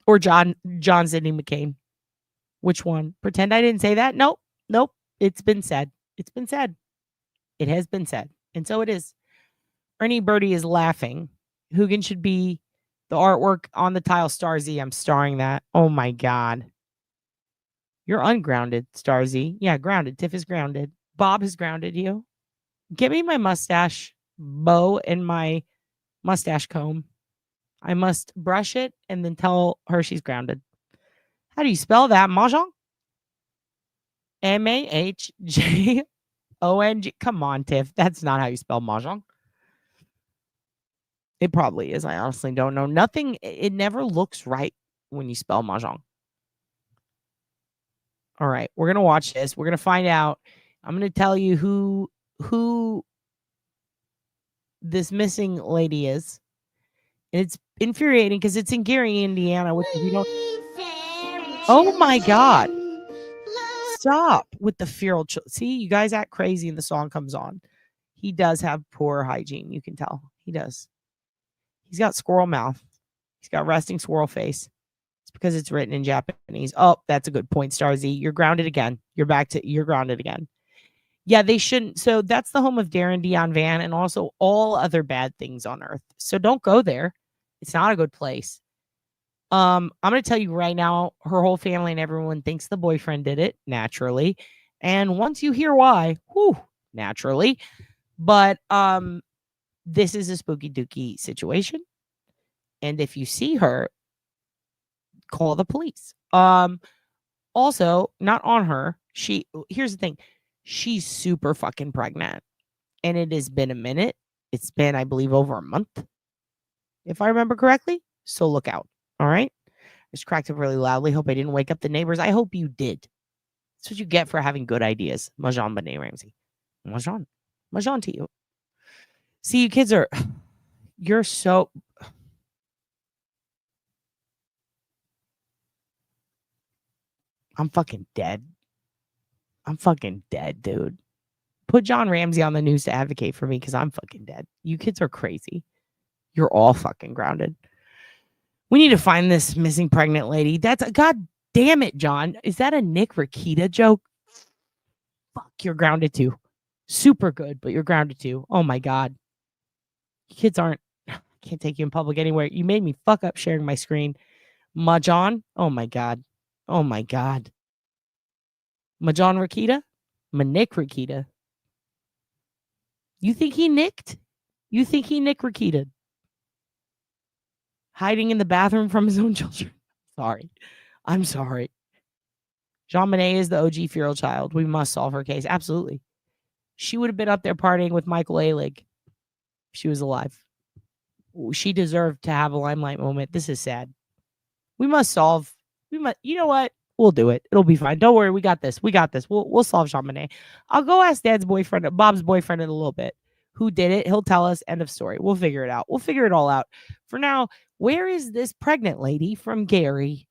Or John Sidney McCain? Which one? Pretend I didn't say that? Nope. It's been said. It's been said. It has been said. And so it is. Ernie Birdie is laughing. Hugin should be the artwork on the tile. Star Z. I'm starring that. Oh my God. You're ungrounded, Star Z. Yeah, grounded. Tiff is grounded. Bob has grounded you. Give me my mustache bow and my mustache comb. I must brush it and then tell her she's grounded. How do you spell that? Mahjong? Mahjong. Come on, Tiff. That's not how you spell Mahjong. It probably is. I honestly don't know. Nothing. It never looks right when you spell Mahjong. All right. We're going to watch this. We're going to find out. I'm going to tell you who this missing lady is. And it's infuriating because it's in Gary, Indiana, which we don't. Oh my God. Stop with the feral. See, you guys act crazy and the song comes on. He does have poor hygiene. You can tell. He does. He's got squirrel mouth. He's got resting squirrel face. It's because it's written in Japanese. Oh, that's a good point, Star Z. You're grounded again. You're grounded again. Yeah, they shouldn't. So that's the home of Darren Dion Van and also all other bad things on earth. So don't go there. It's not a good place. I'm going to tell you right now, her whole family and everyone thinks the boyfriend did it, naturally. And once you hear why, naturally. But this is a spooky dooky situation. And if you see her, call the police. Also, not on her. Here's the thing. She's super fucking pregnant. And it has been a minute. It's been, I believe, over a month, if I remember correctly. So look out. All right. I just cracked up really loudly. Hope I didn't wake up the neighbors. I hope you did. That's what you get for having good ideas. Mahjong Benet Ramsey. Mahjong. Mahjong to you. See, you kids are, you're so, I'm fucking dead. I'm fucking dead, dude. Put John Ramsey on the news to advocate for me because I'm fucking dead. You kids are crazy. You're all fucking grounded. We need to find this missing pregnant lady. That's God damn it, John. Is that a Nick Rakita joke? Fuck, you're grounded too. Super good, but you're grounded too. Oh my God. You kids aren't, I can't take you in public anywhere. You made me fuck up sharing my screen. Mahjong? Oh my God. Oh my God. Mahjong Rakita? Nick Rakita. You think he nicked? You think he Nick Rakita? Hiding in the bathroom from his own children. Sorry. I'm sorry. Jean Monnet is the OG feral child. We must solve her case. Absolutely. She would have been up there partying with Michael Alig if she was alive. She deserved to have a limelight moment. This is sad. We must solve. You know what? We'll do it. It'll be fine. Don't worry. We got this. We got this. We'll solve Jean Monnet. I'll go ask Bob's boyfriend in a little bit. Who did it? He'll tell us. End of story. We'll figure it out. We'll figure it all out. For now, where is this pregnant lady from Gary?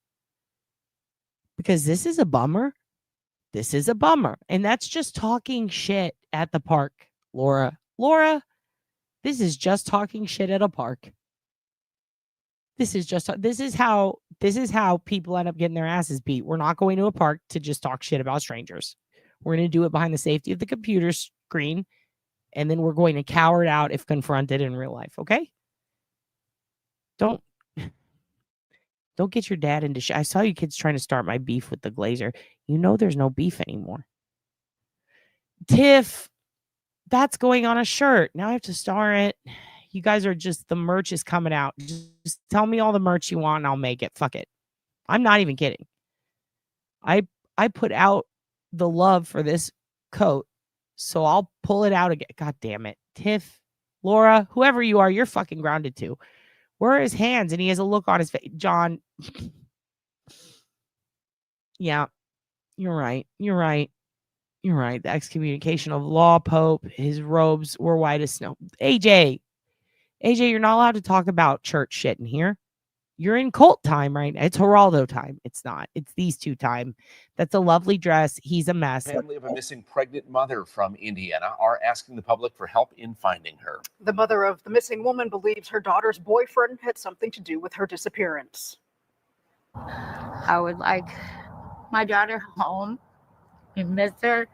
Because this is a bummer. This is a bummer. And that's just talking shit at the park, Laura. Laura, this is just talking shit at a park. This is how people end up getting their asses beat. We're not going to a park to just talk shit about strangers. We're going to do it behind the safety of the computer screen. And then we're going to cower it out if confronted in real life. Okay? Don't get your dad into shit. I saw you kids trying to start my beef with the Glazer. You know there's no beef anymore. Tiff, that's going on a shirt. Now I have to star it. You guys are just, the merch is coming out. Just tell me all the merch you want and I'll make it. Fuck it. I'm not even kidding. I put out the love for this coat, so I'll pull it out again. God damn it. Tiff, Laura, whoever you are, you're fucking grounded too. Where are his hands? And he has a look on his face. John. Yeah, you're right. You're right. You're right. The excommunication of law pope. His robes were white as snow. AJ, you're not allowed to talk about church shit in here. You're in cult time right now. It's Geraldo time. It's not. It's these two time. That's a lovely dress. He's a mess. Family of a missing pregnant mother from Indiana are asking the public for help in finding her. The mother of the missing woman believes her daughter's boyfriend had something to do with her disappearance. I would like my daughter home. We miss her.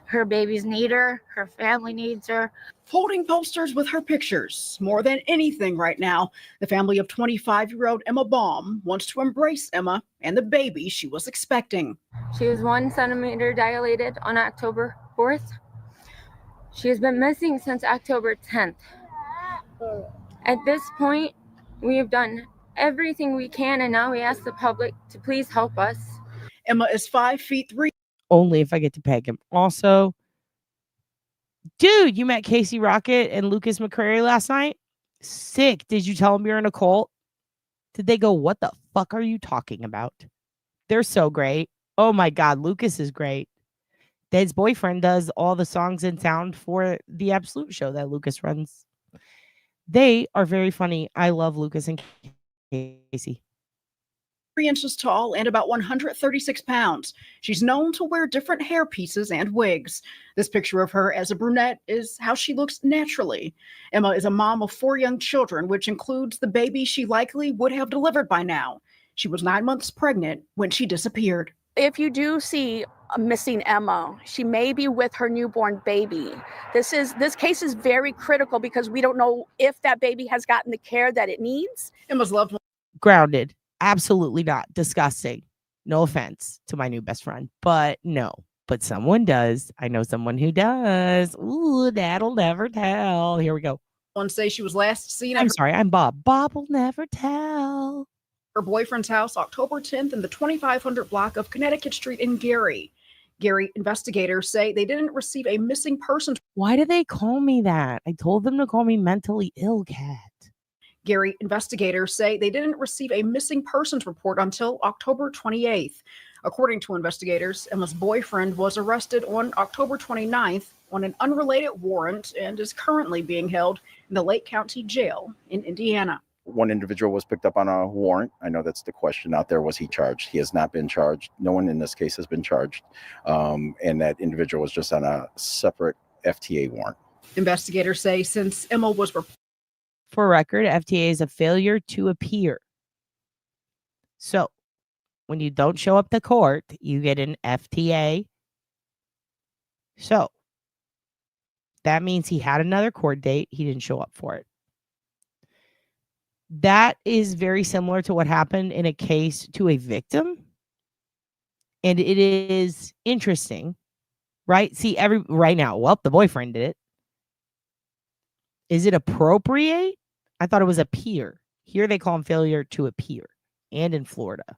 Her babies need her. Her family needs her. Holding posters with her pictures. More than anything right now, the family of 25-year-old Emma Baum wants to embrace Emma and the baby she was expecting. She was 1 centimeter dilated on October 4th. She has been missing since October 10th. At this point, we have done everything we can, and now we ask the public to please help us. Emma is 5'3". Only if I get to peg him. Also, dude, you met Casey Rocket and Lucas McCrary last night? Sick. Did you tell them you're in a cult? Did they go, what the fuck are you talking about? They're so great. Oh my God, Lucas is great. Dead's boyfriend does all the songs and sound for the Absolute show that Lucas runs. They are very funny. I love Lucas and Casey. 3 inches tall and about 136 pounds. She's known to wear different hair pieces and wigs. This picture of her as a brunette is how she looks naturally. Emma is a mom of 4 young children, which includes the baby she likely would have delivered by now. She was 9 months pregnant when she disappeared. If you do see a missing Emma, she may be with her newborn baby. This case is very critical because we don't know if that baby has gotten the care that it needs. Emma's loved one. Grounded. Absolutely not. Disgusting. No offense to my new best friend, but no. But someone does. I know someone who does. Ooh, that'll never tell. Here we go. say she was last seen at I'm sorry, I'm Bob. Bob will never tell. her boyfriend's house October 10th in the 2500 block of Connecticut Street in Gary. Gary investigators say they didn't receive a missing persons. Why do they call me that? I told them to call me mentally ill cat. Gary investigators say they didn't receive a missing persons report until October 28th. According to investigators, Emma's boyfriend was arrested on October 29th on an unrelated warrant and is currently being held in the Lake County Jail in Indiana. One individual was picked up on a warrant. I know that's the question out there. Was he charged? He has not been charged. No one in this case has been charged. And that individual was just on a separate FTA warrant. Investigators say since Emma was For record, FTA is a failure to appear. So when you don't show up to court, you get an FTA. So that means he had another court date. He didn't show up for it. That is very similar to what happened in a case to a victim. And it is interesting, right? See, right now, well, the boyfriend did it. Is it appropriate? I thought it was appear. Here they call him failure to appear. And in Florida.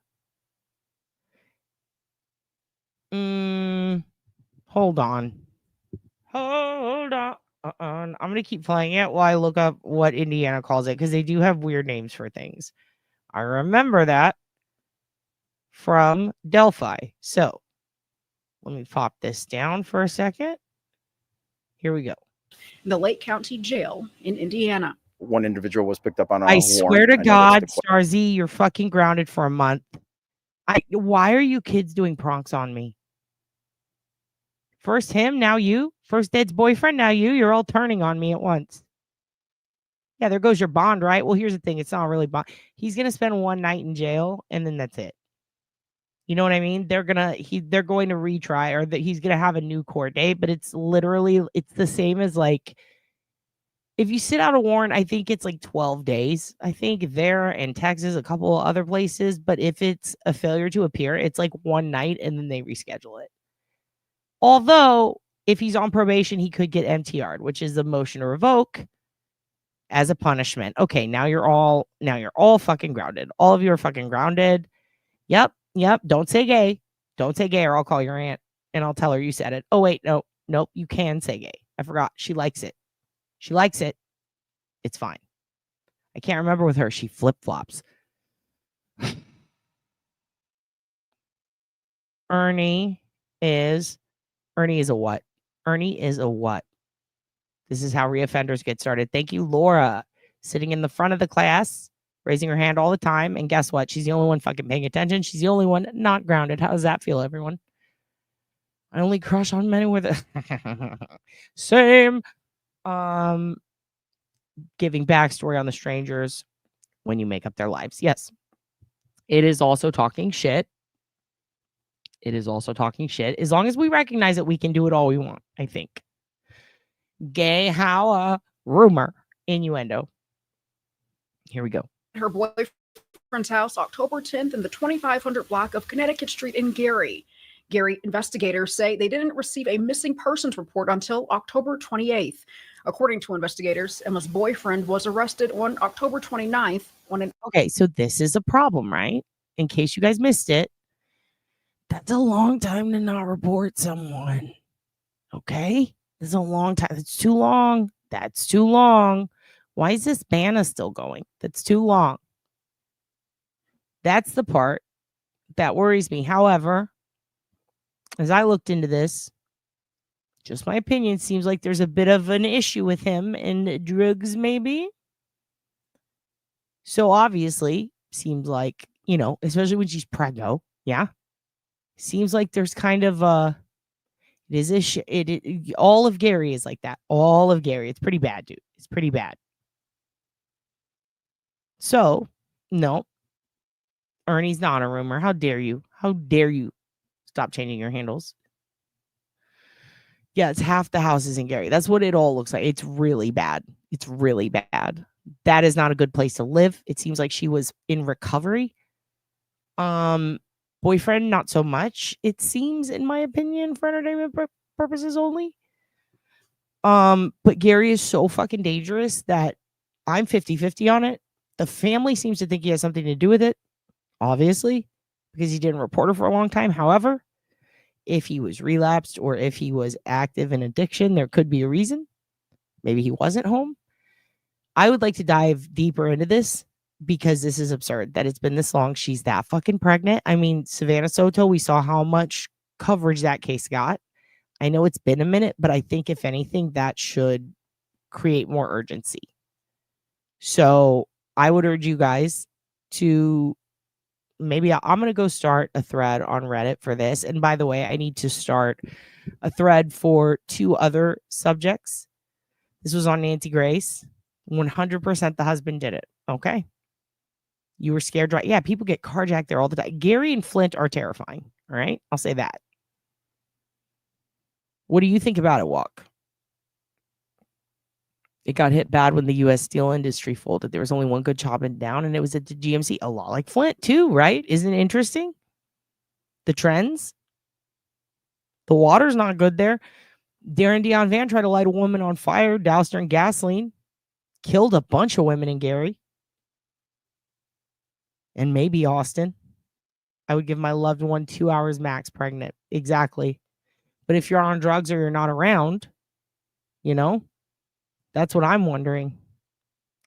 Hold on. Hold on. I'm going to keep playing it while I look up what Indiana calls it, because they do have weird names for things. I remember that from Delphi. So let me pop this down for a second. Here we go. in the Lake County Jail in Indiana. One individual was picked up on a I warrant. swear to know God, that's the Star Z, you're fucking grounded for a month. Why are you kids doing pranks on me? First him, now you. First Ed's boyfriend, now you. You're all turning on me at once. Yeah, there goes your bond, right? Well, here's the thing. It's not really bond. He's going to spend one night in jail, and then that's it. You know what I mean? They're going to retry, or that he's going to have a new court date, but it's the same as like, if you sit out a warrant, I think it's like 12 days. I think there in Texas, a couple of other places. But if it's a failure to appear, it's like one night and then they reschedule it. Although, if he's on probation, he could get MTR'd, which is the motion to revoke as a punishment. Okay, now you're all fucking grounded. All of you are fucking grounded. Yep. Don't say gay. Don't say gay, or I'll call your aunt and I'll tell her you said it. Oh, wait, nope. You can say gay. I forgot. She likes it. She likes it. It's fine. I can't remember with her. She flip-flops. Ernie is a what? Ernie is a what? This is how reoffenders get started. Thank you, Laura. Sitting in the front of the class, raising her hand all the time. And guess what? She's the only one fucking paying attention. She's the only one not grounded. How does that feel, everyone? I only crush on men with a same. Giving backstory on the strangers when you make up their lives. Yes. It is also talking shit. As long as we recognize that we can do it all we want, I think. Gay, how, rumor, innuendo. Here we go. Her boyfriend's house, October 10th, in the 2500 block of Connecticut Street in Gary. Gary investigators say they didn't receive a missing persons report until October 28th. According to investigators, Emma's boyfriend was arrested on October 29th on an... Okay, so this is a problem, right? In case you guys missed it, that's a long time to not report someone. Okay? This is a long time. It's too long. That's too long. Why is this banner still going? That's too long. That's the part that worries me. However, as I looked into this, just my opinion, seems like there's a bit of an issue with him and drugs, maybe. So obviously, seems like, especially when she's preggo, yeah. Seems like there's kind of all of Gary is like that. All of Gary. It's pretty bad, dude. It's pretty bad. So, no. Ernie's not a rumor. How dare you? How dare you? Stop changing your handles. Yeah, it's half the houses in Gary. That's what it all looks like. It's really bad. It's really bad. That is not a good place to live. It seems like she was in recovery. Boyfriend, not so much. It seems, in my opinion, for entertainment purposes only. But Gary is so fucking dangerous that I'm 50-50 on it. The family seems to think he has something to do with it, obviously, because he didn't report her for a long time. However, if he was relapsed or if he was active in addiction, there could be a reason. Maybe he wasn't home. I would like to dive deeper into this because this is absurd that it's been this long. She's that fucking pregnant. I mean, Savannah Soto, we saw how much coverage that case got. I know it's been a minute, but I think if anything, that should create more urgency. So I would urge you guys to maybe I'm going to go start a thread on Reddit for this. And by the way, I need to start a thread for 2 other subjects. This was on Nancy Grace. 100% the husband did it. Okay. You were scared, right? Yeah, people get carjacked there all the time. Gary and Flint are terrifying. All right. I'll say that. What do you think about it, Walk? It got hit bad when the U.S. steel industry folded. There was only one good job in down, and it was at the GMC. A lot like Flint, too, right? Isn't it interesting? The trends. The water's not good there. Darren Dion Van tried to light a woman on fire, doused her in gasoline, killed a bunch of women in Gary. And maybe Austin. I would give my loved one 2 hours max pregnant. Exactly. But if you're on drugs or you're not around, you know, that's what I'm wondering.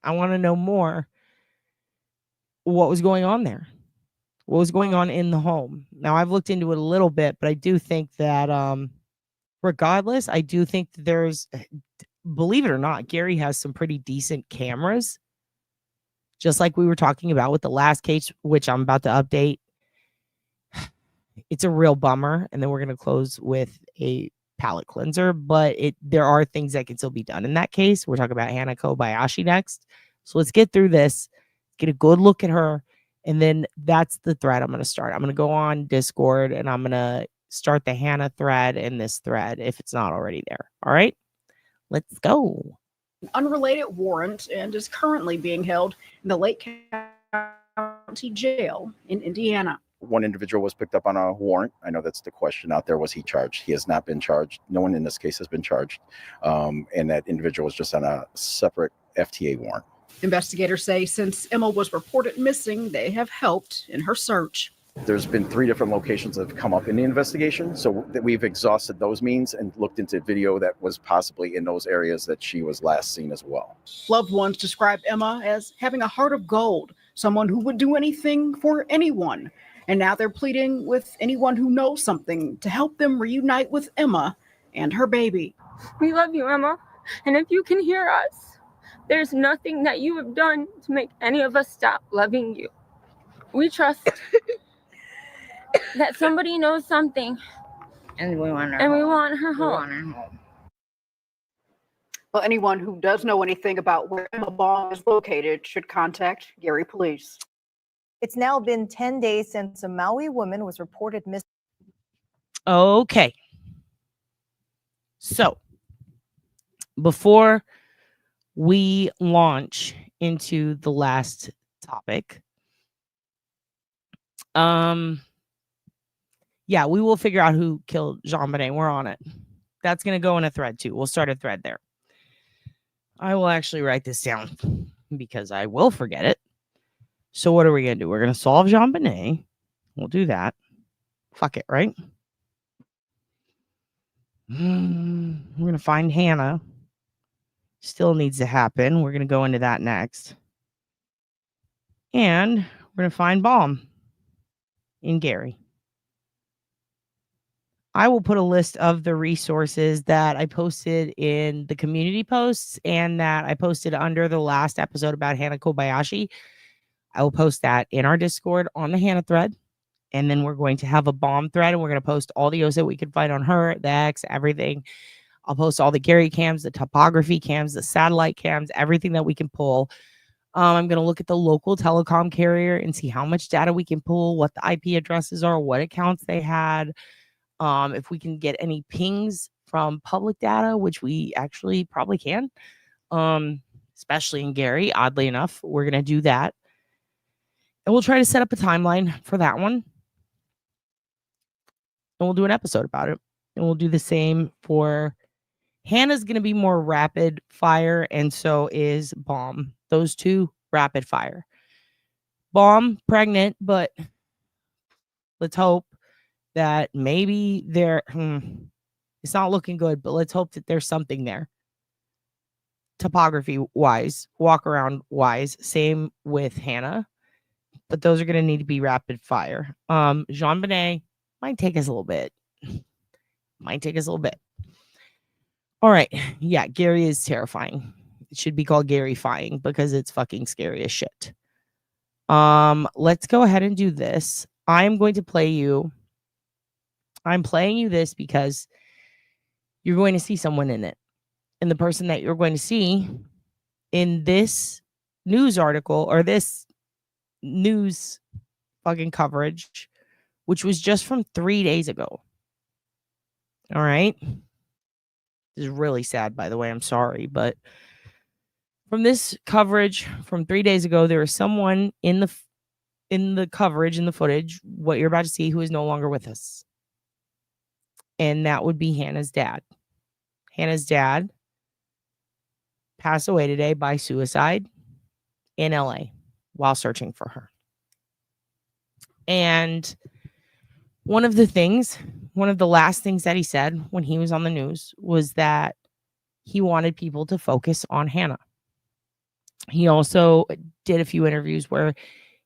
I want to know more. What was going on there? What was going on in the home? Now, I've looked into it a little bit, but I do think that regardless, I do think that there's, believe it or not, Gary has some pretty decent cameras. Just like we were talking about with the last case, which I'm about to update. It's a real bummer. And then we're going to close with a palate cleanser. But there are things that can still be done in that case. We're talking about Hannah Kobayashi next. So let's get through this. Get a good look at her. And then that's the thread I'm going to start. I'm going to go on Discord and I'm going to start the Hannah thread and this thread if it's not already there. All right, let's go. Unrelated warrant and is currently being held in the Lake County Jail in Indiana. One individual was picked up on a warrant. I know that's the question out there. Was he charged? He has not been charged. No one in this case has been charged. And that individual was just on a separate FTA warrant. Investigators say since Emma was reported missing, they have helped in her search. There's been 3 different locations that have come up in the investigation. So that we've exhausted those means and looked into video that was possibly in those areas that she was last seen as well. Loved ones described Emma as having a heart of gold, someone who would do anything for anyone. And now they're pleading with anyone who knows something to help them reunite with Emma and her baby. We love you, Emma. And if you can hear us, there's nothing that you have done to make any of us stop loving you. We trust that somebody knows something. And we want her and home. we want her We home. want her home. Well, anyone who does know anything about where Emma Baum is located should contact Gary Police. It's now been 10 days since a Maui woman was reported missing. Okay. So, before we launch into the last topic, yeah, we will figure out who killed Jean Benet. We're on it. That's going to go in a thread too. We'll start a thread there. I will actually write this down because I will forget it. So what are we going to do? We're going to solve Jean Benet. We'll do that. Fuck it, right? We're going to find Hannah. Still needs to happen. We're going to go into that next. And we're going to find Baum in Gary. I will put a list of the resources that I posted in the community posts and that I posted under the last episode about Hannah Kobayashi. I will post that in our Discord on the Hannah thread. And then we're going to have a Baum thread and we're going to post all the O's that we can find on her, the X, everything. I'll post all the Gary cams, the topography cams, the satellite cams, everything that we can pull. I'm going to look at the local telecom carrier and see how much data we can pull, what the IP addresses are, what accounts they had. If we can get any pings from public data, which we actually probably can, especially in Gary, oddly enough, we're going to do that. And we'll try to set up a timeline for that one. And we'll do an episode about it. And we'll do the same for Hannah's going to be more rapid fire, and so is Baum. Those two, rapid fire. Baum, pregnant, but let's hope that maybe it's not looking good, but let's hope that there's something there. Topography wise, walk around wise, same with Hannah, but those are going to need to be rapid fire. Jean Benet might take us a little bit. All right. Yeah, Gary is terrifying. It should be called Gary-fying because it's fucking scary as shit. Let's go ahead and do this. I'm playing you this because you're going to see someone in it. And the person that you're going to see in this news article or this news fucking coverage, which was just from 3 days ago. All right. This is really sad, by the way. I'm sorry, but from this coverage from 3 days ago, there is someone in the coverage, in the footage, what you're about to see, who is no longer with us. And that would be Hannah's dad. Hannah's dad passed away today by suicide in LA while searching for her. And one of the last things that he said when he was on the news was that he wanted people to focus on Hannah. He also did a few interviews where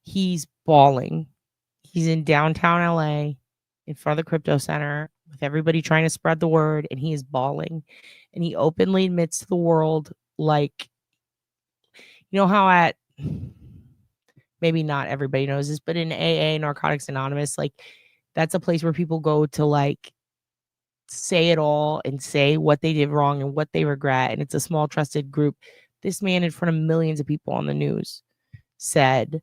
he's bawling. He's in downtown LA in front of the crypto center with everybody trying to spread the word, and he is bawling. And he openly admits to the world, like, you know how maybe not everybody knows this, but in AA, Narcotics Anonymous, like, that's a place where people go to, like, say it all and say what they did wrong and what they regret. And it's a small trusted group. This man in front of millions of people on the news said,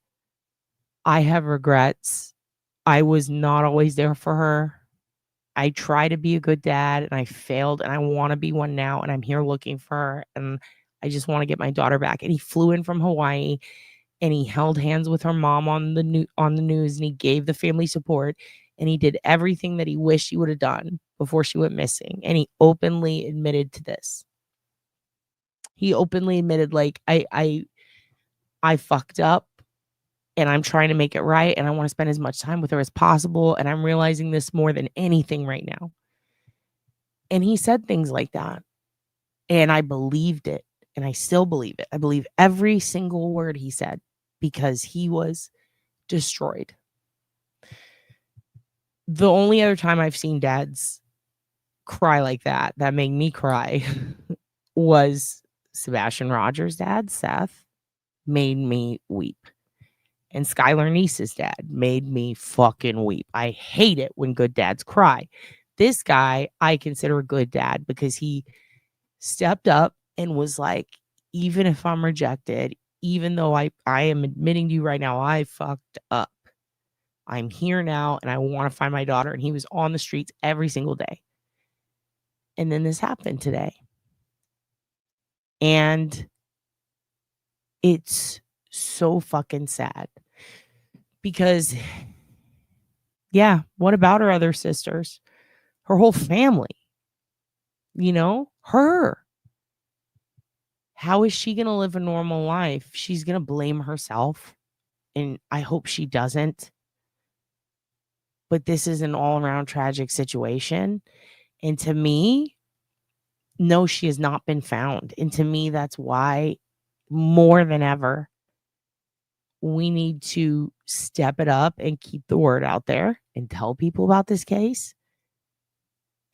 I have regrets. I was not always there for her. I try to be a good dad and I failed, and I want to be one now, and I'm here looking for her, and I just want to get my daughter back. And he flew in from Hawaii and he held hands with her mom on the news, and he gave the family support, and he did everything that he wished he would have done before she went missing. And he openly admitted to this. He openly admitted, like, I fucked up and I'm trying to make it right, and I want to spend as much time with her as possible, and I'm realizing this more than anything right now. And he said things like that, and I believed it, and I still believe it. I believe every single word he said because he was destroyed. The only other time I've seen dads cry like that made me cry was Sebastian Rogers' dad, Seth, made me weep. And Skylar Niece's dad made me fucking weep. I hate it when good dads cry. This guy, I consider a good dad because he stepped up and was like, even if I'm rejected, even though I am admitting to you right now, I fucked up. I'm here now and I want to find my daughter. And he was on the streets every single day. And then this happened today. And it's so fucking sad. Because, yeah, what about her other sisters? Her whole family. You know, her. How is she going to live a normal life? She's going to blame herself. And I hope she doesn't. But this is an all-around tragic situation. And to me, no, she has not been found. And to me, that's why, more than ever, we need to step it up and keep the word out there and tell people about this case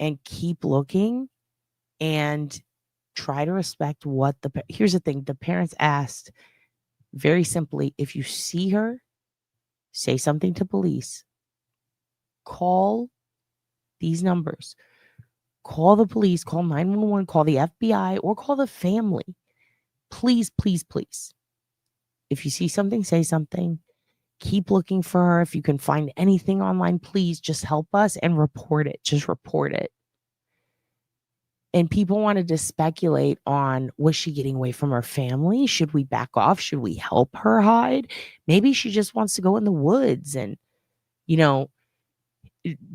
and keep looking and try to respect what here's the thing. The parents asked very simply, if you see her, say something to police, call these numbers, call the police, call 911, call the FBI, or call the family. Please, please, please. If you see something, say something. Keep looking for her. If you can find anything online, please just help us and report it. Just report it. And people wanted to speculate on, was she getting away from her family? Should we back off? Should we help her hide? Maybe she just wants to go in the woods and, you know,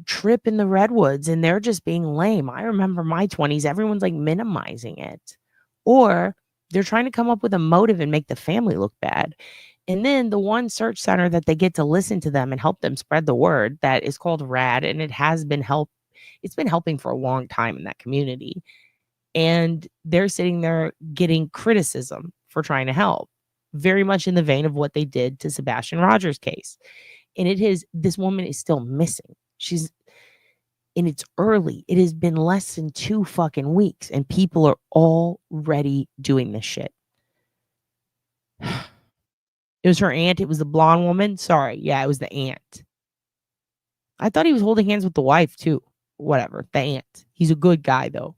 trip in the redwoods and they're just being lame. I remember my 20s, everyone's like minimizing it, or they're trying to come up with a motive and make the family look bad. And then the one search center that they get to listen to them and help them spread the word, that is called RAD, and it's been helping for a long time in that community. And they're sitting there getting criticism for trying to help, very much in the vein of what they did to Sebastian Rogers' case. And this woman is still missing. And it's early. It has been less than 2 fucking weeks, and people are already doing this shit. It was her aunt. It was the blonde woman. Sorry. Yeah, it was the aunt. I thought he was holding hands with the wife too. Whatever. The aunt. He's a good guy though.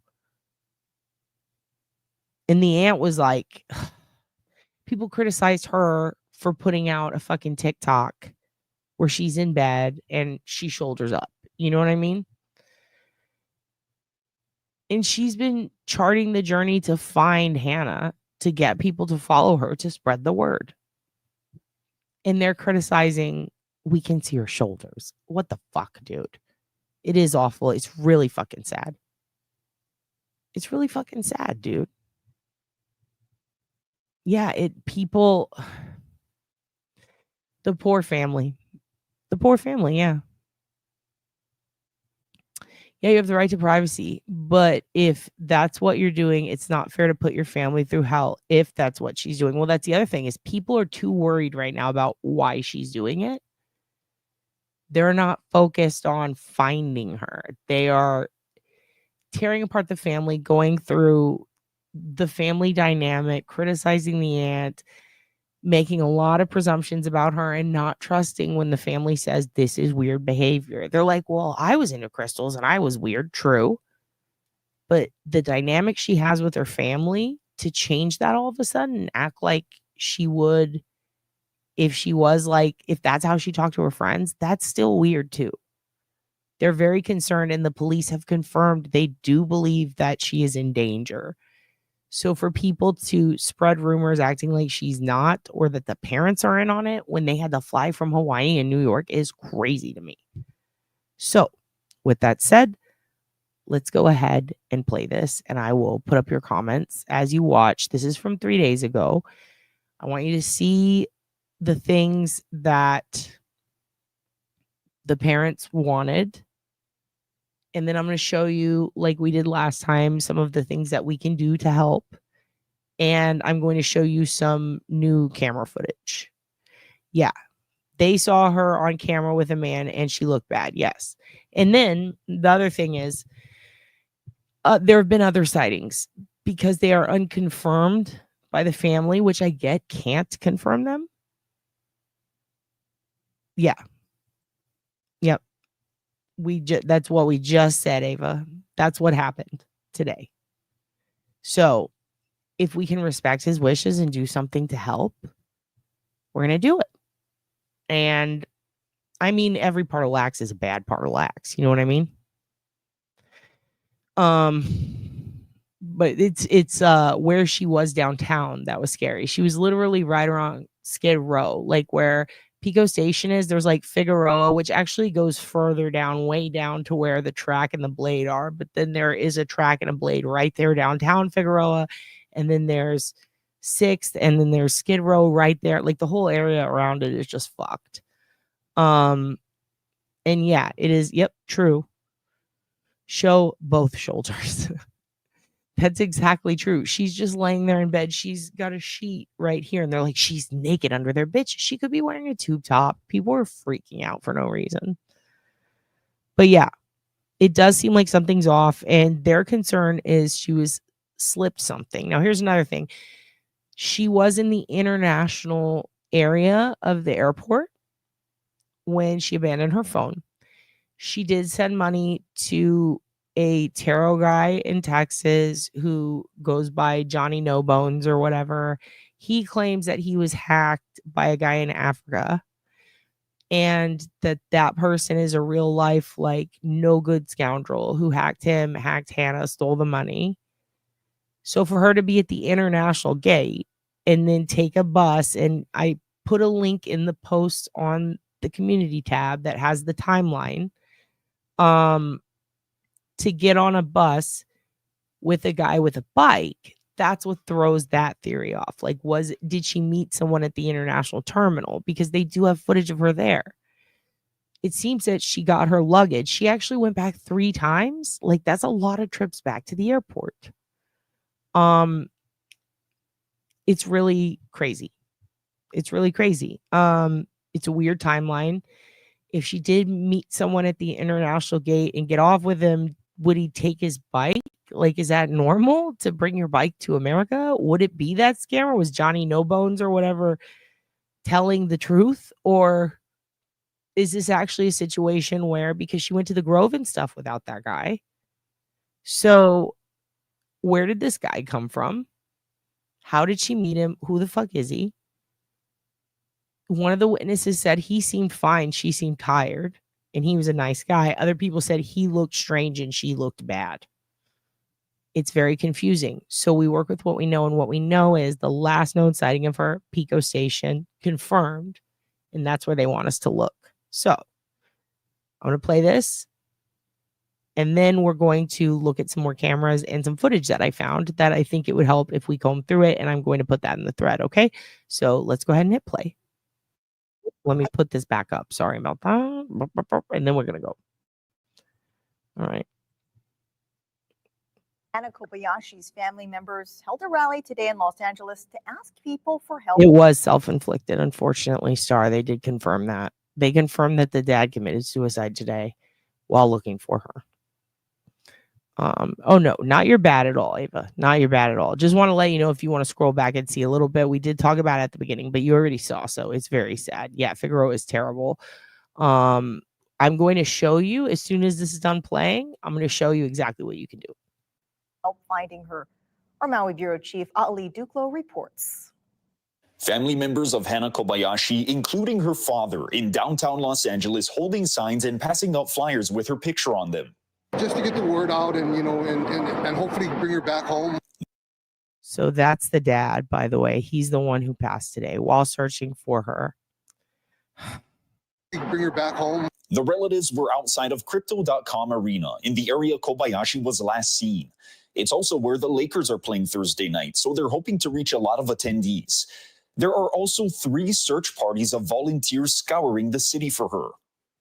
And the aunt was like, people criticized her for putting out a fucking TikTok where she's in bed and she shoulders up. You know what I mean? And she's been charting the journey to find Hannah, to get people to follow her, to spread the word. And they're criticizing, we can see her shoulders. What the fuck, dude? It is awful. It's really fucking sad. It's really fucking sad, dude. Yeah, the poor family. The poor family, yeah. Yeah, you have the right to privacy, but if that's what you're doing, it's not fair to put your family through hell if that's what she's doing. Well, that's the other thing, is people are too worried right now about why she's doing it. They're not focused on finding her. They are tearing apart the family, going through the family dynamic, criticizing the aunt, making a lot of presumptions about her, and not trusting when the family says this is weird behavior. They're like, well, I was into crystals and I was weird. True. But the dynamic she has with her family, to change that all of a sudden and act like she would if that's how she talked to her friends, that's still weird too. They're very concerned, and the police have confirmed they do believe that she is in danger. So for people to spread rumors acting like she's not, or that the parents are in on it when they had to fly from Hawaii and New York, is crazy to me. So with that said, let's go ahead and play this, and I will put up your comments as you watch. This is from 3 days ago. I want you to see the things that the parents wanted. And then I'm going to show you, like we did last time, some of the things that we can do to help. And I'm going to show you some new camera footage. Yeah. They saw her on camera with a man and she looked bad. Yes. And then the other thing is, there have been other sightings because they are unconfirmed by the family, which I get, can't confirm them. Yeah. Yep. That's what we just said, Ava. That's what happened today. So if we can respect his wishes and do something to help, we're going to do it. And I mean, every part of lax is a bad part of lax. You know what I mean? But it's where she was downtown that was scary. She was literally right around Skid Row, like where Pico Station is. There's like Figueroa, which actually goes further down, way down to where the track and the blade are. But then there is a track and a blade right there downtown Figueroa. And then there's 6th, and then there's Skid Row right there. Like the whole area around it is just fucked. And yeah, it is. Yep, true. Show both shoulders. That's exactly true. She's just laying there in bed. She's got a sheet right here, and they're like, she's naked under there. Bitch, she could be wearing a tube top. People are freaking out for no reason. But yeah, it does seem like something's off, and their concern is she was slipped something. Now, here's another thing. She was in the international area of the airport when she abandoned her phone. She did send money to a tarot guy in Texas who goes by Johnny No Bones or whatever. He claims that he was hacked by a guy in Africa, and that person is a real life, like, no good scoundrel who hacked him, hacked Hannah, stole the money. So for her to be at the international gate and then take a bus, and I put a link in the post on the community tab that has the timeline to get on a bus with a guy with a bike. That's what throws that theory off. Like, did she meet someone at the international terminal? Because they do have footage of her there. It seems that she got her luggage. She actually went back 3 times. Like, that's a lot of trips back to the airport. It's really crazy. It's really crazy. It's a weird timeline. If she did meet someone at the international gate and get off with him, would he take his bike? Like, is that normal to bring your bike to America? Would it be that scammer? Was Johnny No Bones or whatever telling the truth? Or is this actually a situation where, because she went to the Grove and stuff without that guy? So where did this guy come from? How did she meet him? Who the fuck is he? One of the witnesses said he seemed fine. She seemed tired and he was a nice guy. Other people said he looked strange and she looked bad. It's very confusing. So we work with what we know, and what we know is the last known sighting of her, Pico Station, confirmed, and that's where they want us to look. So I'm going to play this, and then we're going to look at some more cameras and some footage that I found that I think it would help if we comb through it, and I'm going to put that in the thread, okay? So let's go ahead and hit play. Let me put this back up. Sorry about that. And then we're going to go. All right. Anna Kobayashi's family members held a rally today in Los Angeles to ask people for help. It was self-inflicted, unfortunately, Star. They did confirm that. They confirmed that the dad committed suicide today while looking for her. Oh no, not your bad at all, Ava. Not your bad at all. Just want to let you know, if you want to scroll back and see a little bit, we did talk about it at the beginning, but you already saw, so it's very sad. Yeah, Figaro is terrible. I'm going to show you as soon as this is done playing. I'm going to show you exactly what you can do. Help finding her. Our Maui Bureau Chief Ali Duclo reports. Family members of Hannah Kobayashi, including her father, in downtown Los Angeles, holding signs and passing out flyers with her picture on them. Just to get the word out and, and hopefully bring her back home. So that's the dad, by the way. He's the one who passed today while searching for her. Bring her back home. The relatives were outside of Crypto.com Arena in the area Kobayashi was last seen. It's also where the Lakers are playing Thursday night, so they're hoping to reach a lot of attendees. There are also 3 search parties of volunteers scouring the city for her.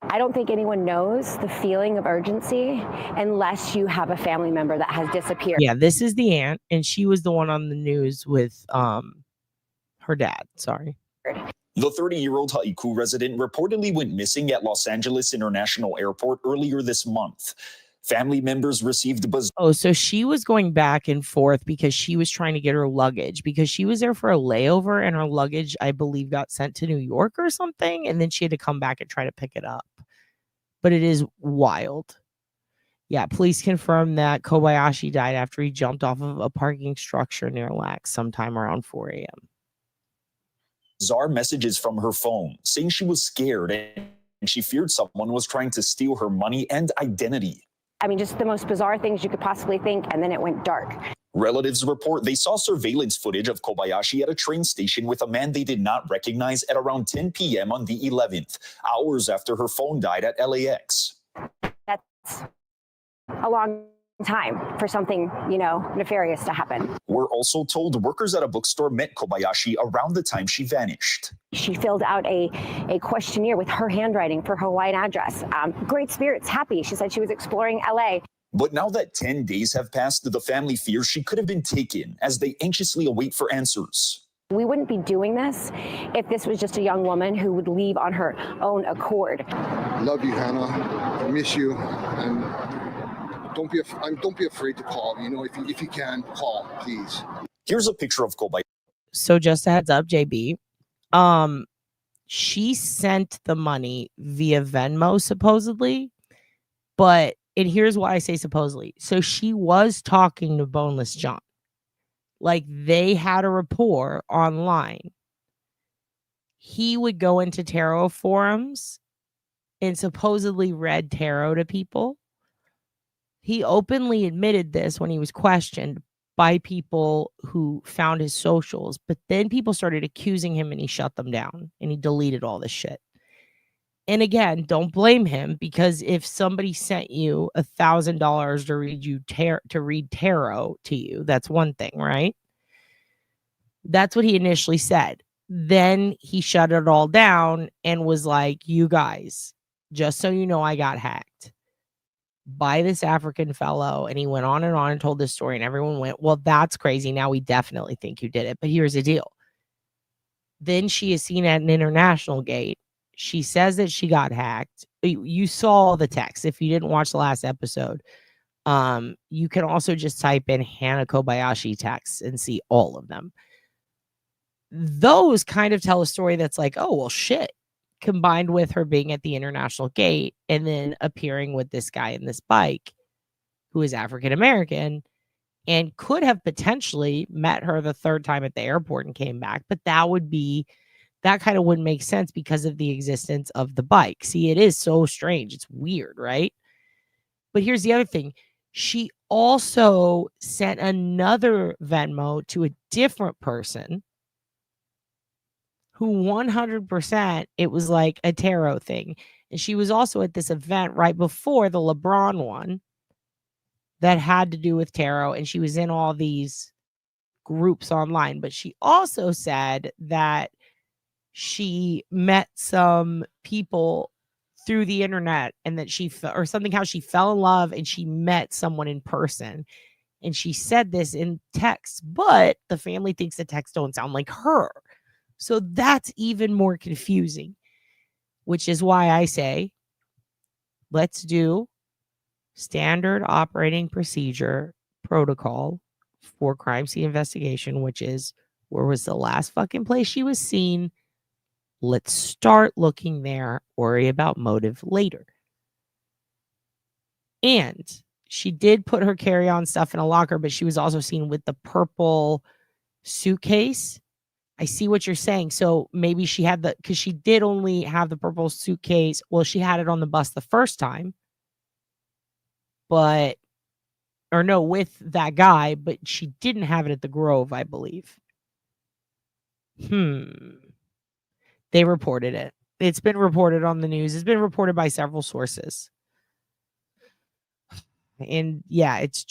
I don't think anyone knows the feeling of urgency unless you have a family member that has disappeared. Yeah, this is the aunt, and she was the one on the news with her dad. Sorry. The 30-year-old Haiku resident reportedly went missing at Los Angeles International Airport earlier this month. Family members received Oh, so she was going back and forth because she was trying to get her luggage, because she was there for a layover and her luggage, I believe, got sent to New York or something. And then she had to come back and try to pick it up. But it is wild. Yeah, police confirmed that Kobayashi died after he jumped off of a parking structure near Lax sometime around 4 a.m. bizarre messages from her phone saying she was scared and she feared someone was trying to steal her money and identity. I mean, just the most bizarre things you could possibly think, and then it went dark. Relatives report they saw surveillance footage of Kobayashi at a train station with a man they did not recognize at around 10 p.m. on the 11th, hours after her phone died at LAX. That's a long time for something, nefarious to happen. We're also told workers at a bookstore met Kobayashi around the time she vanished. She filled out a questionnaire with her handwriting for her Hawaiian address. Great spirits, happy. She said she was exploring LA. But now that 10 days have passed, the family fears she could have been taken as they anxiously await for answers. We wouldn't be doing this if this was just a young woman who would leave on her own accord. Love you, Hannah. I miss you. And don't be afraid to call. If you can, call, please. Here's a picture of Kobayashi. So just a heads up, JB. She sent the money via Venmo, supposedly. And here's why I say supposedly. So she was talking to Boneless John. Like, they had a rapport online. He would go into tarot forums and supposedly read tarot to people. He openly admitted this when he was questioned by people who found his socials, but then people started accusing him and he shut them down and he deleted all this shit. And again, don't blame him, because if somebody sent you $1,000 to read tarot to you, that's one thing, right? That's what he initially said. Then he shut it all down and was like, you guys, just so you know, I got hacked by this African fellow. And he went on and told this story, and everyone went, well, that's crazy. Now we definitely think you did it. But here's the deal. Then she is seen at an international gate. She says that she got hacked. You saw the text. If you didn't watch the last episode, you can also just type in Hannah Kobayashi texts and see all of them. Those kind of tell a story that's like, oh, well, shit, combined with her being at the international gate and then appearing with this guy in this bike who is African-American and could have potentially met her the third time at the airport and came back. But that kind of wouldn't make sense because of the existence of the bike. See, it is so strange. It's weird, right? But here's the other thing. She also sent another Venmo to a different person who 100%, it was like a tarot thing. And she was also at this event right before the LeBron one that had to do with tarot. And she was in all these groups online. But she also said that she met some people through the internet, and that how she fell in love and she met someone in person. And she said this in text, but the family thinks the texts don't sound like her. So that's even more confusing, which is why I say, let's do standard operating procedure protocol for crime scene investigation, which is, where was the last fucking place she was seen? Let's start looking there. Worry about motive later. And she did put her carry-on stuff in a locker, but she was also seen with the purple suitcase. I see what you're saying. So maybe she had because she did only have the purple suitcase. Well, she had it on the bus the first time, with that guy, but she didn't have it at the Grove, I believe. They reported it. It's been reported on the news. It's been reported by several sources. And yeah, it's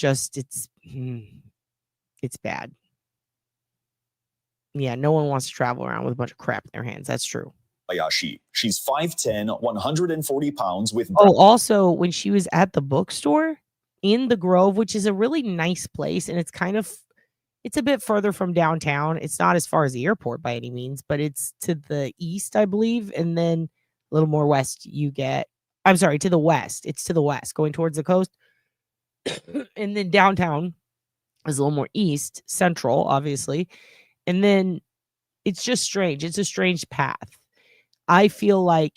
bad. Yeah, no one wants to travel around with a bunch of crap in their hands. That's true. Kobayashi. She's 5'10", 140 pounds with... Oh, also, when she was at the bookstore in the Grove, which is a really nice place, and it's a bit further from downtown. It's not as far as the airport by any means, but it's to the east, I believe. And then a little more west to the west. It's to the west, going towards the coast. And then downtown is a little more east, central, obviously. And then it's just strange. It's a strange path. I feel like,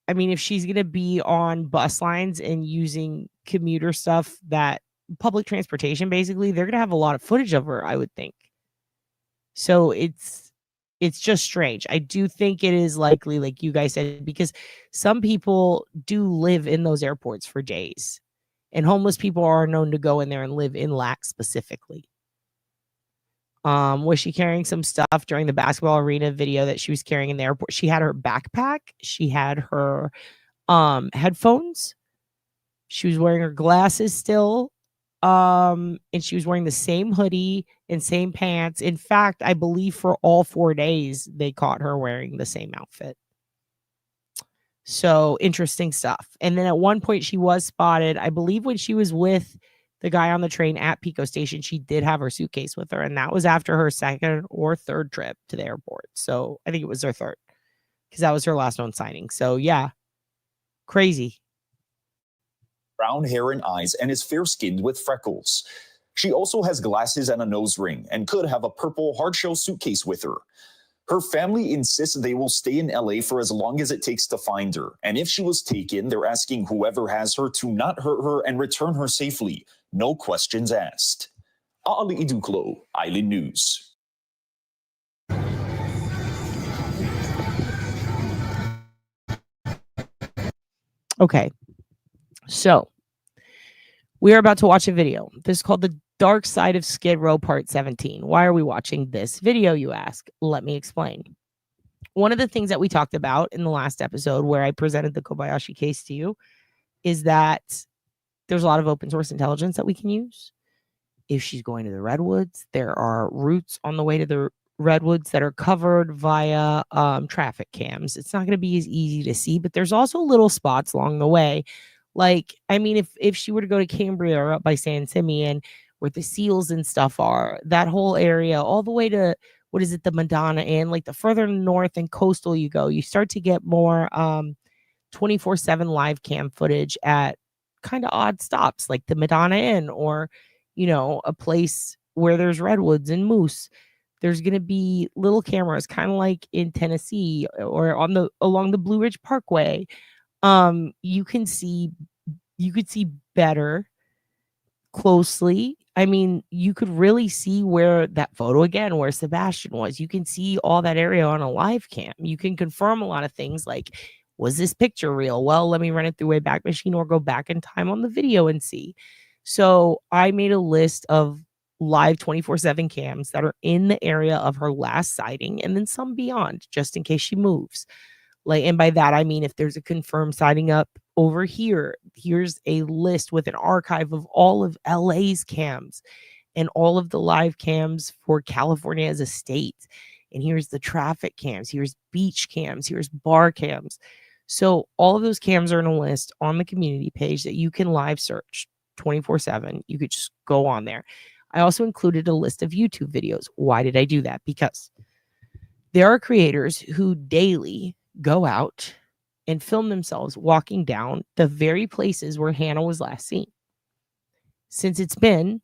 if she's going to be on bus lines and using commuter stuff, that public transportation, basically, they're going to have a lot of footage of her, I would think. So it's just strange. I do think it is likely, like you guys said, because some people do live in those airports for days. And homeless people are known to go in there and live in LAX specifically. Was she carrying some stuff during the basketball arena video that she was carrying in the airport? She had her backpack. She had her headphones. She was wearing her glasses still. And she was wearing the same hoodie and same pants. In fact, I believe for all 4 days, they caught her wearing the same outfit. So interesting stuff. And then at one point she was spotted, I believe when she was with the guy on the train at Pico Station, she did have her suitcase with her. And that was after her second or third trip to the airport. So I think it was her third, because that was her last known signing. So yeah, crazy. Brown hair and eyes, and is fair-skinned with freckles. She also has glasses and a nose ring, and could have a purple hard-shell suitcase with her. Her family insists they will stay in LA for as long as it takes to find her. And if she was taken, they're asking whoever has her to not hurt her and return her safely. No questions asked. Ali Iduklo, Island News. Okay. So we are about to watch a video. This is called The Dark Side of Skid Row Part 17. Why are we watching this video, you ask? Let me explain. one of the things that we talked about in the last episode where I presented the Kobayashi case to you is that there's a lot of open source intelligence that we can use. If she's going to the redwoods, there are routes on the way to the redwoods that are covered via traffic cams. It's not going to be as easy to see, but there's also little spots along the way. Like, I mean, if she were to go to Cambria or up by San Simeon where the seals and stuff are, that whole area all the way to, what is it, the Madonna Inn, like the further north and coastal you go, you start to get more 24/7 live cam footage at kind of odd stops like the Madonna Inn, or, you know, a place where there's redwoods and moose. There's going to be little cameras kind of like in Tennessee or along the Blue Ridge Parkway. You could see better closely. I mean, you could really see where that photo again, where Sebastian was. You can see all that area on a live cam. You can confirm a lot of things like, was this picture real? Well, let me run it through Wayback Machine or go back in time on the video and see. So I made a list of live 24/7 cams that are in the area of her last sighting, and then some beyond, just in case she moves. Like, and by that I mean if there's a confirmed sighting up over here, here's a list with an archive of all of LA's cams and all of the live cams for California as a state. And here's the traffic cams, here's beach cams, here's bar cams. So all of those cams are in a list on the community page that you can live search 24/7. You could just go on there. I also included a list of YouTube videos. Why did I do that? Because there are creators who daily go out and film themselves walking down the very places where Hannah was last seen. Since it's been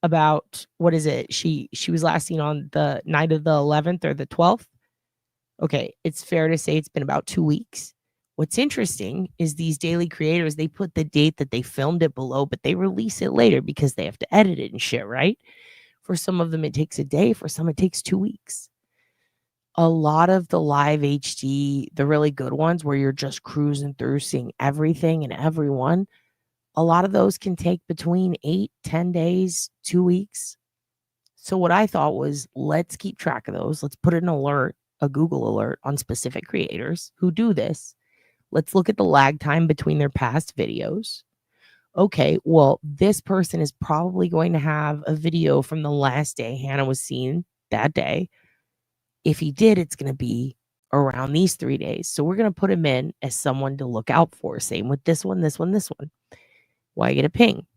about, what is it? She was last seen on the night of the 11th or the 12th. Okay, it's fair to say it's been about 2 weeks. What's interesting is these daily creators, they put the date that they filmed it below, but they release it later because they have to edit it and shit, right? For some of them, it takes a day. For some, it takes 2 weeks. A lot of the live HD, the really good ones where you're just cruising through, seeing everything and everyone, a lot of those can take between 8-10 days, 2 weeks. So what I thought was, let's keep track of those. Let's put an alert, a Google alert on specific creators who do this. Let's look at the lag time between their past videos. Okay, well, this person is probably going to have a video from the last day Hannah was seen that day. If he did, it's going to be around these 3 days. So we're going to put him in as someone to look out for. Same with this one, this one, this one. Why get a ping?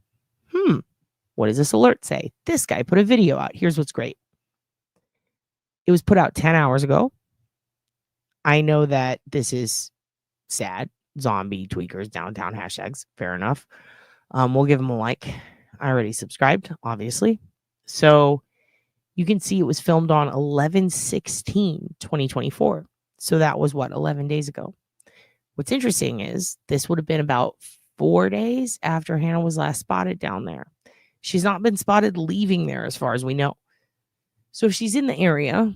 What does this alert say? This guy put a video out. Here's what's great. It was put out 10 hours ago. I know that this is sad. Zombie tweakers, downtown hashtags. Fair enough. We'll give him a like. I already subscribed, obviously. So you can see it was filmed on 11/16/2024. So that was what, 11 days ago. What's interesting is this would have been about 4 days after Hannah was last spotted down there. She's not been spotted leaving there as far as we know. So if she's in the area,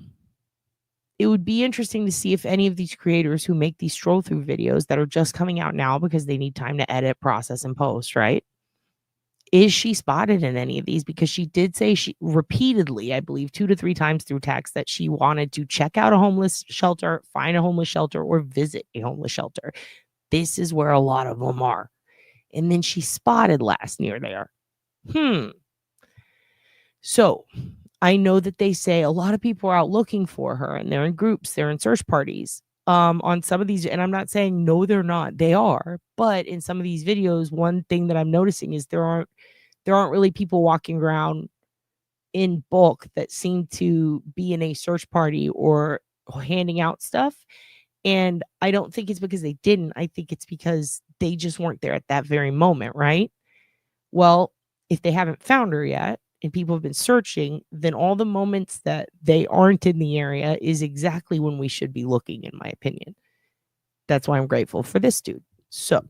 it would be interesting to see if any of these creators who make these stroll through videos that are just coming out now because they need time to edit, process, and post, right? Is she spotted in any of these? Because she did say she repeatedly, I believe 2 to 3 times through text, that she wanted to check out a homeless shelter, find a homeless shelter, or visit a homeless shelter. This is where a lot of them are. And then she spotted last near there. So I know that they say a lot of people are out looking for her and they're in groups, they're in search parties on some of these. And I'm not saying no, they're not. They are. But in some of these videos, one thing that I'm noticing is there aren't really people walking around in bulk that seem to be in a search party or handing out stuff. And I don't think it's because they didn't. I think it's because they just weren't there at that very moment, right? Well, if they haven't found her yet and people have been searching, then all the moments that they aren't in the area is exactly when we should be looking, in my opinion. That's why I'm grateful for this dude. So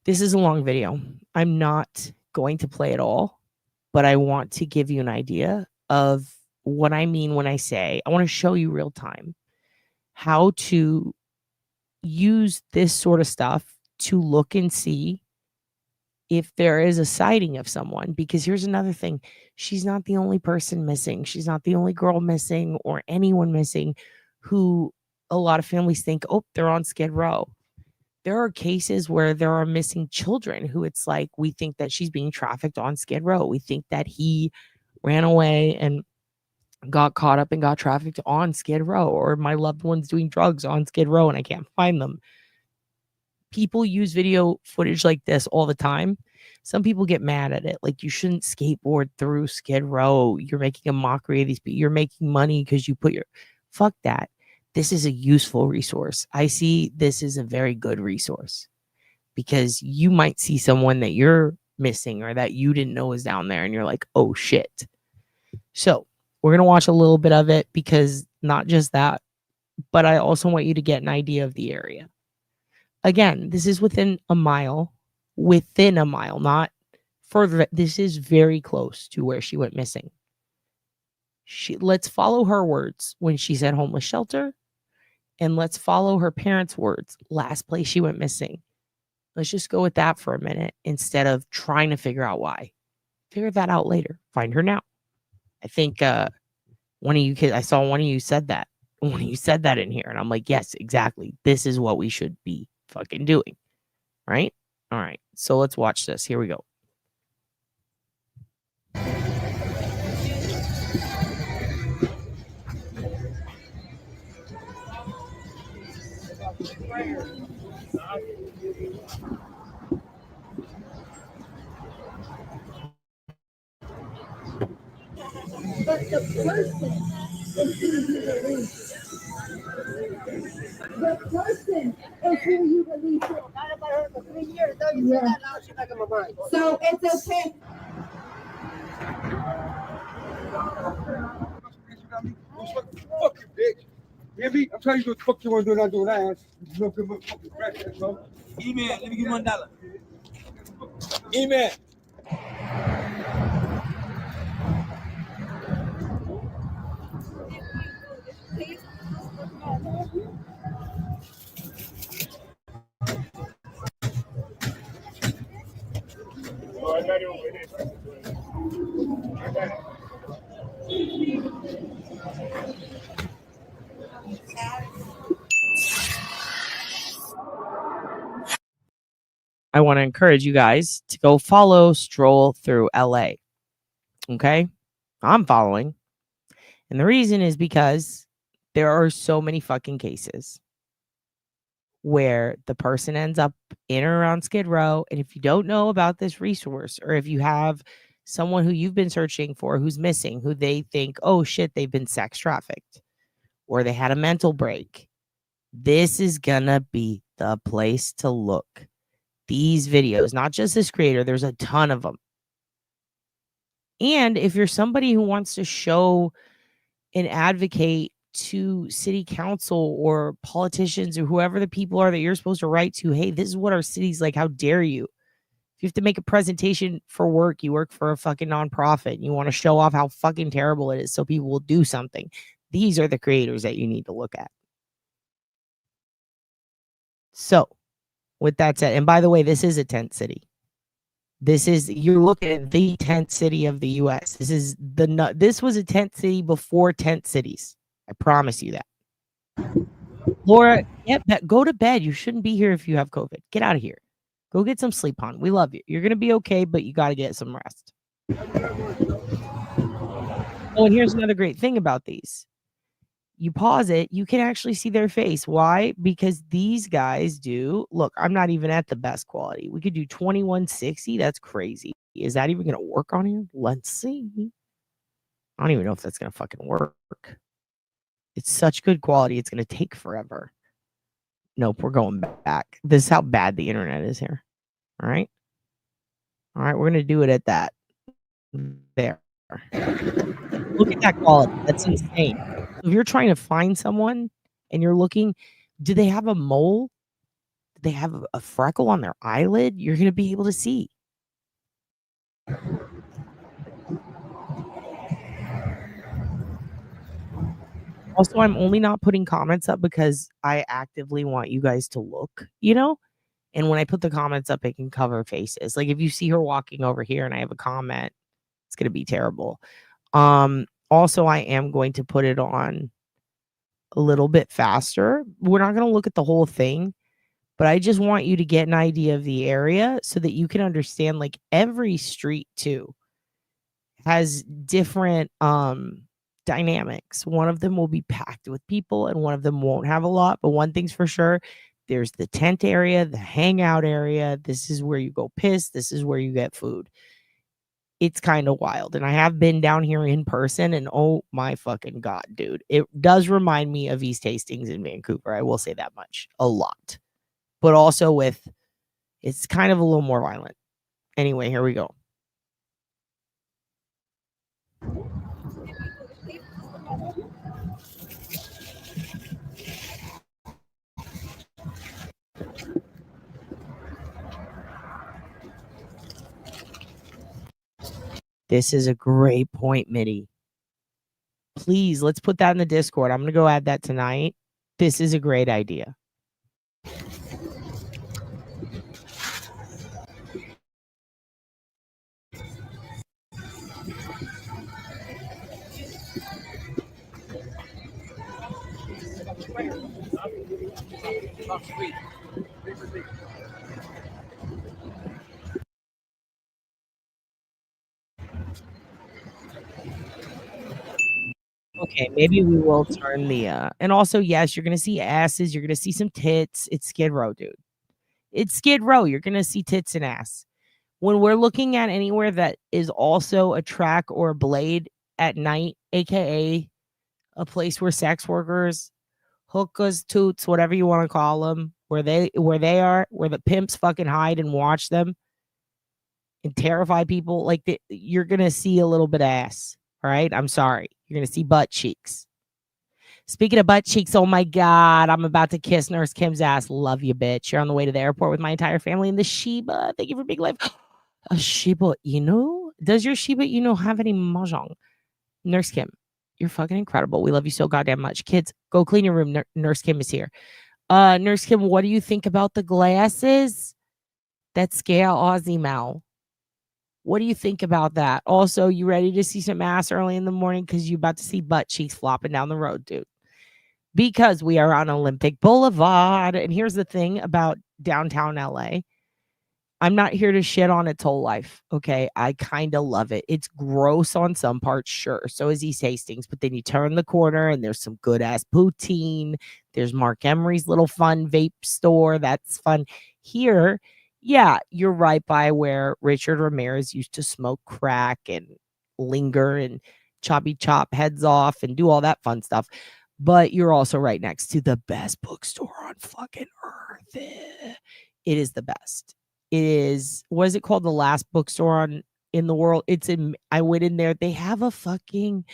this is a long video. I'm not going to play it all, but I want to give you an idea of what I mean when I say I want to show you real time how to use this sort of stuff to look and see if there is a sighting of someone. Because here's another thing. She's not the only person missing. She's not the only girl missing or anyone missing who a lot of families think, oh, they're on Skid Row. There are cases where there are missing children who it's like, we think that she's being trafficked on Skid Row. We think that he ran away and got caught up and got trafficked on Skid Row, or my loved one's doing drugs on Skid Row and I can't find them. People use video footage like this all the time. Some people get mad at it. Like, you shouldn't skateboard through Skid Row. You're making a mockery of these people. You're making money because you put your... Fuck that. This is a useful resource. I see this is a very good resource because you might see someone that you're missing or that you didn't know was down there and you're like, oh shit. So we're going to watch a little bit of it because not just that, but I also want you to get an idea of the area. Again, this is within a mile, not further. This is very close to where she went missing. Let's follow her words when she said homeless shelter. And let's follow her parents' words. Last place she went missing. Let's just go with that for a minute instead of trying to figure out why. Figure that out later. Find her now. I think one of you kids, I saw one of you said that. One of you said that in here. And I'm like, yes, exactly. This is what we should be fucking doing. Right? All right. So let's watch this. Here we go. But the person is who you release. The person is who you release. Not about her for 3 years. Though you said that now, she's back in my mind. So it's okay. Fuck you, bitch. You hear me? I'm telling you what the fuck you want to do, not do that. You don't give a fucking crap, that's all. Email, let me give $1. Email. Oh, I got it over there. I got it. I want to encourage you guys to go follow Stroll Through LA. Okay? I'm following. And the reason is because there are so many fucking cases where the person ends up in or around Skid Row. And if you don't know about this resource, or if you have someone who you've been searching for who's missing, who they think, oh shit, they've been sex trafficked, or they had a mental break, this is gonna be the place to look. These videos, not just this creator, there's a ton of them. And if you're somebody who wants to show and advocate to city council or politicians or whoever the people are that you're supposed to write to, hey, this is what our city's like. How dare you? If you have to make a presentation for work, you work for a fucking nonprofit, and you want to show off how fucking terrible it is so people will do something. These are the creators that you need to look at. So, with that said, and by the way, this is a tent city. You're looking at the tent city of the US. This was a tent city before tent cities. I promise you that. Laura, go to bed. You shouldn't be here if you have COVID. Get out of here. Go get some sleep, hon. We love you. You're going to be okay, but you got to get some rest. Oh, and here's another great thing about these. You pause it, you can actually see their face. Why? Because these guys do. Look, I'm not even at the best quality. We could do 2160. That's crazy. Is that even going to work on here? Let's see. I don't even know if that's going to fucking work. It's such good quality. It's going to take forever. Nope, we're going back. This is how bad the internet is here. All right. All right, we're going to do it at that. There. Look at that quality. That's insane. If you're trying to find someone and you're looking, do they have a mole? Do they have a freckle on their eyelid? You're going to be able to see. Also, I'm only not putting comments up because I actively want you guys to look, And when I put the comments up, it can cover faces. Like if you see her walking over here and I have a comment, it's going to be terrible. Also, I am going to put it on a little bit faster. We're not going to look at the whole thing, but I just want you to get an idea of the area so that you can understand, like, every street too has different dynamics. One of them will be packed with people and one of them won't have a lot, but one thing's for sure, there's the tent area, the hangout area. This is where you go piss, this is where you get food. It's kind of wild. And I have been down here in person, and oh my fucking god, dude, it does remind me of East Hastings in Vancouver. I will say that much. A lot. But also with, it's kind of a little more violent. Anyway, here we go. This is a great point, Mitty. Please, let's put that in the Discord. I'm going to go add that tonight. This is a great idea. Okay, maybe we will turn the and also, yes, you're gonna see asses, you're gonna see some tits. It's Skid Row, dude. It's Skid Row. You're gonna see tits and ass. When we're looking at anywhere that is also a track or a blade at night, aka a place where sex workers, hookahs, toots, whatever you want to call them, where they are, where the pimps fucking hide and watch them and terrify people, like you're gonna see a little bit of ass. All right, I'm sorry. You're gonna see butt cheeks. Speaking of butt cheeks, oh my god, I'm about to kiss Nurse Kim's ass. Love you, bitch. You're on the way to the airport with my entire family in the Shiba. Thank you for big life. A Shiba Inu? Does your Shiba Inu have any mahjong? Nurse Kim, you're fucking incredible. We love you so goddamn much. Kids, go clean your room. Nurse Kim is here. Nurse Kim, what do you think about the glasses that scare Aussie Mal? What do you think about that? Also, you ready to see some ass early in the morning? Because you're about to see butt cheeks flopping down the road, dude. Because we are on Olympic Boulevard. And here's the thing about downtown LA. I'm not here to shit on its whole life, okay? I kind of love it. It's gross on some parts, sure. So is East Hastings. But then you turn the corner and there's some good-ass poutine. There's Mark Emery's little fun vape store. That's fun. Here, yeah, you're right by where Richard Ramirez used to smoke crack and linger and choppy chop heads off and do all that fun stuff. But you're also right next to the best bookstore on fucking earth. It is the best. It is, what is it called? The last bookstore in the world. It's in, I went in there. They have a fucking,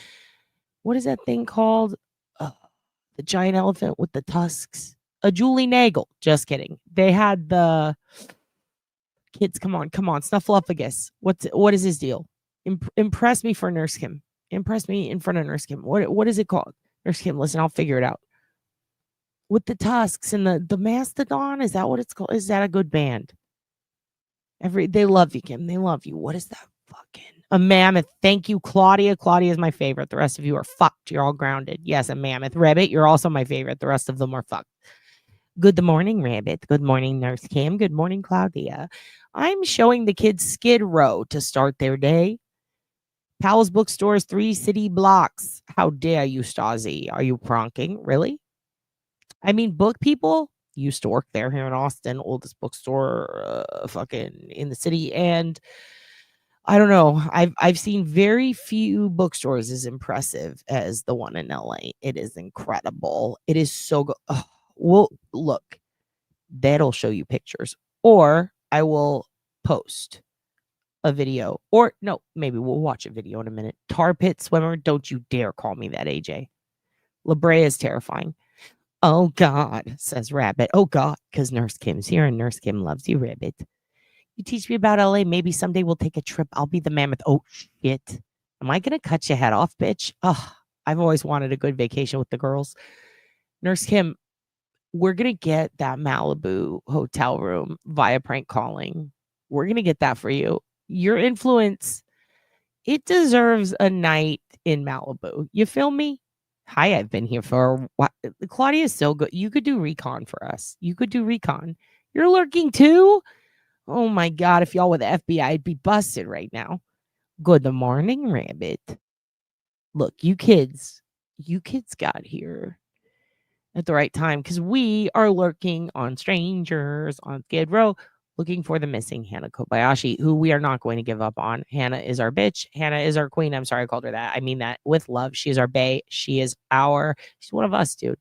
what is that thing called? The giant elephant with the tusks. A Julie Nagel. Just kidding. They had the kids. Come on. Snuffleupagus. What is his deal? Impress me for Nurse Kim. Impress me in front of Nurse Kim. What is it called? Nurse Kim, listen, I'll figure it out. With the tusks and the mastodon. Is that what it's called? Is that a good band? They love you, Kim. They love you. What is that fucking? A mammoth. Thank you, Claudia. Claudia is my favorite. The rest of you are fucked. You're all grounded. Yes, a mammoth. Rabbit, you're also my favorite. The rest of them are fucked. Good morning, Rabbit. Good morning, Nurse Kim. Good morning, Claudia. I'm showing the kids Skid Row to start their day. Powell's Bookstore's 3 city blocks. How dare you, Stasi? Are you pronking? Really? I mean, book people used to work there here in Austin, oldest bookstore fucking in the city. And I don't know. I've seen very few bookstores as impressive as the one in LA. It is incredible. It is so good. Oh, well, look, that'll show you pictures, or I will post a video, or no, maybe we'll watch a video in a minute. Tar pit swimmer. Don't you dare call me that, AJ. La Brea is terrifying. Oh, God, says Rabbit. Oh, God, because Nurse Kim's here and Nurse Kim loves you, Rabbit. You teach me about LA. Maybe someday we'll take a trip. I'll be the mammoth. Oh, shit. Am I going to cut your head off, bitch? Oh, I've always wanted a good vacation with the girls. Nurse Kim, we're going to get that Malibu hotel room via prank calling. We're going to get that for you. Your influence, it deserves a night in Malibu. You feel me? Hi, I've been here for what? Claudia is so good. You could do recon for us. You could do recon. You're lurking too? Oh my God. If y'all were the FBI, I'd be busted right now. Good morning, Rabbit. Look, you kids got here at the right time because we are lurking on strangers on Skidrow looking for the missing Hannah Kobayashi, who we are not going to give up on. Hannah is our bitch. Hannah is our queen. I'm sorry I called her that. I mean that with love. She is our bae. She's one of us, dude.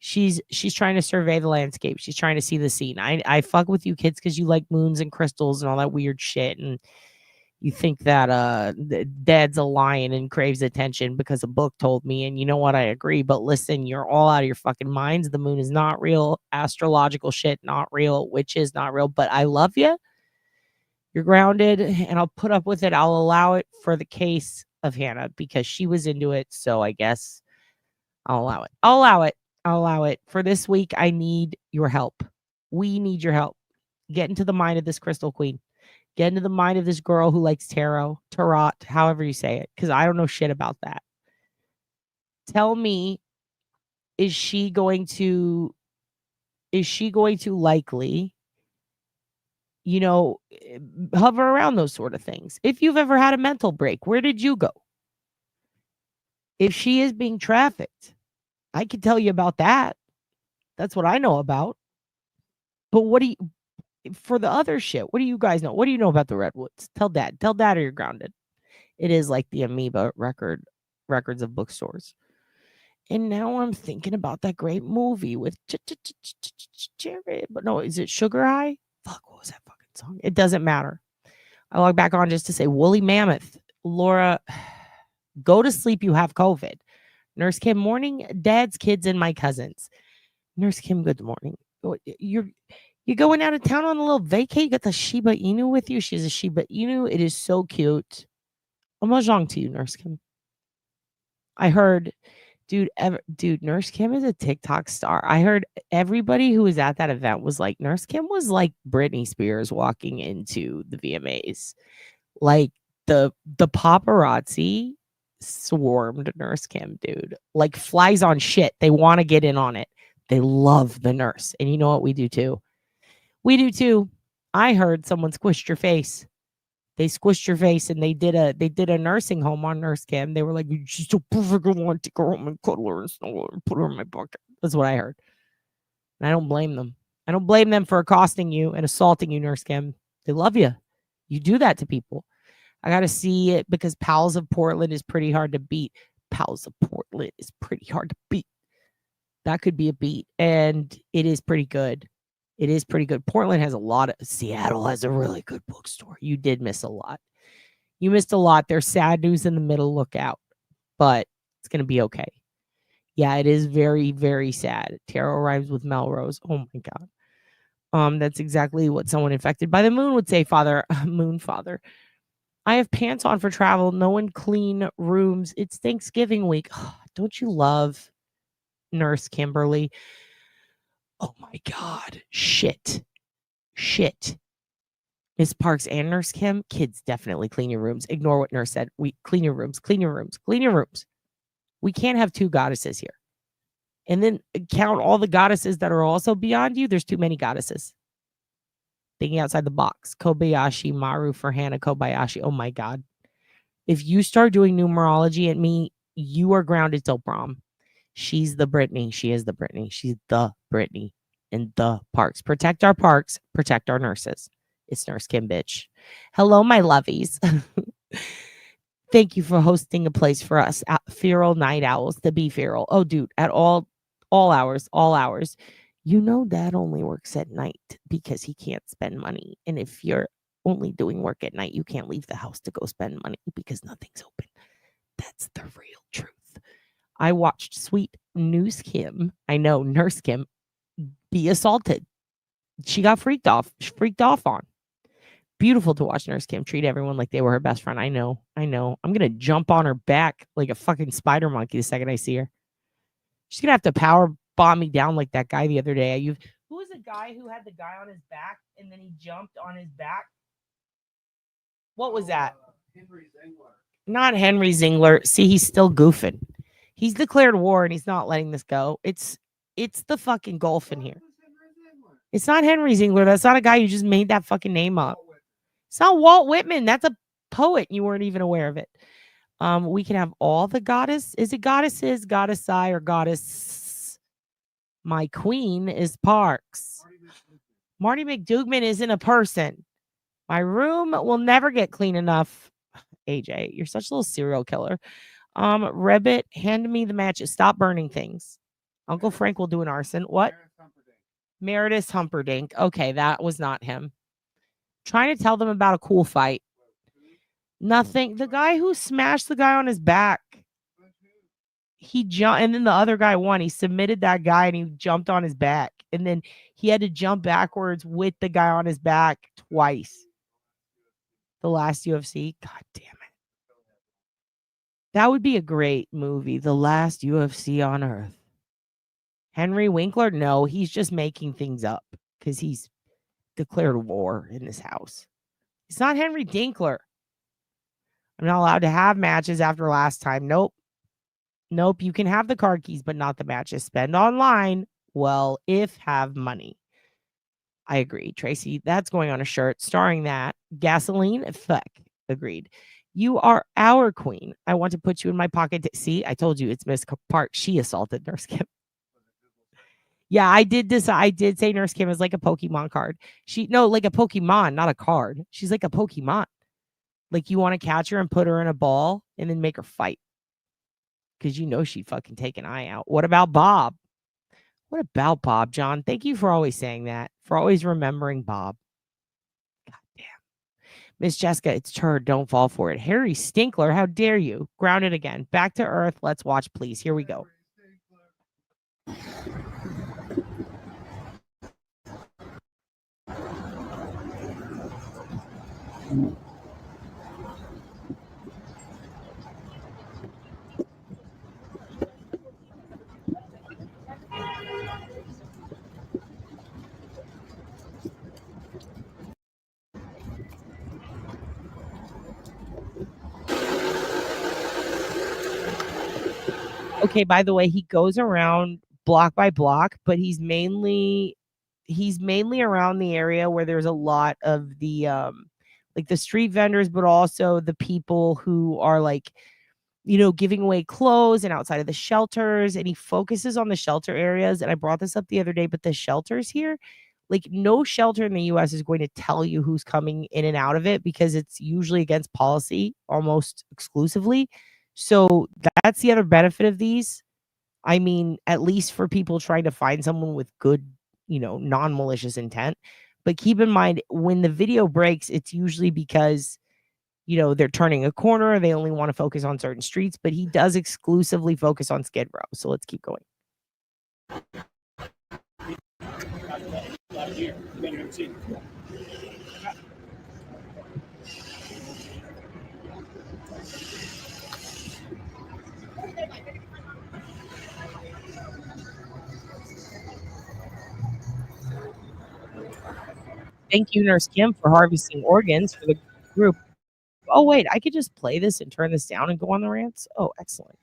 She's trying to survey the landscape. She's trying to see the scene. I fuck with you kids because you like moons and crystals and all that weird shit. And you think that dad's a lion and craves attention because a book told me. And you know what? I agree. But listen, you're all out of your fucking minds. The moon is not real. Astrological shit, not real. Witches, not real. But I love you. You're grounded and I'll put up with it. I'll allow it for the case of Hannah because she was into it. So I guess I'll allow it. I'll allow it. For this week, I need your help. We need your help. Get into the mind of this Crystal Queen. Get into the mind of this girl who likes tarot, however you say it, because I don't know shit about that. Tell me, is she going to likely, hover around those sort of things? If you've ever had a mental break, where did you go? If she is being trafficked, I can tell you about that. That's what I know about. But for the other shit, what do you guys know? What do you know about the Redwoods? Tell dad or you're grounded. It is like the amoeba records of bookstores. And now I'm thinking about that great movie with Jared. But no, is it Sugar High? Fuck, what was that fucking song? It doesn't matter. I log back on just to say Woolly Mammoth. Laura, go to sleep. You have COVID. Nurse Kim, morning. Dad's kids and my cousins. Nurse Kim, good morning. You're going out of town on a little vacay. You got the Shiba Inu with you. She has a Shiba Inu. It is so cute. Mahjong to you, Nurse Kim. I heard, dude, Nurse Kim is a TikTok star. I heard everybody who was at that event was like, Nurse Kim was like Britney Spears walking into the VMAs. Like the paparazzi swarmed Nurse Kim, dude. Like flies on shit. They want to get in on it. They love the nurse. And you know what we do too? We do too. I heard someone squished your face. They squished your face and they did a nursing home on Nurse Kim. They were like, she's so perfect. I want to take her home and cuddle her and snuggle her and put her in my bucket. That's what I heard. And I don't blame them. I don't blame them for accosting you and assaulting you, Nurse Kim. They love you. You do that to people. I got to see it because Pals of Portland is pretty hard to beat. Pals of Portland is pretty hard to beat. That could be a beat. And it is pretty good. It is pretty good. Portland has a lot of... Seattle has a really good bookstore. You did miss a lot. You missed a lot. There's sad news in the middle. Look out. But it's going to be okay. Yeah, it is very, very sad. Tarot rhymes with Melrose. Oh, my God. That's exactly what someone infected by the moon would say, Father. Moon Father. I have pants on for travel. No one clean rooms. It's Thanksgiving week. Oh, don't you love Nurse Kimberly? Oh my God. Shit. Miss Parks and Nurse Kim, kids definitely clean your rooms. Ignore what Nurse said. We clean your rooms. We can't have two goddesses here. And then count all the goddesses that are also beyond you. There's too many goddesses. Thinking outside the box. Kobayashi Maru for Hannah Kobayashi. Oh my God. If you start doing numerology at me, you are grounded till prom. She's the Britney. She is the Britney. She's the Britney in the parks. Protect our parks. Protect our nurses. It's Nurse Kim, bitch. Hello, my lovies. Thank you for hosting a place for us. Feral Night Owls, the Bee Feral. Oh, dude, at all hours. You know Dad only works at night because he can't spend money. And if you're only doing work at night, you can't leave the house to go spend money because nothing's open. That's the real truth. I watched sweet Nurse Kim be assaulted. She got freaked off on. Beautiful to watch Nurse Kim treat everyone like they were her best friend. I know. I'm going to jump on her back like a fucking spider monkey the second I see her. She's going to have to power bomb me down like that guy the other day. Who was the guy who had the guy on his back and then he jumped on his back? What was that? Not Henry Zingler. See, he's still goofing. He's declared war and he's not letting this go. It's the fucking Gulf in here. It's not Henry Zingler. That's not a guy who just made that fucking name up. It's not Walt Whitman. That's a poet. You weren't even aware of it. We can have all the goddess. Is it goddesses, goddess I, or goddess? My queen is Parks. Marty McDougman isn't a person. My room will never get clean enough. AJ, you're such a little serial killer. Rebbit, hand me the matches. Stop burning things. Uncle Frank will do an arson. What? Meredith Humperdinck. Okay, that was not him. Trying to tell them about a cool fight. Nothing. The guy who smashed the guy on his back. He jumped, and then the other guy won. He submitted that guy and he jumped on his back. And then he had to jump backwards with the guy on his back twice. The last UFC. God damn it. That would be a great movie. The last UFC on Earth. Henry Winkler? No, he's just making things up because he's declared war in this house. It's not Henry Dinkler. I'm not allowed to have matches after last time. Nope. Nope. You can have the card keys, but not the matches. Spend online. Well, if have money. I agree, Tracy. That's going on a shirt starring that. Gasoline? Fuck. Agreed. You are our queen. I want to put you in my pocket. See, I told you it's Miss Park. She assaulted Nurse Kim. Yeah, I did this. I did say Nurse Kim is like a Pokemon card. Like a Pokemon, not a card. She's like a Pokemon. Like you want to catch her and put her in a ball and then make her fight. Because you know she'd fucking take an eye out. What about Bob? What about Bob, John? Thank you for always saying that. For always remembering Bob. God damn. Miss Jessica, it's her. Don't fall for it. Harry Stinkler, how dare you? Grounded again. Back to earth. Let's watch, please. Here we go. Okay, by the way, he goes around block by block, but he's mainly around the area where there's a lot of the like the street vendors, but also the people who are like, giving away clothes and outside of the shelters. And he focuses on the shelter areas. And I brought this up the other day, but the shelters here, like no shelter in the US is going to tell you who's coming in and out of it because it's usually against policy almost exclusively. So that's the other benefit of these. I mean, at least for people trying to find someone with good, non-malicious intent. But keep in mind, when the video breaks, it's usually because, they're turning a corner. They only want to focus on certain streets, but he does exclusively focus on Skid Row. So let's keep going. Thank you, Nurse Kim, for harvesting organs for the group. Oh, wait, I could just play this and turn this down and go on the rants. Oh, excellent.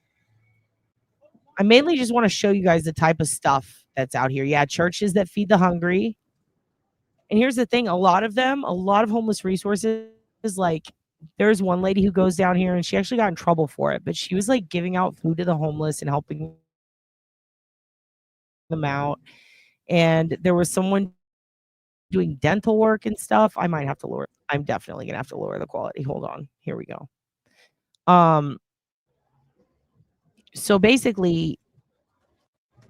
I mainly just want to show you guys the type of stuff that's out here. Yeah, churches that feed the hungry. And here's the thing, a lot of homeless resources, like there's one lady who goes down here and she actually got in trouble for it, but she was like giving out food to the homeless and helping them out. And there was someone doing dental work and stuff. I might have to lower. I'm definitely gonna have to lower the quality. Hold on. Here we go. So basically,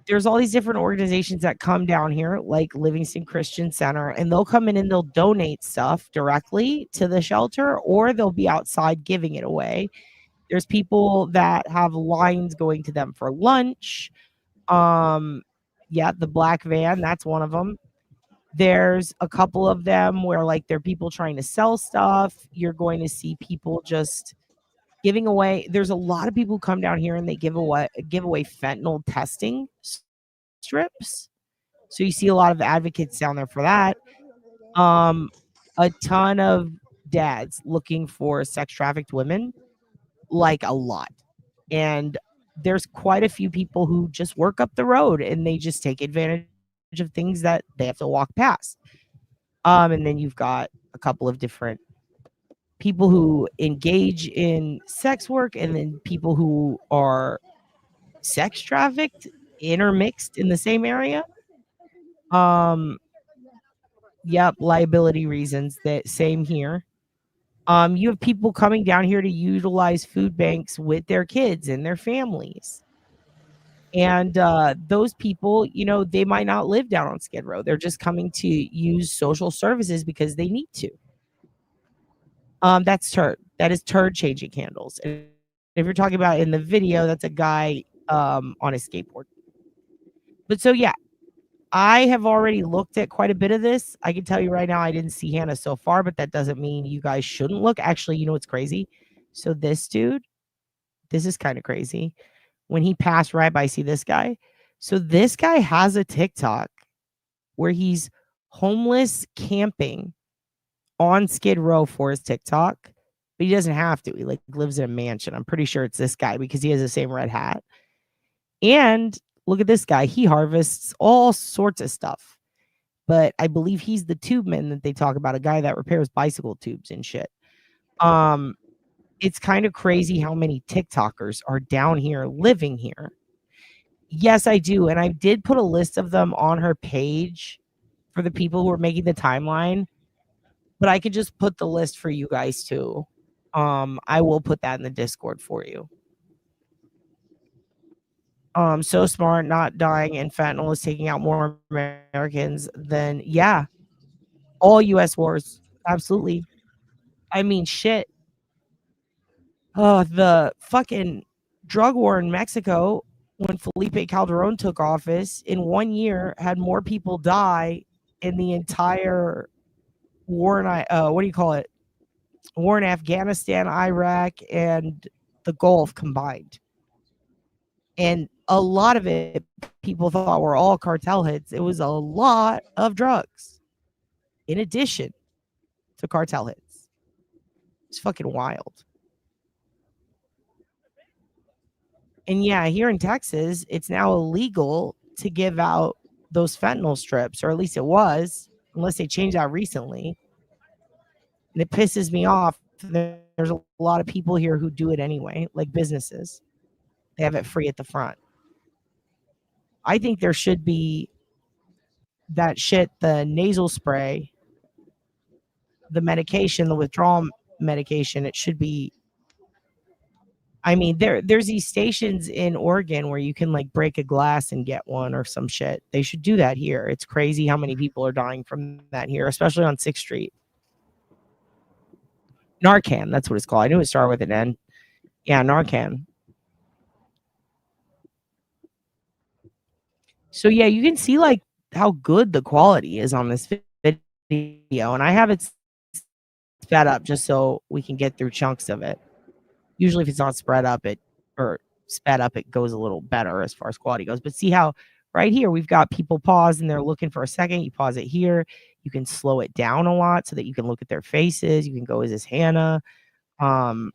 there's all these different organizations that come down here, like Livingston Christian Center, and they'll come in and they'll donate stuff directly to the shelter, or they'll be outside giving it away. There's people that have lines going to them for lunch. Yeah, the black van, that's one of them. There's a couple of them where like they're people trying to sell stuff. You're going to see people just giving away. There's a lot of people who come down here and they give away fentanyl testing strips. So you see a lot of advocates down there for that. A ton of dads looking for sex trafficked women, like a lot. And there's quite a few people who just work up the road and they just take advantage of things that they have to walk past. And then you've got a couple of different people who engage in sex work, and then people who are sex trafficked, intermixed in the same area. Yep, liability reasons. That same here. You have people coming down here to utilize food banks with their kids and their families. And those people, they might not live down on Skid Row. They're just coming to use social services because they need to. That's turd. That is turd changing candles. And if you're talking about in the video, that's a guy on a skateboard. But so yeah, I have already looked at quite a bit of this. I can tell you right now, I didn't see Hannah so far, but that doesn't mean you guys shouldn't look. Actually, you know what's crazy? So this dude, this is kind of crazy. When he passed right by, see this guy? So this guy has a TikTok where he's homeless camping on Skid Row for his TikTok, but he doesn't have to. He like lives in a mansion. I'm pretty sure it's this guy because he has the same red hat. And look at this guy. He harvests all sorts of stuff. But I believe he's the tube man that they talk about, a guy that repairs bicycle tubes and shit. It's kind of crazy how many TikTokers are down here living here. Yes, I do. And I did put a list of them on her page for the people who are making the timeline. But I could just put the list for you guys too. I will put that in the Discord for you. So smart, not dying, and fentanyl is taking out more Americans than, yeah, all U.S. wars. Absolutely. I mean, shit. The fucking drug war in Mexico when Felipe Calderon took office in 1 year had more people die in the entire war in what do you call it? War in Afghanistan, Iraq, and the Gulf combined. And a lot of it people thought were all cartel hits. It was a lot of drugs in addition to cartel hits. It's fucking wild. And yeah, here in Texas, it's now illegal to give out those fentanyl strips, or at least it was, unless they changed that recently. And it pisses me off. There's a lot of people here who do it anyway, like businesses. They have it free at the front. I think there should be that shit, the nasal spray, the medication, the withdrawal medication. It should be, I mean, there's these stations in Oregon where you can like break a glass and get one or some shit. They should do that here. It's crazy how many people are dying from that here, especially on 6th Street. Narcan, that's what it's called. I knew it started with an N. Yeah, Narcan. So yeah, you can see like how good the quality is on this video, and I have it sped up just so we can get through chunks of it. Usually if it's not spread up, it goes a little better as far as quality goes. But see how right here we've got people pause and they're looking for a second. You pause it here. You can slow it down a lot so that you can look at their faces. You can go, is this Hannah? I'm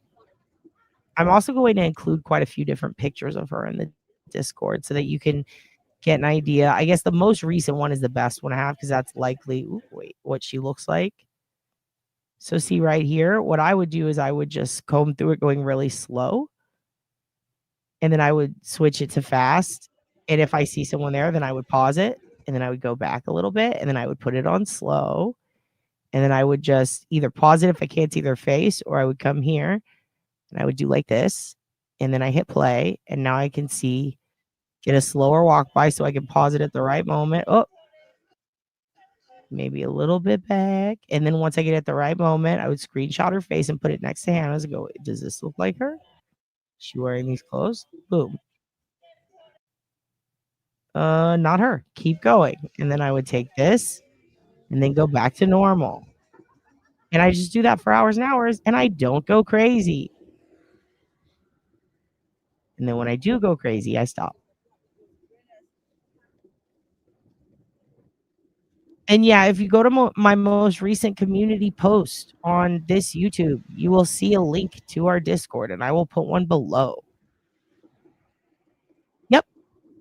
also going to include quite a few different pictures of her in the Discord so that you can get an idea. I guess the most recent one is the best one I have because that's likely what she looks like. So see right here, what I would do is I would just comb through it going really slow. And then I would switch it to fast. And if I see someone there, then I would pause it. And then I would go back a little bit. And then I would put it on slow. And then I would just either pause it if I can't see their face, or I would come here and I would do like this. And then I hit play. And now I can see, get a slower walk by so I can pause it at the right moment. Oh, maybe a little bit back. And then once I get at the right moment, I would screenshot her face and put it next to Hannah's and go, does this look like her? Is she wearing these clothes? Boom. Not her. Keep going. And then I would take this and then go back to normal. And I just do that for hours and hours, and I don't go crazy. And then when I do go crazy, I stop. And yeah, if you go to my most recent community post on this YouTube, you will see a link to our Discord, and I will put one below.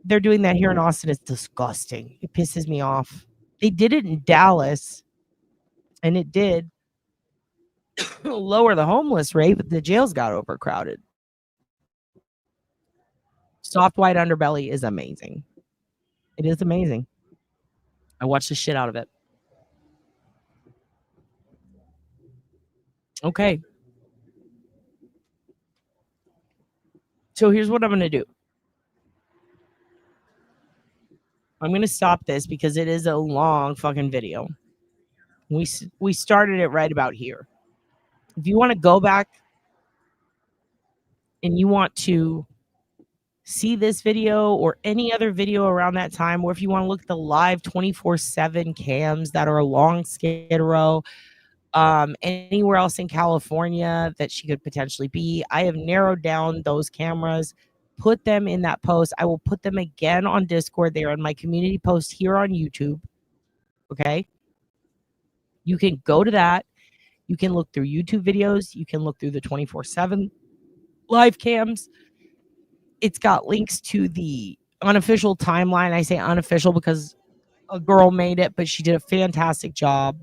they're doing that here in Austin. It's disgusting. It pisses me off. They did it in Dallas, and it did lower the homeless rate, but the jails got overcrowded. Soft white underbelly is amazing. It is amazing. I watched the shit out of it. Okay. So here's what I'm going to do. I'm going to stop this because it is a long fucking video. We started it right about here. If you want to go back and you want to see this video or any other video around that time, or if you want to look at the live 24/7 cams that are along Skid Row, anywhere else in California that she could potentially be, I have narrowed down those cameras, put them in that post. I will put them again on Discord. They are in my community post here on YouTube. Okay. You can go to that. You can look through YouTube videos. You can look through the 24/7 live cams. It's got links to the unofficial timeline. I say unofficial because a girl made it, but she did a fantastic job.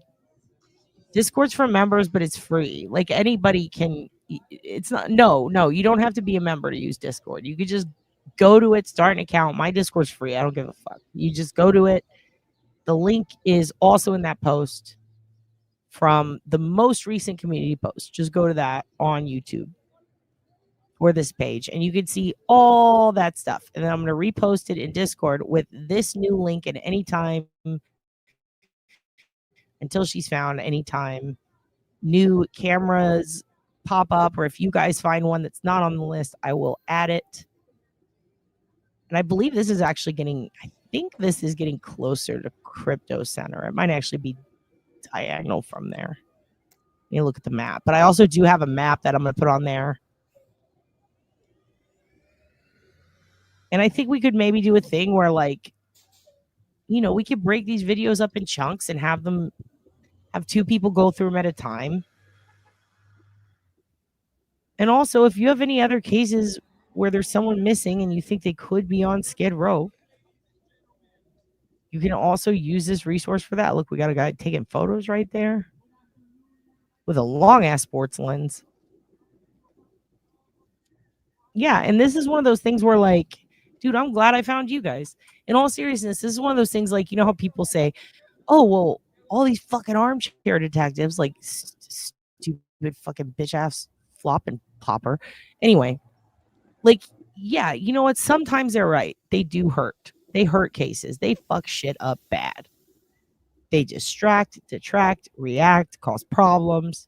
Discord's for members, but it's free. Like anybody can. It's not. No. You don't have to be a member to use Discord. You could just go to it, start an account. My Discord's free. I don't give a fuck. You just go to it. The link is also in that post from the most recent community post. Just go to that on YouTube or this page, and you can see all that stuff. And then I'm going to repost it in Discord with this new link at any time until she's found. Anytime new cameras pop up, or if you guys find one that's not on the list, I will add it. And I believe this is actually getting, I think this is getting closer to Crypto Center. It might actually be diagonal from there. Let me look at the map. But I also do have a map that I'm going to put on there. And I think we could maybe do a thing where, like, you know, we could break these videos up in chunks and have two people go through them at a time. And also, if you have any other cases where there's someone missing and you think they could be on Skid Row, you can also use this resource for that. Look, we got a guy taking photos right there with a long-ass sports lens. Yeah, and this is one of those things where, like, dude, I'm glad I found you guys. In all seriousness, this is one of those things, like, you know how people say, oh, well, all these fucking armchair detectives, like, stupid fucking bitch-ass flop and popper. Anyway, like, yeah, you know what? Sometimes they're right. They do hurt. They hurt cases. They fuck shit up bad. They distract, detract, react, cause problems,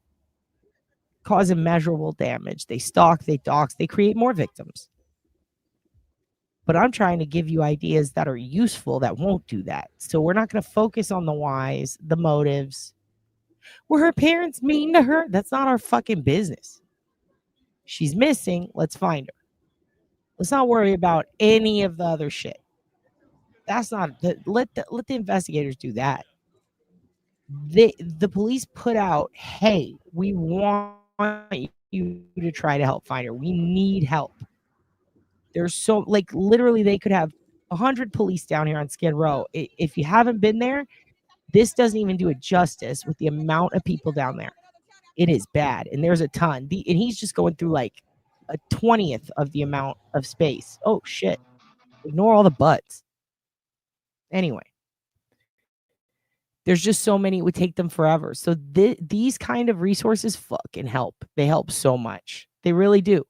cause immeasurable damage. They stalk, they dox, they create more victims. But I'm trying to give you ideas that are useful that won't do that. So we're not going to focus on the whys, the motives. Were her parents mean to her? That's not our fucking business. She's missing. Let's find her. Let's not worry about any of the other shit. That's not let the investigators do that. The police put out, hey, we want you to try to help find her. We need help. There's so, like, literally they could have 100 police down here on Skid Row. If you haven't been there, this doesn't even do it justice with the amount of people down there. It is bad, and there's a ton. And he's just going through like a 20th of the amount of space. Oh shit! Ignore all the butts. Anyway, there's just so many. It would take them forever. So these kind of resources fucking help. They help so much. They really do.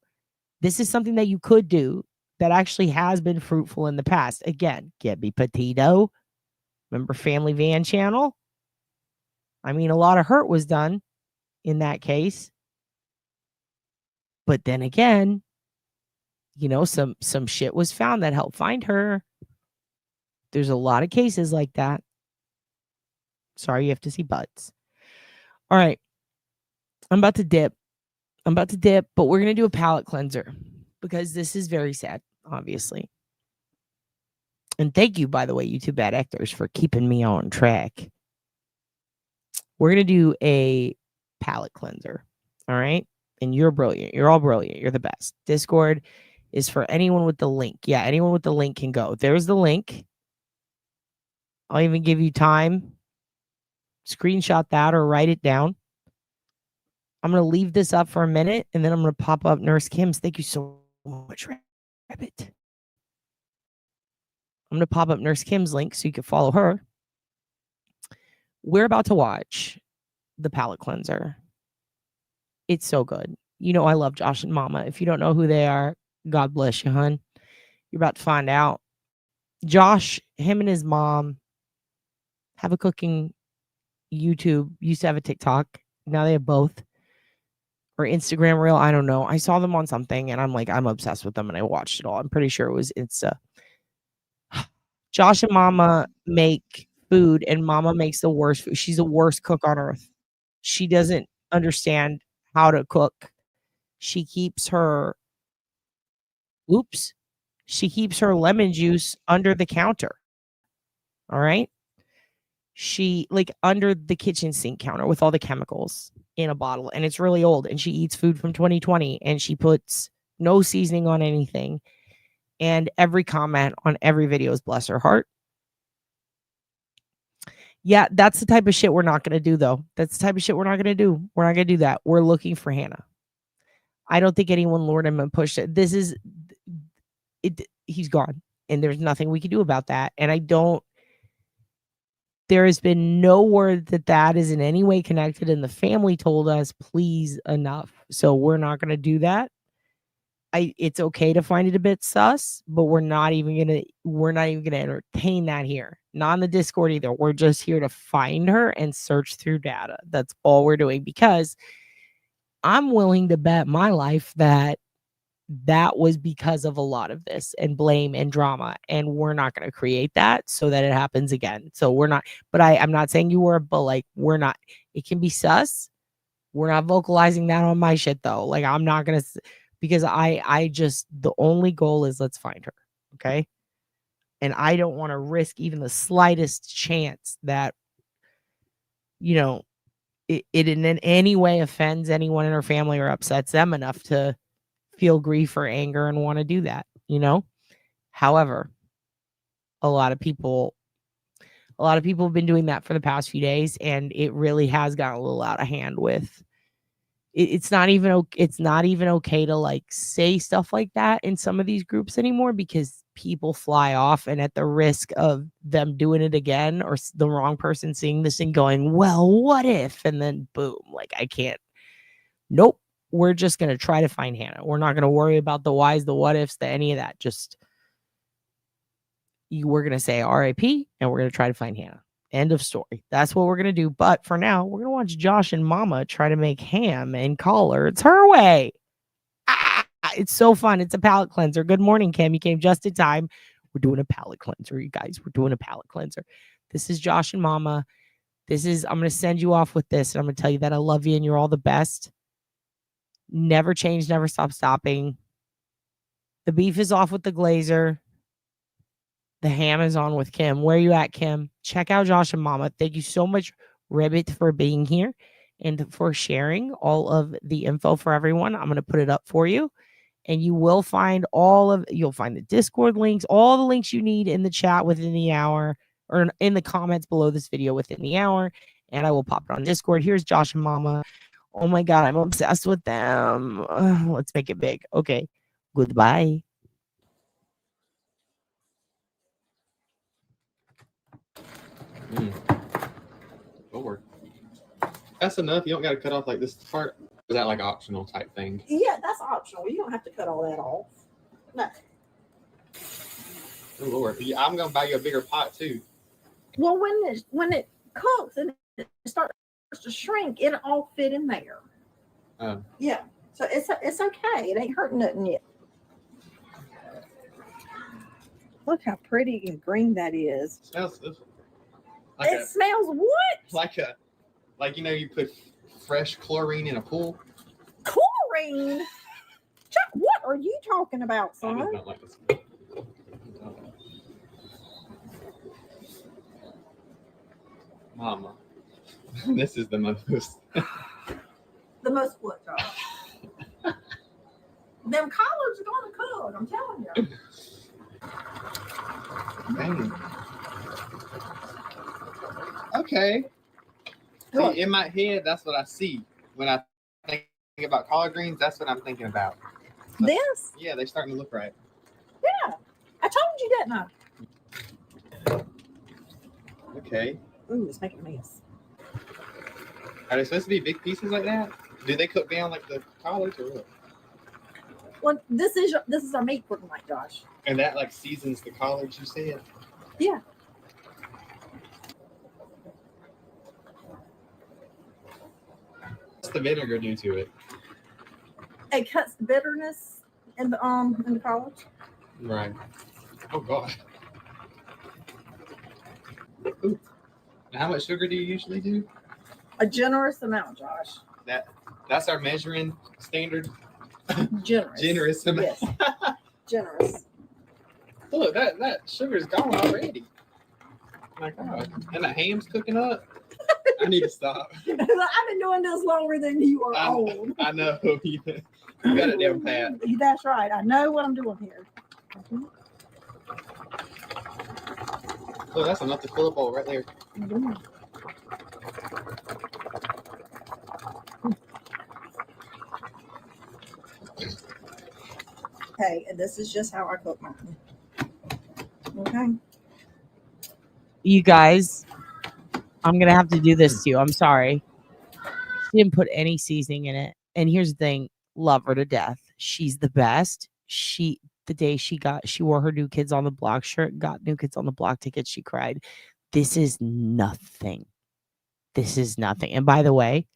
This is something that you could do that actually has been fruitful in the past. Again, Gabby Petito. Remember Family Van Channel? I mean, a lot of hurt was done in that case. But then again, you know, some shit was found that helped find her. There's a lot of cases like that. Sorry, you have to see butts. All right. I'm about to dip, but we're going to do a palate cleanser because this is very sad, obviously. And thank you, by the way, you two bad actors, for keeping me on track. We're going to do a palate cleanser. All right. And you're brilliant. You're all brilliant. You're the best. Discord, is for anyone with the link. Yeah, anyone with the link can go. There's the link. I'll even give you time. Screenshot that or write it down. I'm going to leave this up for a minute, and then I'm going to pop up Nurse Kim's. Thank you so much, Rabbit. I'm going to pop up Nurse Kim's link so you can follow her. We're about to watch the palate cleanser. It's so good. You know I love Josh and Mama. If you don't know who they are, God bless you, hun. You're about to find out. Josh, him and his mom have a cooking YouTube. Used to have a TikTok. Now they have both. Or Instagram reel. I don't know. I saw them on something and I'm like, I'm obsessed with them and I watched it all. I'm pretty sure it was Insta. Josh and Mama make food and Mama makes the worst food. She's the worst cook on earth. She doesn't understand how to cook. She keeps her lemon juice under the counter. All right. She like under the kitchen sink counter with all the chemicals in a bottle, and it's really old, and she eats food from 2020 and she puts no seasoning on anything, and every comment on every video is bless her heart. Yeah, that's the type of shit we're not going to do, though. That's the type of shit we're not going to do. We're not going to do that. We're looking for Hannah. I don't think anyone lured him and pushed it. This is it. He's gone, and there's nothing we can do about that. And there has been no word that is in any way connected, and the family told us, please, enough. So we're not going to do that. It's okay to find it a bit sus, but we're not even gonna entertain that here. Not in the Discord either. We're just here to find her and search through data. That's all we're doing, because I'm willing to bet my life that was because of a lot of this and blame and drama, and we're not going to create that so that it happens again. So we're not, but I'm not saying you were, but like, we're not, it can be sus. We're not vocalizing that on my shit though. Like, I'm not going to, because I just, the only goal is let's find her. Okay. And I don't want to risk even the slightest chance that, it in any way offends anyone in her family or upsets them enough to feel grief or anger and want to do that, However, a lot of people have been doing that for the past few days, and it really has gotten a little out of hand with it's not even okay to like say stuff like that in some of these groups anymore, because people fly off, and at the risk of them doing it again or the wrong person seeing this and going, well, what if, and then boom, like I can't. Nope. We're just going to try to find Hannah. We're not going to worry about the whys, the what ifs, any of that. Just we're going to say RIP, and we're going to try to find Hannah. End of story. That's what we're going to do. But for now, we're going to watch Josh and Mama try to make ham and call her It's Her Way. It's so fun. It's a palate cleanser. Good morning, Kim. You came just in time. We're doing a palate cleanser, you guys. We're doing a palate cleanser. This is Josh and Mama. I'm going to send you off with this, and I'm going to tell you that I love you and you're all the best. Never change, never stop stopping. The beef is off with the glazer. The ham is on with Kim. Where are you at, Kim? Check out Josh and Mama. Thank you so much, Ribbit, for being here and for sharing all of the info for everyone. I'm going to put it up for you, and you will find you'll find the Discord links, all the links you need in the chat within the hour, or in the comments below this video within the hour, and I will pop it on Discord. Here's Josh and Mama. Oh my God, I'm obsessed with them. Let's make it big. Okay. Goodbye. Lord. That's enough. You don't got to cut off like this part. Is that like optional type thing? Yeah, that's optional. You don't have to cut all that off. No. Oh Lord. Yeah, I'm gonna buy you a bigger pot too. Well, when it cooks and it starts to shrink, it'll all fit in there. Oh. Yeah. So it's okay. It ain't hurting nothing yet. Look how pretty and green that is. Smells It smells what? Like you put fresh chlorine in a pool. Chlorine? Chuck, what are you talking about, son? I did not like this. Mama, this is the most. The most what, Josh? Them collards are gonna cook. I'm telling you. Dang. Okay. See, in my head, that's what I see when I think about collard greens. That's what I'm thinking about. So, This? yeah, they're starting to look right. Yeah, I told you, didn't I? Okay. Ooh, it's making a mess. Are they supposed to be big pieces like that? Do they cook down like the collards or what? Well, this is our meat cooking like, Josh. And that like seasons the collards, you said? Yeah. What's the vinegar do to it? It cuts the bitterness in the collards. Right. Oh God. Ooh. And how much sugar do you usually do? A generous amount, Josh. That's our measuring standard. Generous. Generous amount. Yes. Generous. Look, that sugar's gone already. My God. And the ham's cooking up. I need to stop. I've been doing this longer than you are old. I know. You got it down pat. That's right. I know what I'm doing here. Look, that's enough to fill a bowl right there. Mm-hmm. Okay, and this is just how I cook mine. Okay. You guys, I'm gonna have to do this to you. I'm sorry. She didn't put any seasoning in it. And here's the thing: love her to death. She's the best. The day she wore her New Kids on the Block shirt, got New Kids on the Block tickets, she cried. This is nothing. This is nothing. And by the way,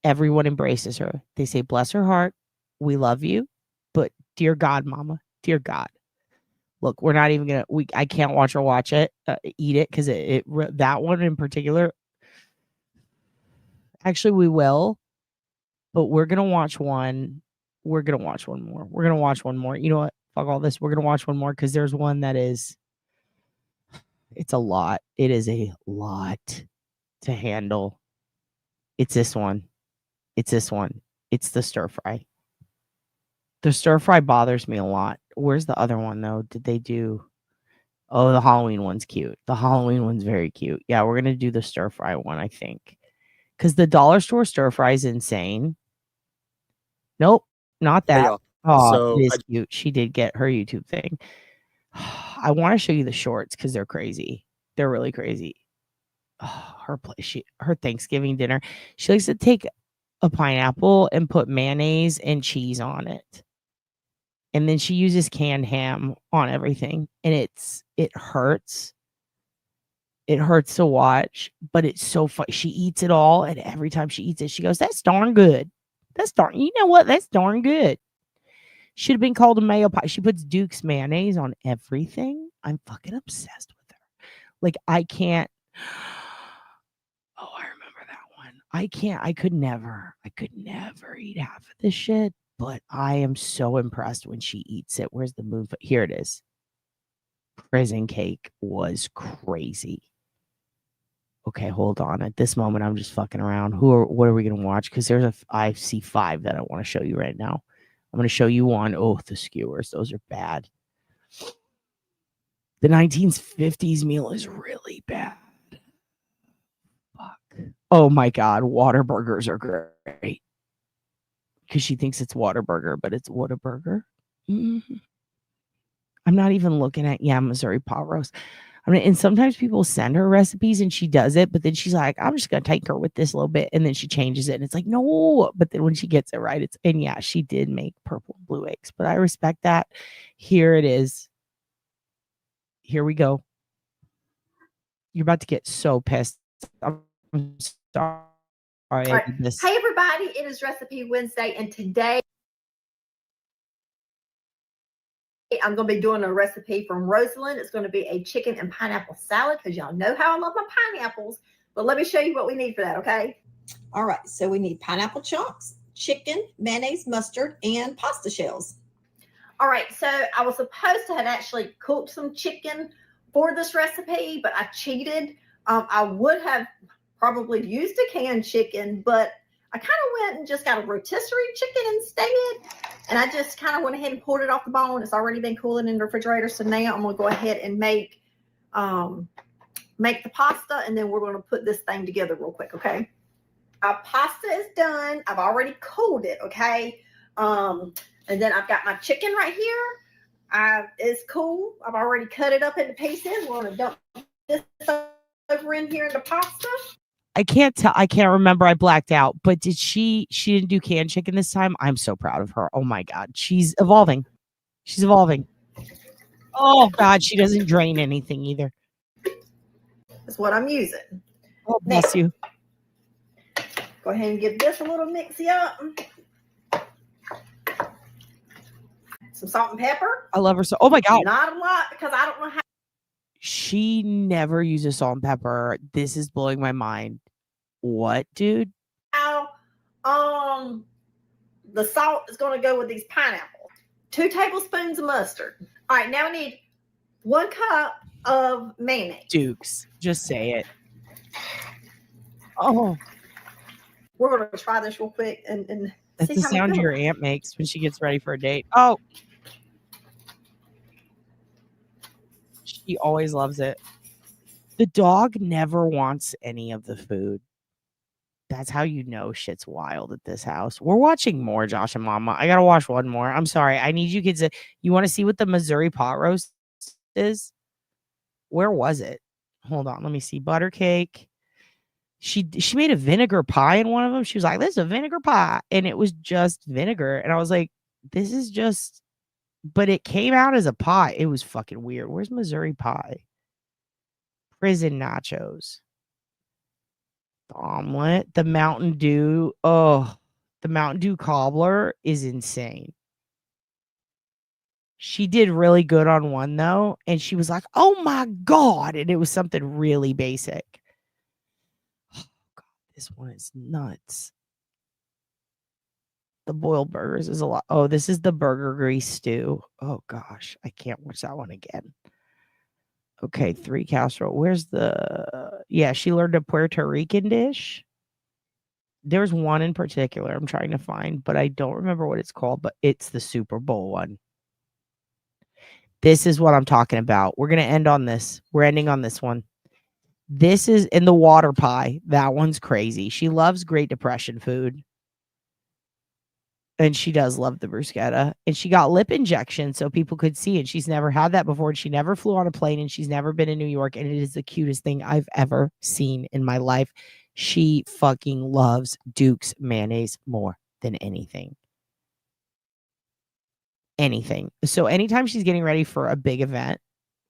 everyone embraces her. They say, bless her heart. We love you. But dear God, mama, dear God. Look, we're not even I can't watch her eat it, because that one in particular, actually we will, but we're going to watch one. We're going to watch one more. We're going to watch one more. You know what? Fuck all this. We're going to watch one more, because there's one that it's a lot. It is a lot to handle. It's this one. It's this one. It's the stir fry. The stir fry bothers me a lot. Where's the other one though? Did they do? Oh, the Halloween one's cute. The Halloween one's very cute. Yeah, we're gonna do the stir fry one, I think, because the dollar store stir fry is insane. Nope, not that. y'all. Oh, So it is cute. She did get her YouTube thing. I want to show you the shorts because they're crazy. They're really crazy. Oh, her Thanksgiving dinner. She likes to take a pineapple and put mayonnaise and cheese on it. And then she uses canned ham on everything. And it hurts. It hurts to watch, but it's so fun. She eats it all. And every time she eats it, she goes, that's darn good. You know what? That's darn good. Should have been called a mayo pie. She puts Duke's mayonnaise on everything. I'm fucking obsessed with her. Like, I can't. Oh, I remember that one. I could never eat half of this shit. But I am so impressed when she eats it. Where's the moon? Here it is. Prison cake was crazy. Okay, hold on. At this moment, I'm just fucking around. What are we gonna watch? Because I see 5 that I want to show you right now. I'm gonna show you one. Oh, the skewers. Those are bad. The 1950s meal is really bad. Fuck. Oh my God, Whataburgers are great. Because she thinks it's Whataburger, but it's Whataburger. Mm-hmm. I'm not even looking at Missouri pot roast. I mean, and sometimes people send her recipes and she does it, but then she's like, I'm just gonna take her with this a little bit, and then she changes it, and it's like, no. But then when she gets it right, and yeah, she did make purple and blue eggs, but I respect that. Here it is. Here we go. You're about to get so pissed. I'm sorry. All right. Hey everybody, it is Recipe Wednesday, and today I'm going to be doing a recipe from Rosalind. It's going to be a chicken and pineapple salad, because y'all know how I love my pineapples. But let me show you what we need for that, okay? All right, so we need pineapple chunks, chicken, mayonnaise, mustard, and pasta shells. All right, so I was supposed to have actually cooked some chicken for this recipe, but I cheated. I would have probably used a canned chicken, but I kind of went and just got a rotisserie chicken instead. And I just kind of went ahead and pulled it off the bone. It's already been cooling in the refrigerator. So now I'm going to go ahead and make the pasta, and then we're going to put this thing together real quick, okay? Our pasta is done. I've already cooled it, okay? And then I've got my chicken right here. It's cool. I've already cut it up into pieces. We're going to dump this over in here in the pasta. I can't tell. I can't remember. I blacked out. But she didn't do canned chicken this time. I'm so proud of her. Oh my God. She's evolving. She's evolving. Oh God. She doesn't drain anything either. That's what I'm using. Oh, bless you. Go ahead and give this a little mixy up. Some salt and pepper. I love her so. Oh my God. Not a lot because I don't know how. She never uses salt and pepper. This is blowing my mind. What, dude? How the salt is going to go with these pineapples. 2 tablespoons of mustard. All right, now I need 1 cup of mayonnaise. Dukes. Just say it. Oh. We're going to try this real quick and That's see the how sound we go. your aunt makes when she gets ready for a date. Oh. She always loves it. The dog never wants any of the food. That's how you know shit's wild at this house. We're watching more Josh and Mama. I gotta watch one more. I'm sorry. I need you kids to. You want to see what the Missouri pot roast is? Where was it? Hold on. Let me see. Butter cake. She made a vinegar pie in one of them. She was like, "This is a vinegar pie," and it was just vinegar. And I was like, "This is just." But it came out as a pie. It was fucking weird. Where's Missouri pie? Prison nachos. The omelet. The Mountain Dew. Oh, the Mountain Dew cobbler is insane. She did really good on one, though. And she was like, oh my God. And it was something really basic. Oh, God. This one is nuts. The boiled burgers is a lot. Oh, this is the burger grease stew. Oh gosh, I can't watch that one again. Okay, 3 casserole. Where's the? Yeah, she learned a Puerto Rican dish. There's one in particular I'm trying to find, but I don't remember what it's called. But it's the Super Bowl one. This is what I'm talking about. We're gonna end on this. We're ending on this one. This is in the water pie. That one's crazy. She loves Great Depression food. And she does love the bruschetta. And she got lip injection so people could see. And she's never had that before. And she never flew on a plane. And she's never been in New York. And it is the cutest thing I've ever seen in my life. She fucking loves Duke's mayonnaise more than anything. Anything. So anytime she's getting ready for a big event,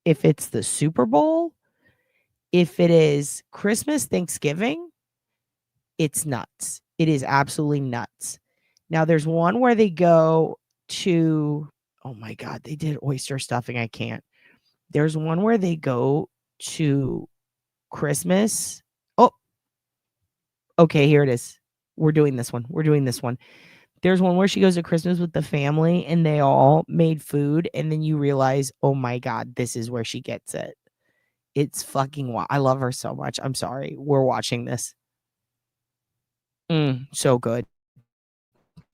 if it's the Super Bowl, if it is Christmas, Thanksgiving, it's nuts. It is absolutely nuts. Now, there's one where they go to, oh my God, they did oyster stuffing. I can't. There's one where they go to Christmas. Oh, okay, here it is. We're doing this one. There's one where she goes to Christmas with the family and they all made food. And then you realize, oh my God, this is where she gets it. It's fucking wild. I love her so much. I'm sorry. We're watching this. So good.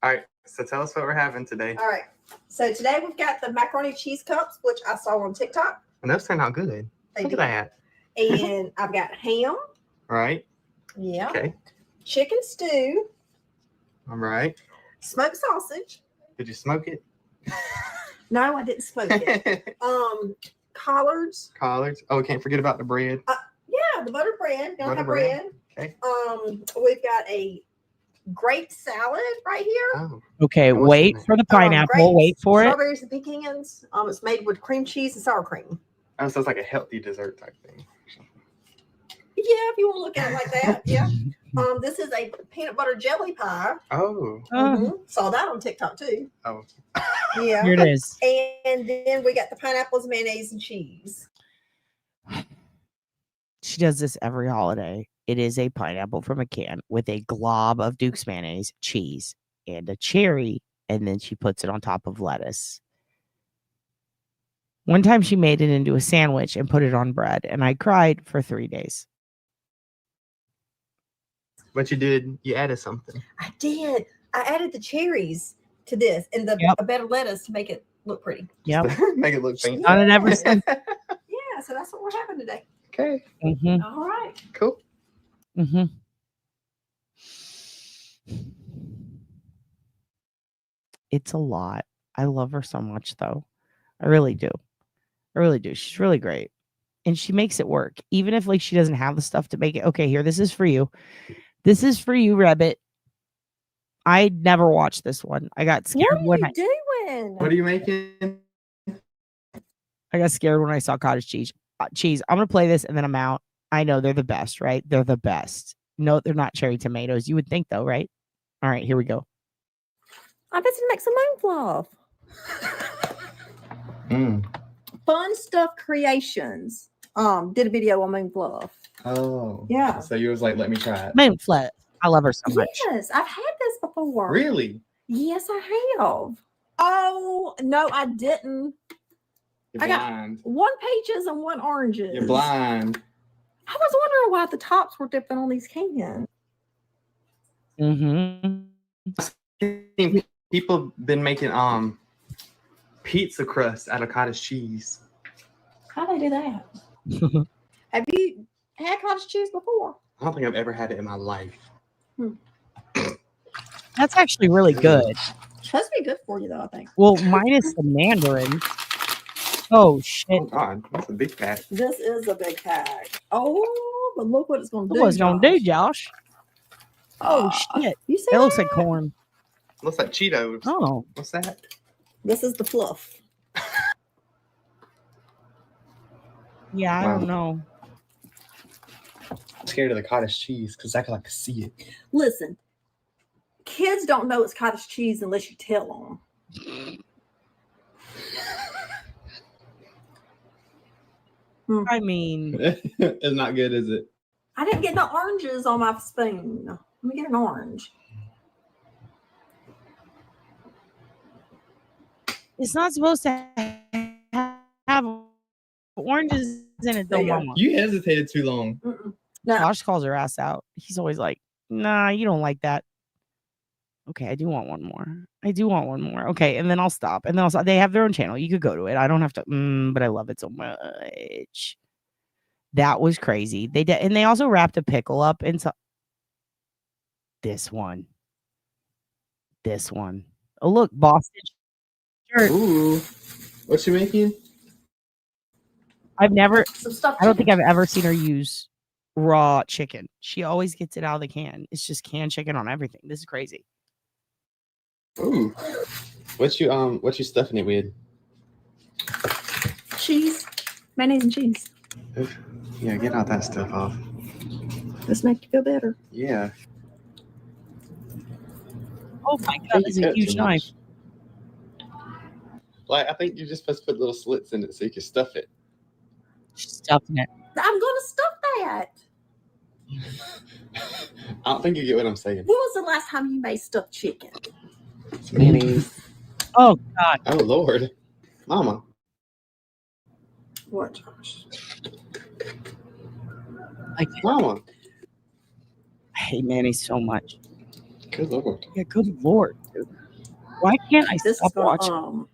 All right, so tell us what we're having today. All right. So today we've got the macaroni cheese cups, which I saw on TikTok. And those turned out good. Look at that. And I've got ham. Right. Yeah. Okay. Chicken stew. All right. Smoked sausage. Did you smoke it? No, I didn't smoke it. Collards. Collards. Oh, we can't forget about the bread. Yeah, the buttered bread. Gonna have bread. Okay. We've got a grape salad right here. Oh. Okay, wait for the pineapple. Wait for it. Strawberries and pecans. It's made with cream cheese and sour cream. Oh, so it's like a healthy dessert type thing. Yeah, if you want to look at it like that. Yeah. This is a peanut butter jelly pie. Oh. Saw that on TikTok too. Oh. Yeah. Here it is. And then we got the pineapples, mayonnaise, and cheese. She does this every holiday. It is a pineapple from a can with a glob of Duke's mayonnaise, cheese, and a cherry, and then she puts it on top of lettuce. One time she made it into a sandwich and put it on bread, and I cried for 3 days. But you added something. I did. I added the cherries to this and a better lettuce to make it look pretty. Yep. Make it look fancy. Done it ever since. Yeah, so that's what we're having today. Okay. All right. Cool. It's a lot. I love her so much, though. I really do. I really do. She's really great. And she makes it work. Even if like she doesn't have the stuff to make it. Okay, here, this is for you. This is for you, Rabbit. I never watched this one. I got scared What when are you doing? What are you making? I got scared when I saw cottage cheese. I'm gonna play this and then I'm out. I know they're the best, right? They're the best. No, they're not cherry tomatoes. You would think though, right? All right, here we go. I bet you make some moon fluff. Fun Stuff Creations did a video on moon fluff. Oh. Yeah. So you was like, let me try it. Moon fluff. I love her so much. Yes, I've had this before. Really? Yes, I have. Oh no, I didn't. You're I blind. got 1 peaches and 1 oranges. You're blind. I was wondering why the tops were different on these cans. People been making pizza crust out of cottage cheese. How do they do that? Have you had cottage cheese before? I don't think I've ever had it in my life. That's actually really good. Supposed to be good for you though, I think. Well, minus the mandarin. Oh shit! Oh god, that's a big pack. This is a big pack. Oh, but look what it's gonna do. Look what it's gonna do, Josh. Oh shit! You see It looks like corn. Looks like Cheetos. Oh, what's that? This is the fluff. Yeah, I don't know. I'm scared of the cottage cheese because I can like see it. Listen, kids don't know it's cottage cheese unless you tell them. I mean, It's not good, is it? I didn't get no oranges on my spoon. Let me get an orange. it's not supposed to have oranges in it, though, Mama. You hesitated too long. No. Josh calls her ass out. He's always like, "Nah, you don't like that." Okay, I do want one more. Okay, and then I'll stop. And then I'll stop. They have their own channel. You could go to it. I don't have to. But I love it so much. That was crazy. They did, and they also wrapped a pickle up into this one. Oh, look, Boston shirt. Ooh, what you making? I don't think I've chicken. ever seen her use raw chicken. She always gets it out of the can. It's just canned chicken on everything. This is crazy. Ooh, what you stuffing it with? Cheese, mayonnaise and cheese. Yeah, get all that stuff off. This make you feel better. Yeah. Oh my god, this is a huge knife. Like, I think you're just supposed to put little slits in it so you can stuff it. Stuffing it. I'm gonna stuff that. I don't think you get what I'm saying. When was the last time you made stuffed chicken? It's mayonnaise. Oh god. Oh Lord, Mama. What, Josh? Mama. I hate mayonnaise so much. Good Lord. Yeah, good Lord, dude. Why can't I This stop is gonna watching?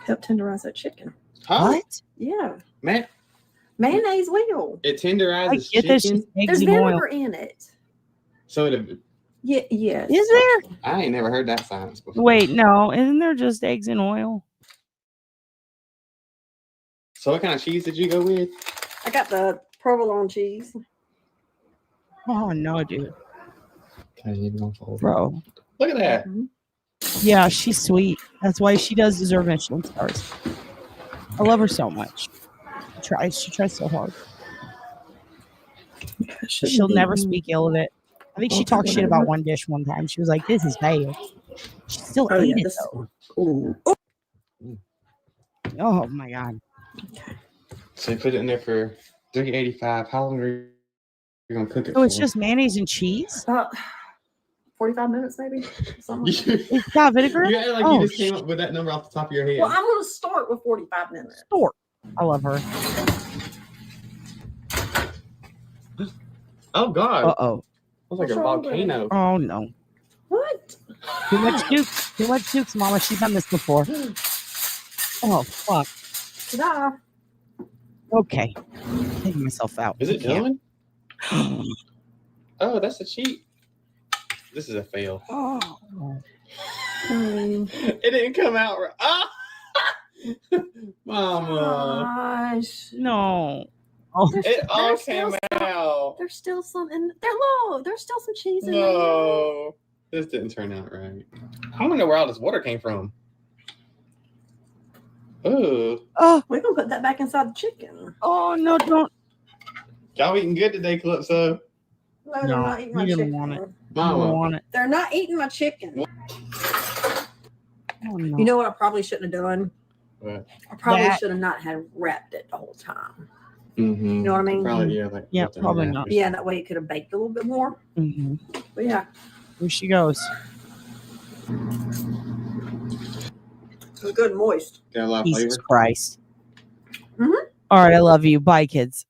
help tenderize that chicken. Huh? What? Yeah, Man, mayonnaise will. it tenderizes I get this. chicken. Just eggs There's and vinegar oil. in it. So it, Yeah, yes. Is there? I ain't never heard that science before. Wait, no. Isn't there just eggs and oil? So what kind of cheese did you go with? I got the provolone cheese. Oh no, dude. Bro. Look at that. Yeah, she's sweet. That's why she does deserve Michelin stars. I love her so much. She tries so hard. She'll never speak ill of it. I think she talked shit about one dish one time. She was like, "This is bad." She still ate it though. Oh my god. So you put it in there for $3.85. How long are you gonna cook it So for? it's just mayonnaise and cheese? 45 minutes maybe. Something like that. It's got vinegar? You act like Oh, you just came up with that number off the top of your head. Well, I'm gonna start with 45 minutes. I love her. Oh God. Uh-oh. Looks like What's a wrong with it? volcano. Oh no. What? Too much Dukes. Too much Dukes, Mama. She's done this before. Oh fuck. Ta-da. Okay. Taking myself out. Is it I can't. done? Oh, that's a cheat. This is a fail. Oh. It didn't come out right. Ah! Mama. Gosh. No. Oh. It all There's came still out. There's still some in there. Low. There's still some cheese in there. No. This didn't turn out right. I don't know where all this water came from. Ooh. Oh. We're gonna put that back inside the chicken. Oh no! Don't. Y'all eating good today, Calypso? No, they're not eating my you don't chicken. want it. Mama. You don't want it. They're not eating my chicken. Oh, no. You know what I probably shouldn't have done? What? I probably That- should have not had wrapped it the whole time. Mm-hmm. You know what I mean? Probably, yeah. Like, Yeah, left it probably in not. Yeah, that way it could have baked a little bit more. Mm-hmm. But yeah, Here she goes. it's good and moist. Got a lot of Jesus flavor. Christ. Mhm. All right, I love you. Bye, kids.